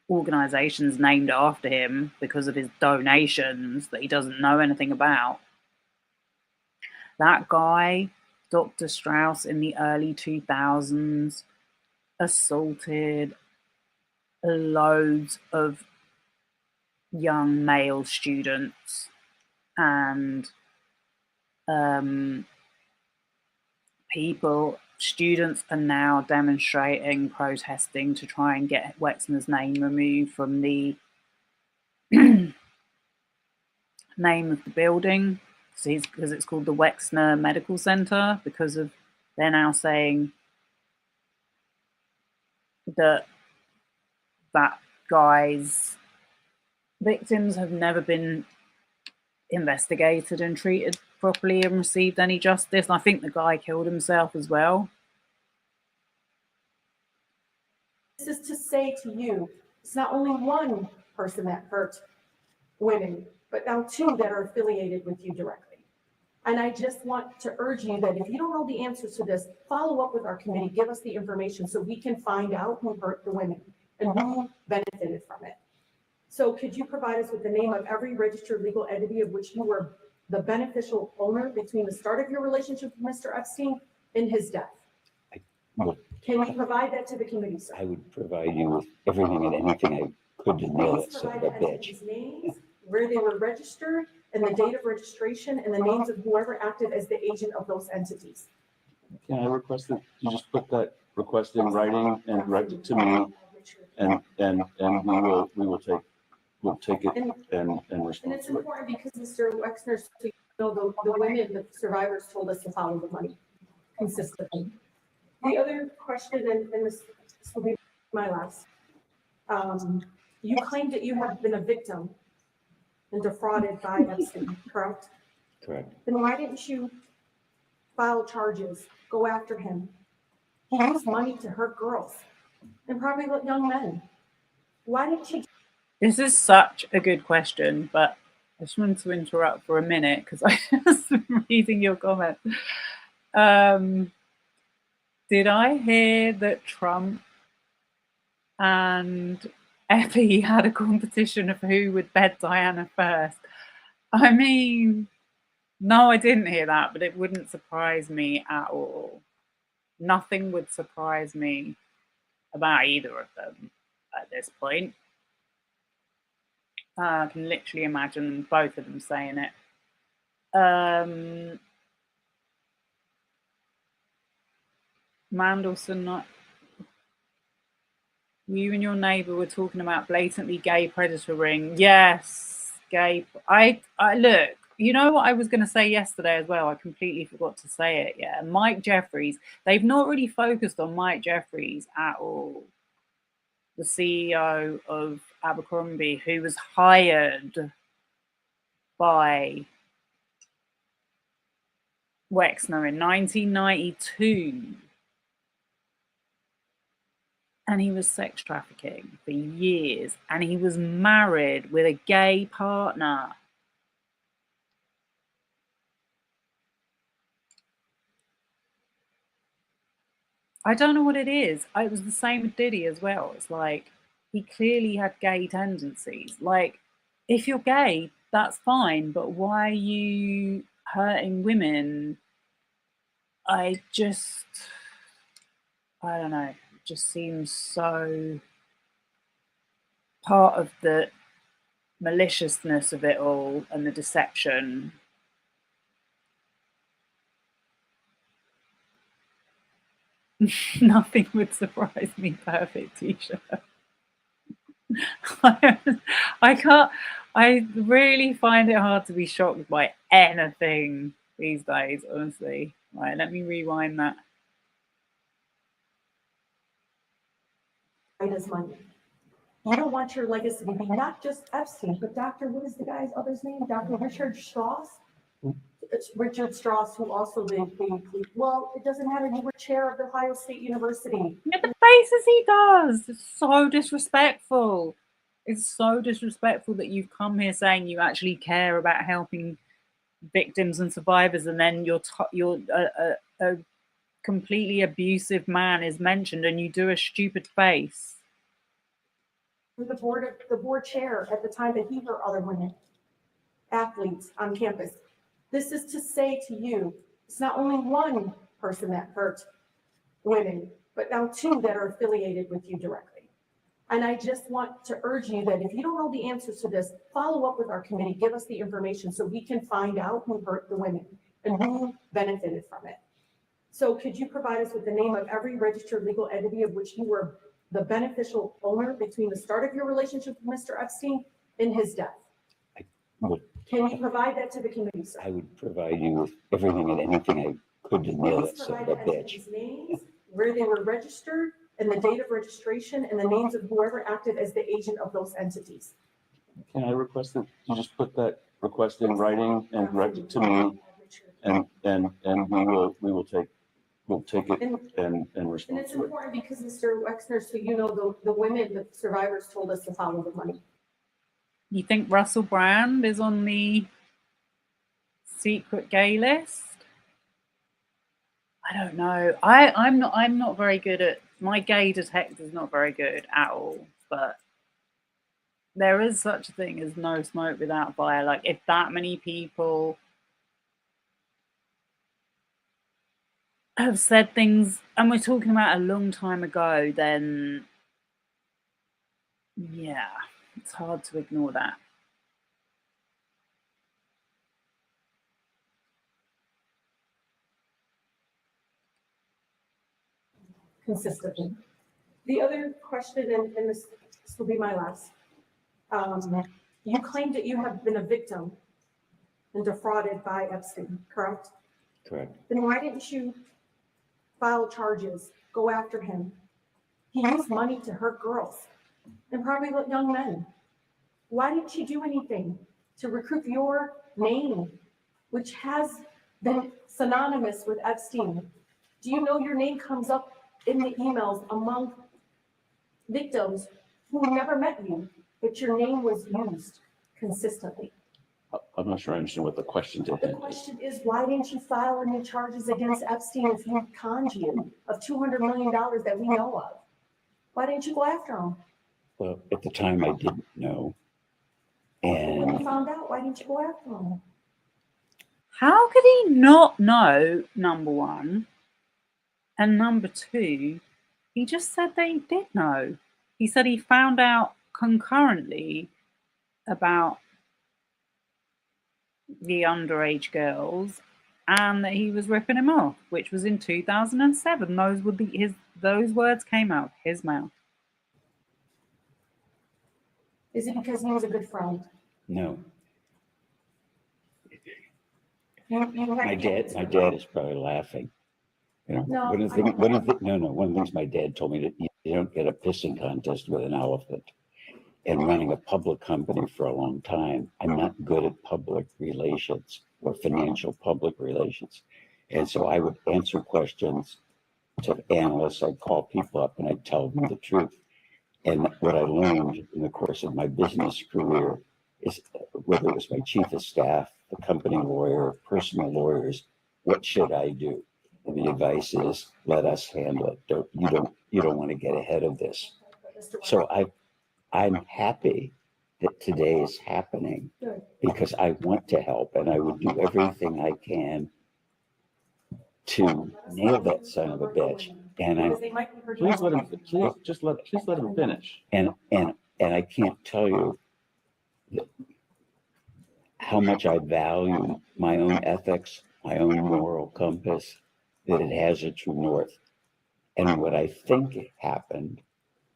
organizations named after him because of his donations that he doesn't know anything about. That guy, Dr. Strauss, in the early 2000s, assaulted loads of young male students, and students are now demonstrating, protesting to try and get Wexner's name removed from the name of the building, because it's called the Wexner Medical Center, because of they're now saying that that guy's victims have never been investigated and treated properly and received any justice. And I think the guy killed himself as well. This is to say to you, it's not only one person that hurt women, but now two that are affiliated with you directly. And I just want to urge you that if you don't know the answers to this, follow up with our committee, give us the information so we can find out who hurt the women and who benefited from it. So could you provide us with the name of every registered legal entity of which you were the beneficial owner between the start of your relationship with Mr. Epstein and his death? Can you provide that to the committee, sir? I would provide you with everything and anything I could to nail Please it, son provide of a the bitch. entities' names, where they were registered, and the date of registration, and the names of whoever acted as the agent of those entities. Can I request that you just put that request in writing and write it to me, and we'll take it and And respond it's to it. important because Mr. Wexner, you know, the women, the survivors told us to follow the money consistently. The other question, and this will be my last. You claimed that you have been a victim and defrauded by Epstein, correct? Correct. Then why didn't you file charges, go after him? He used money to hurt girls and probably young men. Why didn't you? This is such a good question, but I just wanted to interrupt for a minute because I was reading your comment. Did I hear that Trump and Epi had a competition of who would bed Diana first? I mean, no, I didn't hear that, but it wouldn't surprise me at all. Nothing would surprise me about either of them. at this point. I can literally imagine both of them saying it. Mandelson, you and your neighbour were talking about blatantly gay predator ring. Yes, gay. I look. You know what I was going to say yesterday as well? I completely forgot to say it. Yeah, Mike Jeffries. They've not really focused on Mike Jeffries at all. The CEO of Abercrombie, who was hired by Wexner in 1992. And he was sex trafficking for years. And he was married with a gay partner. I don't know what it is. It was the same with Diddy as well. It's like, he clearly had gay tendencies. Like, if you're gay, that's fine. But why are you hurting women? I don't know. It just seems so part of the maliciousness of it all and the deception. Nothing would surprise me. Perfect t-shirt. I really find it hard to be shocked by anything these days, honestly. Right, let me rewind that. As money. You don't want your legacy to be not just Epstein, but Dr. What is the guy's other's name? Dr. Richard Strauss? It's Richard Strauss, who also well, it doesn't matter. You were chair of the Ohio State University. Yeah, the faces he does. It's so disrespectful. It's so disrespectful that you've come here saying you actually care about helping victims and survivors, and then a completely abusive man is mentioned, and you do a stupid face. The board chair at the time that he hurt other women, athletes on campus. This is to say to you, it's not only one person that hurt women, but now two that are affiliated with you directly. And I just want to urge you that if you don't know the answers to this, follow up with our committee, give us the information so we can find out who hurt the women and who benefited from it. So could you provide us with the name of every registered legal entity of which you were the beneficial owner between the start of your relationship with Mr. Epstein and his death? Can you provide that to the committee, sir? I would provide you with everything and anything I could to nail that son of a bitch. Names, where they were registered, and the date of registration, and the names of whoever acted as the agent of those entities. Can I request that you just put that request in writing and direct it to me, and we'll take it and respond And it's to it. important because Mr. Wexner, so you know, the women, the survivors told us to follow the money. You think Russell Brand is on the secret gay list? I don't know. I'm not very good at, my gay detector is not very good at all, but there is such a thing as no smoke without fire. Like, if that many people have said things, and we're talking about a long time ago, then yeah, it's hard to ignore that. Consistently. The other question, and this will be my last. You claim that you have been a victim and defrauded by Epstein, correct? Correct. Then why didn't you file charges, go after him? He used money to hurt girls and probably young men. Why didn't you do anything to recruit your name, which has been synonymous with Epstein? Do you know your name comes up in the emails among victims who never met you, but your name was used consistently? I'm not sure I understand what the question to The him is. question is, why didn't you file any charges against Epstein if he conned you of $200 million that we know of? Why didn't you go after him? Well, at the time I didn't know. When you And found out, why didn't you go after him? How could he not know, number one? And number two, he just said that he did know. he said he found out concurrently about the underage girls and that he was ripping him off, which was in 2007. Those words came out of his mouth. Is it because he was a good friend? No, My dad is probably laughing. You know, No, one of the things my dad told me that you don't get a pissing contest with an elephant. And running a public company for a long time, I'm not good at public relations or financial public relations. And so I would answer questions to analysts. I'd call people up and I'd tell them the truth. And what I learned in the course of my business career is whether it was my chief of staff, the company lawyer, personal lawyers, what should I do? And the advice is, let us handle it. You don't want to get ahead of this. So I'm happy that today is happening because I want to help and I would do everything I can to nail that son of a bitch. And Please let him finish. And I can't tell you how much I value my own ethics, my own moral compass, that it has a true north. And what I think happened,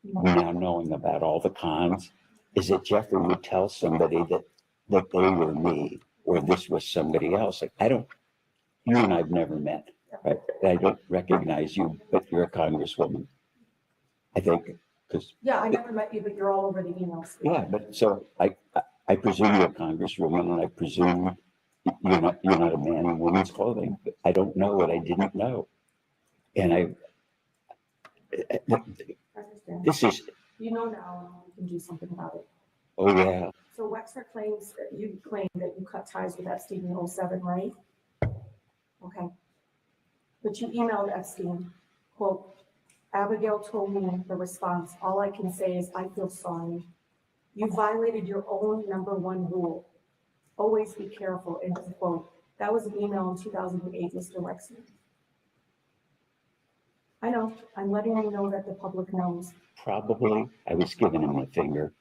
now knowing about all the cons, is that Jeffrey would tell somebody that they were me or this was somebody else. Like, you and I've never met, right? I don't recognize you, but you're a congresswoman. I think, because. Yeah, I never met you, but you're all over the emails. Yeah, but so I presume you're a congresswoman and I presume you're not a man in woman's clothing. But I don't know what I didn't know. And this is. You know now, you can do something about it. Oh, yeah. So Wexner claims that you cut ties with Epstein in 07, right? Okay. But you emailed Epstein, quote, Abigail told me the response, all I can say is I feel sorry. You violated your own #1 rule. Always be careful, end of quote. That was an email in 2008, Mr. Wexner. I know, I'm letting you know that the public knows. Probably I was giving him a finger.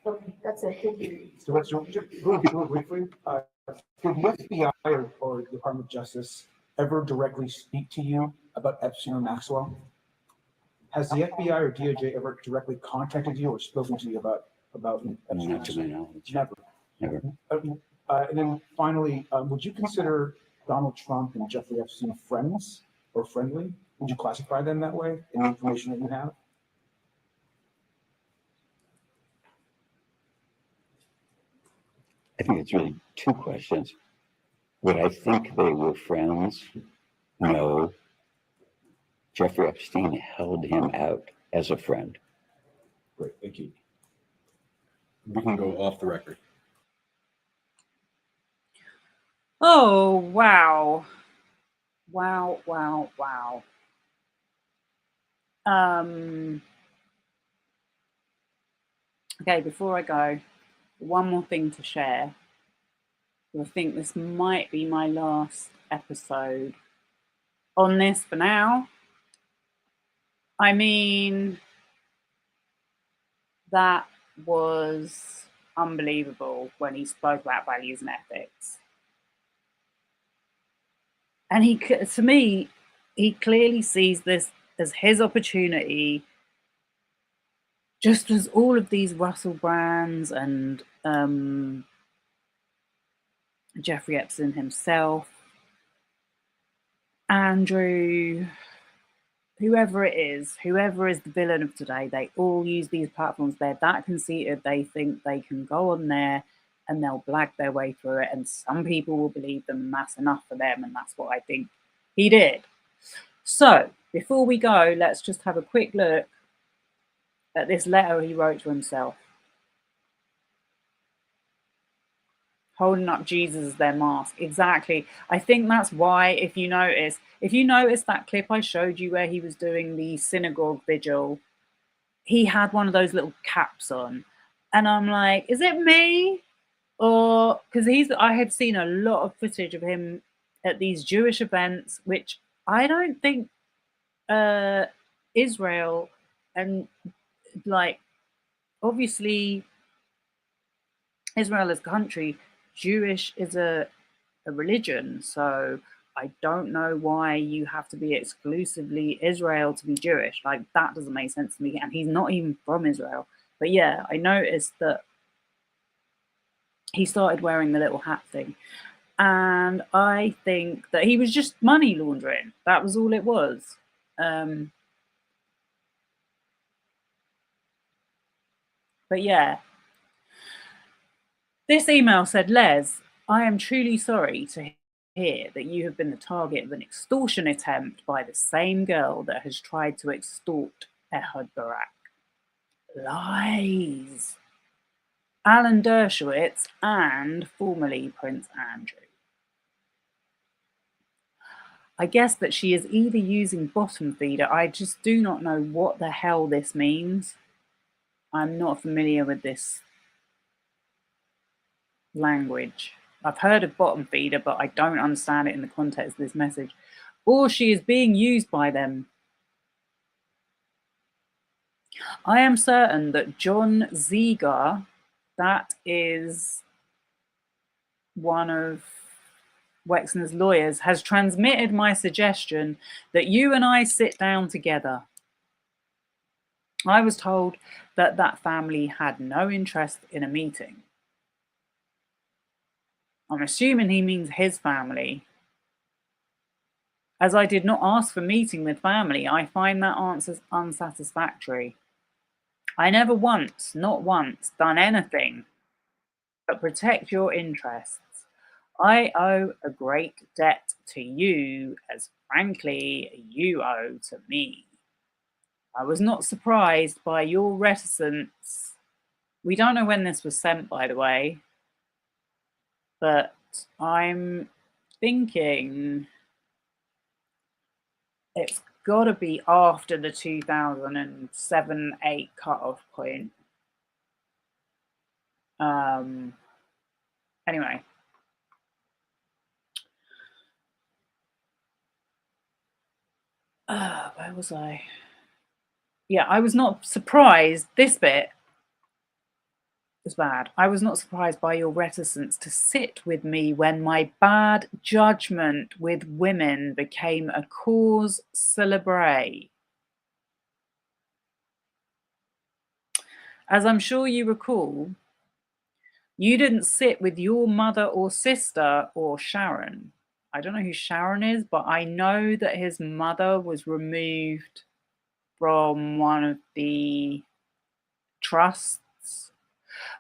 Okay, that's it, thank you. So just really briefly, did the FBI or Department of Justice ever directly speak to you about Epstein or Maxwell? Has the FBI or DOJ ever directly contacted you or spoken to you about Epstein? Not to my knowledge. Never. Never. And then finally, would you consider Donald Trump and Jeffrey Epstein friends or friendly? Would you classify them that way in the information that you have? I think it's really two questions. Would I think they were friends? No. Jeffrey Epstein held him out as a friend. Great, thank you. We can go off the record. Oh, wow. Wow. Okay, before I go, one more thing to share. I think this might be my last episode on this for now. I mean, that was unbelievable when he spoke about values and ethics. And to me, he clearly sees this as his opportunity, just as all of these Russell Brands and Jeffrey Epstein himself, Andrew, whoever is the villain of today, they all use these platforms. They're that conceited, they think they can go on there and they'll blag their way through it, and some people will believe them, and that's enough for them, and that's what I think he did. So before we go, let's just have a quick look at this letter he wrote to himself, holding up Jesus as their mask. Exactly. I think that's why, if you notice that clip I showed you where he was doing the synagogue vigil, he had one of those little caps on, and I'm like, is it me? Or because I had seen a lot of footage of him at these Jewish events, which I don't think Israel and like, obviously, Israel as a country, Jewish is a religion. So I don't know why you have to be exclusively Israel to be Jewish. Like, that doesn't make sense to me. And he's not even from Israel. But yeah, I noticed that he started wearing the little hat thing. And I think that he was just money laundering. That was all it was. But yeah, this email said, Les, I am truly sorry to hear that you have been the target of an extortion attempt by the same girl that has tried to extort Ehud Barak. Lies. Alan Dershowitz and formerly Prince Andrew. I guess that she is either using bottom feeder. I just do not know what the hell this means. I'm not familiar with this language. I've heard of bottom feeder, but I don't understand it in the context of this message. Or she is being used by them. I am certain that John Ziegler, that is one of Wexner's lawyers, has transmitted my suggestion that you and I sit down together. I was told that that family had no interest in a meeting. I'm assuming he means his family. As I did not ask for meeting with family, I find that answer unsatisfactory. I never once, not once, done anything but protect your interests. I owe a great debt to you, as frankly you owe to me. I was not surprised by your reticence. We don't know when this was sent, by the way, but I'm thinking it's got to be after the 2007-8 cutoff point. Anyway. Where was I? Yeah, I was not surprised. This bit was bad. I was not surprised by your reticence to sit with me when my bad judgment with women became a cause célèbre. As I'm sure you recall, you didn't sit with your mother or sister or Sharon. I don't know who Sharon is, but I know that his mother was removed from one of the trusts.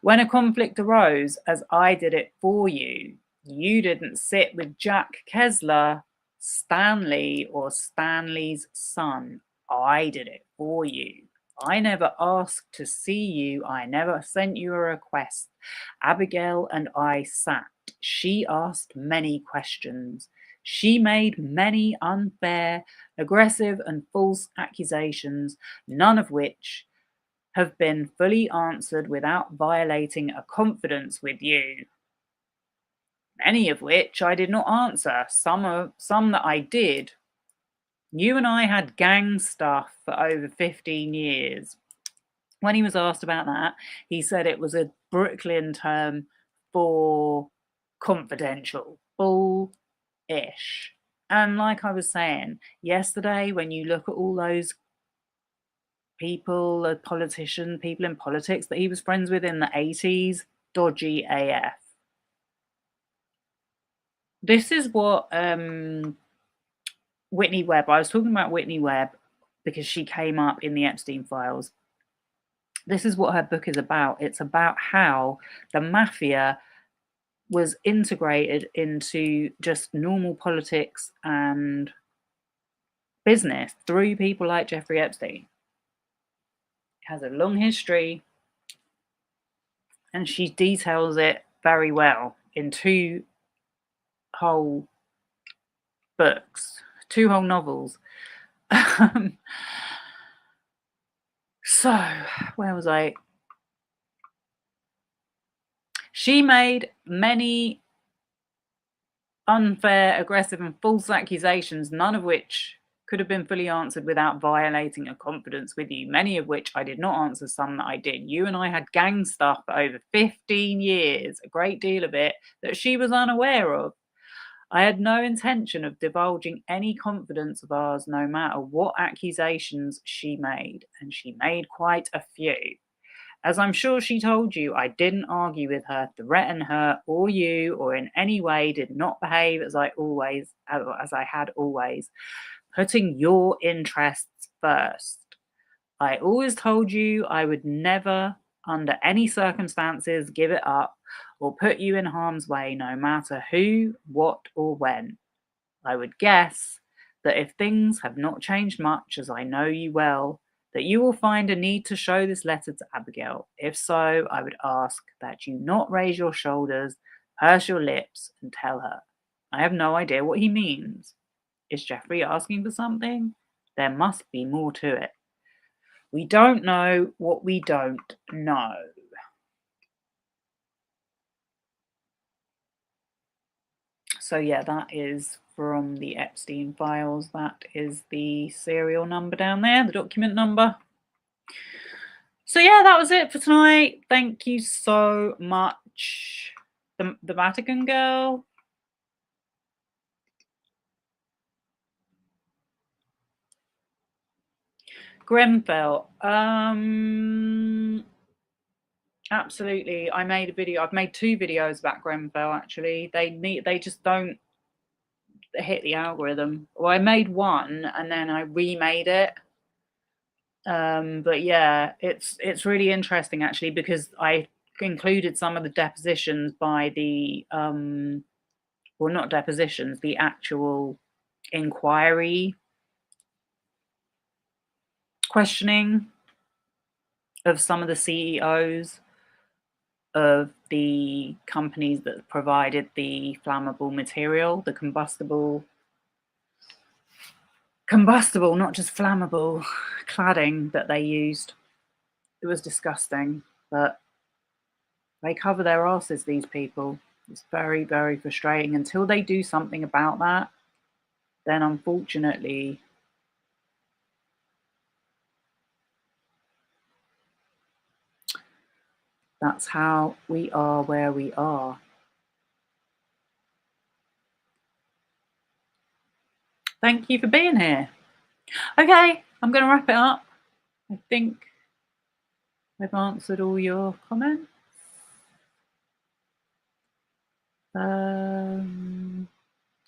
When a conflict arose, as I did it for you, you didn't sit with Jack Kessler, Stanley, or Stanley's son. I did it for you. I never asked to see you. I never sent you a request. Abigail and I sat. She asked many questions. She made many unfair, aggressive, and false accusations, none of which have been fully answered without violating a confidence with you. Many of which I did not answer, some that I did. You and I had gang stuff for over 15 years. When he was asked about that, he said it was a Brooklyn term for confidential. Bull-ish. And like I was saying yesterday, when you look at all those people, politicians, people in politics that he was friends with in the 80s, dodgy AF. This is what Whitney Webb, I was talking about Whitney Webb because she came up in the Epstein files. This is what her book is about. It's about how the mafia was integrated into just normal politics and business through people like Jeffrey Epstein. Has a long history, and she details it very well in 2 whole books, 2 whole novels. So, where was I? She made many unfair, aggressive, and false accusations, none of which could have been fully answered without violating a confidence with you, many of which I did not answer, some that I did. You and I had gang stuff for over 15 years, a great deal of it that she was unaware of. I had no intention of divulging any confidence of ours, no matter what accusations she made, and she made quite a few. As I'm sure she told you, I didn't argue with her, threaten her or you, or in any way did not behave as I had always, putting your interests first. I always told you I would never, under any circumstances, give it up or put you in harm's way, no matter who, what, or when. I would guess that if things have not changed much, as I know you well, that you will find a need to show this letter to Abigail. If so, I would ask that you not raise your shoulders, purse your lips, and tell her. I have no idea what he means. Is Jeffrey asking for something? There must be more to it. We don't know what we don't know. So yeah, that is from the Epstein files. That is the serial number down there, the document number. So yeah, that was it for tonight. Thank you so much. The Vatican girl. Grenfell. Absolutely. I made a video. I've made 2 videos about Grenfell actually. They just don't hit the algorithm. Well, I made one and then I remade it. But yeah, it's really interesting actually, because I included some of the depositions by the well, not depositions, the actual inquiry questioning of some of the CEOs of the companies that provided the flammable material, the combustible, not just flammable cladding that they used. It was disgusting, but they cover their asses, these people. It's very, very frustrating. Until they do something about that, then unfortunately, that's how we are where we are. Thank you for being here. Okay, I'm going to wrap it up. I think I've answered all your comments.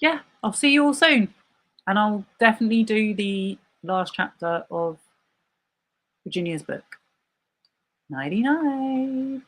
Yeah, I'll see you all soon. And I'll definitely do the last chapter of Virginia's book. Nighty night.